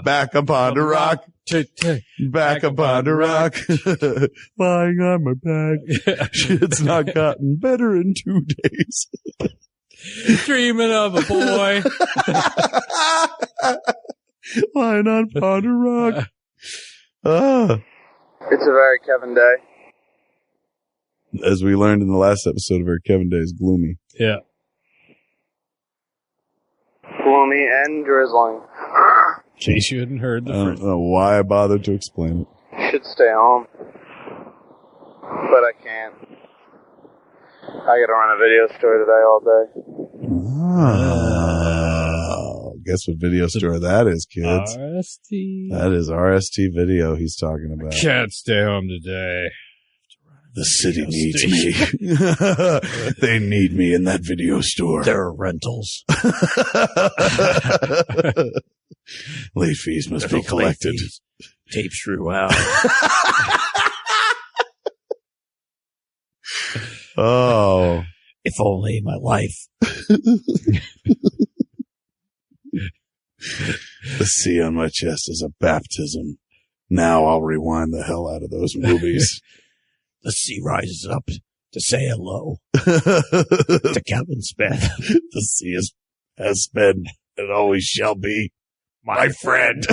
Back upon the rock. Back upon the rock. Lying on my back. Shit's not gotten better in 2 days. Dreaming of a boy. Lying on the rock. It's a very Kevin day. As we learned in the last episode of our Kevin Day is gloomy. Yeah. Gloomy and drizzling. In case you hadn't heard I don't know why I bothered to explain it. Should stay home. But I can't. I gotta run a video store today all day. Oh, guess what video store that is, kids? RST. That is RST Video he's talking about. Can't stay home today. The city needs me. They need me in that video store. There are rentals. Late fees must be collected. Tapes throughout. Oh. If only my life. The C on my chest is a baptism. Now I'll rewind the hell out of those movies. The sea rises up to say hello to Kevin Smith. The sea has been and always shall be my friend.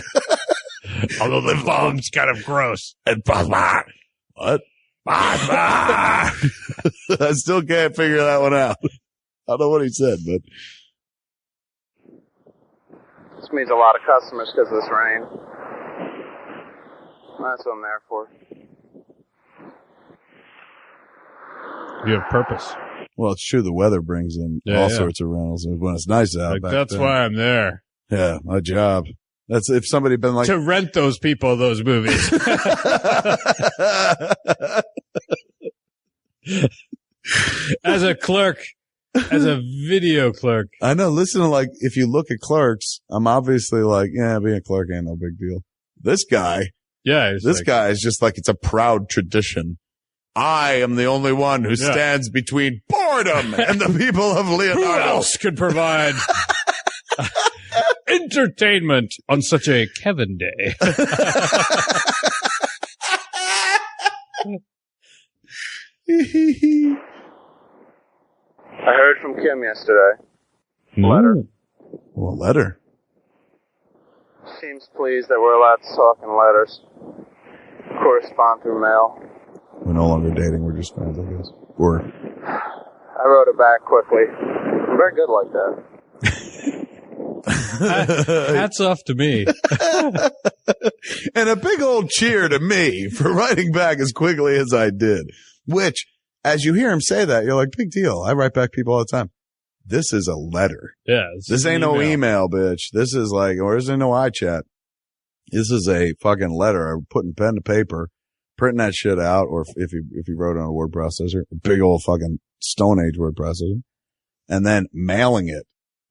Although the phone's kind of gross. And blah. What? I still can't figure that one out. I don't know what he said, but This means a lot of customers because of this rain. That's what I'm there for. You have purpose. well, it's true. The weather brings in all sorts of rentals. When it's nice out, like, that's why I'm there. Yeah, my job. That's if somebody had been like to rent those people those movies. As a clerk, as a video clerk. I know. Listen to like, if you look at Clerks, I'm obviously like, yeah, being a clerk ain't no big deal. This guy, this guy is just like, it's a proud tradition. I am the only one who stands between boredom and the people of Leonardo. Who else could provide entertainment on such a Kevin day? I heard from Kim yesterday. Letter. What letter? Seems pleased that we're allowed to talk in letters. Correspond through mail. We're no longer dating. We're just friends, I guess. Or I wrote it back quickly. I'm very good like that. Hats off to me. And a big old cheer to me for writing back as quickly as I did. Which, as you hear him say that, you're like, big deal. I write back people all the time. This is a letter. Yeah. This ain't no email, bitch. This is like, or is there no iChat? This is a fucking letter. I'm putting pen to paper, printing that shit out, or if you wrote it on a word processor, a big old fucking Stone Age word processor, and then mailing it,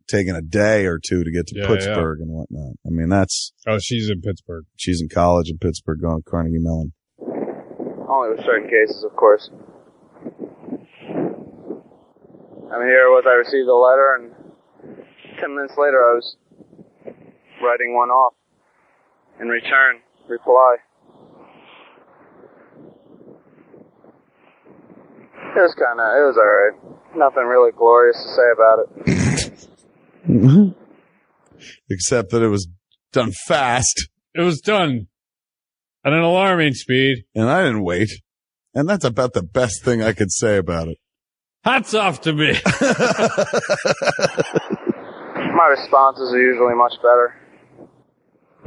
taking a day or two to get to Pittsburgh and whatnot. I mean, that's... Oh, she's in Pittsburgh. She's in college in Pittsburgh going to Carnegie Mellon. Only with certain cases, of course. I mean, here was I received a letter, and 10 minutes later I was writing one off. In return, reply. It was alright. Nothing really glorious to say about it. Except that it was done fast. It was done at an alarming speed. And I didn't wait. And that's about the best thing I could say about it. Hats off to me. My responses are usually much better.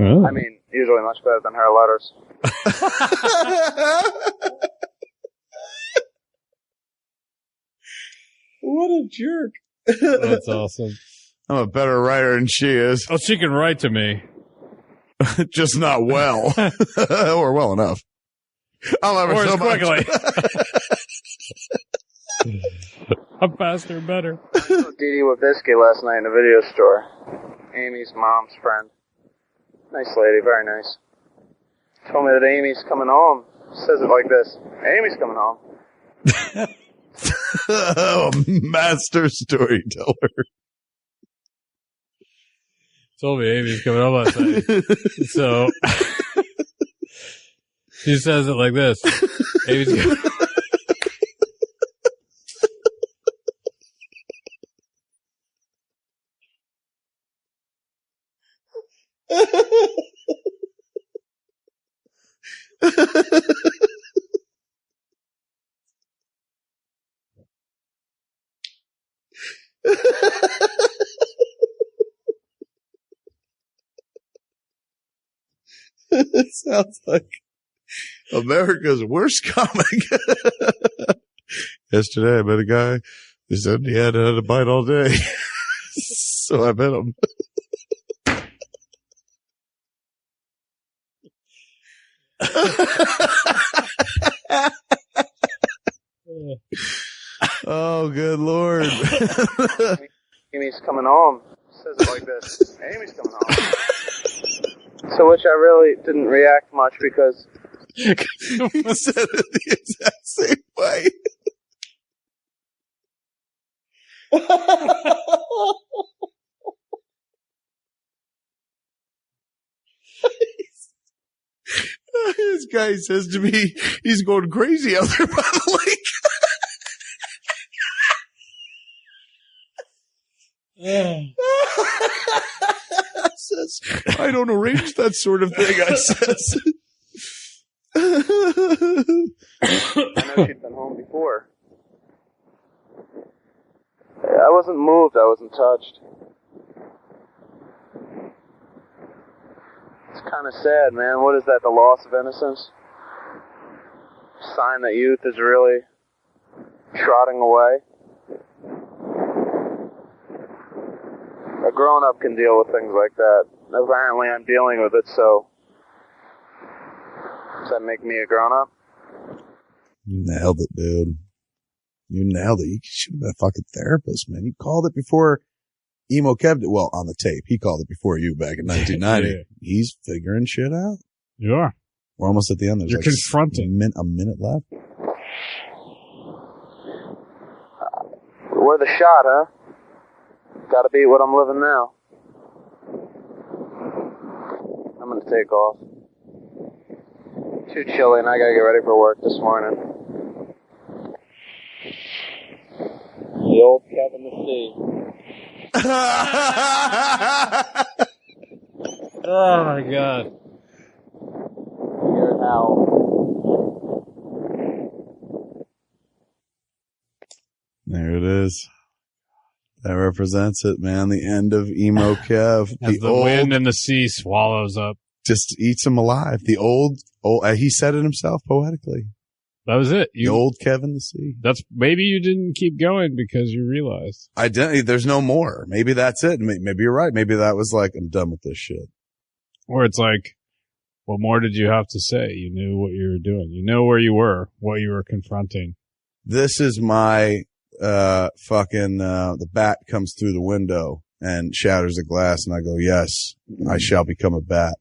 Oh. I mean, usually much better than her letters. What a jerk. That's awesome. I'm a better writer than she is. Oh, she can write to me. Just not well. Or well enough. I'll ever or so as quickly. much. I'm faster and better. I saw Dee Wabisky last night in a video store. Amy's mom's friend. Nice lady, very nice. Told me that Amy's coming home. Says it like this. Amy's coming home. Oh, master storyteller. told me Amy's coming home last night. So she says it like this. Amy's coming. It sounds like America's worst comic. Yesterday, I met a guy. He said he had a bite all day. So I met him. Oh, good Lord. Amy's coming home. Says it like this. Amy's coming home. So which I really didn't react much because He said it the exact same way. This guy says to me, he's going crazy out there by the lake. Says, I don't arrange that sort of thing, I says. I know she'd been home before. I wasn't moved, I wasn't touched. It's kind of sad, man. What is that, the loss of innocence? Sign that youth is really trotting away. A grown-up can deal with things like that. Apparently I'm dealing with it, so does that make me a grown-up? You nailed it, dude. You nailed it. You should have been a fucking therapist, man. You called it before Emo Kev did. Well, on the tape. He called it before you back in 1990. Yeah. He's figuring shit out. You are. We're almost at the end. There's You're like confronting. a minute left. Worth a shot, huh? Gotta beat what I'm living now. I'm gonna take off. Too chilly and I gotta get ready for work this morning. The old Kevin the Sea. Oh my God. Hear it howl. There it is. That represents it, man. The end of Emo Kev. As the wind and the sea swallows up. Just eats him alive. The old, he said it himself poetically. That was it. The old Kevin the Sea. That's maybe you didn't keep going because you realized. There's no more. Maybe that's it. Maybe you're right. Maybe that was like, I'm done with this shit. Or it's like, what more did you have to say? You knew what you were doing. You know where you were, what you were confronting. This is my, the bat comes through the window and shatters the glass and I go, yes, I shall become a bat.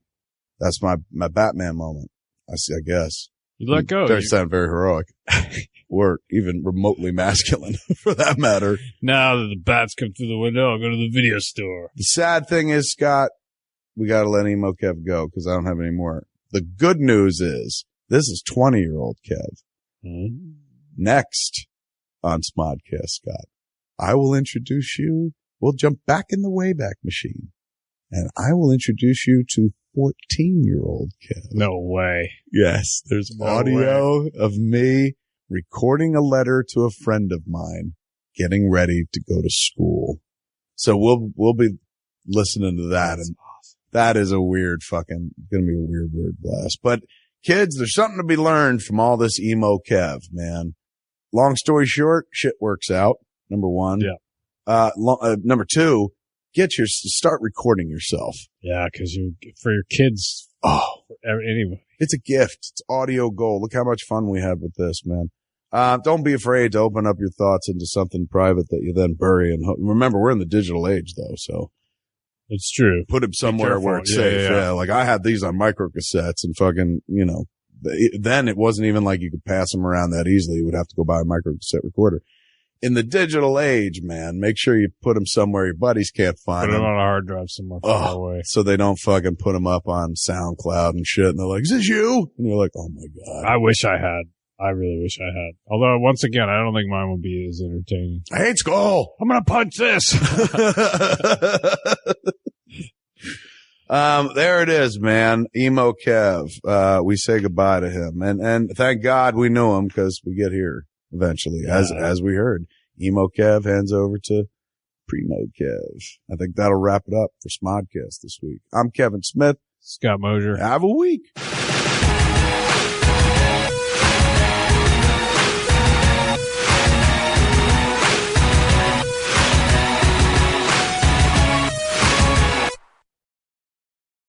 That's my Batman moment. I guess. You let go. Doesn't sound very heroic. Or even remotely masculine for that matter. Now that the bats come through the window, I'll go to the video store. The sad thing is, Scott, we got to let Emo Kev go because I don't have any more. The good news is this is 20-year-old Kev. Mm-hmm. Next on Smodcast, Scott, I will introduce you. We'll jump back in the Wayback Machine and I will introduce you to 14-year-old Kev. No way. Yes, there's audio of me recording a letter to a friend of mine getting ready to go to school. So we'll be listening to that. And that is a weird gonna be a weird blast. But kids, there's something to be learned from all this Emo Kev, man. Long story short, shit works out. Number one. Yeah. Number two, start recording yourself. Yeah. Cause for your kids. Oh, anyway. It's a gift. It's audio gold. Look how much fun we had with this, man. Don't be afraid to open up your thoughts into something private that you then bury. And remember, we're in the digital age though. So it's true. Put them somewhere where it's safe. Yeah. Like I had these on micro cassettes and fucking, then it wasn't even like you could pass them around that easily. You would have to go buy a micro cassette recorder. in the digital age, man, make sure you put them somewhere your buddies can't find Put them them. on a hard drive somewhere far away. So they don't fucking put them up on SoundCloud and shit. And they're like, is this you? And you're like, oh my God. I wish I had. I really wish I had. Although, once again, I don't think mine will be as entertaining. I hate school. I'm going to punch this. There it is, man. Emo Kev. We say goodbye to him. And thank God we knew him because we get here eventually, as we heard. Emo Kev hands over to Primo Kev. I think that'll wrap it up for Smodcast this week. I'm Kevin Smith. Scott Mosier. Have a week.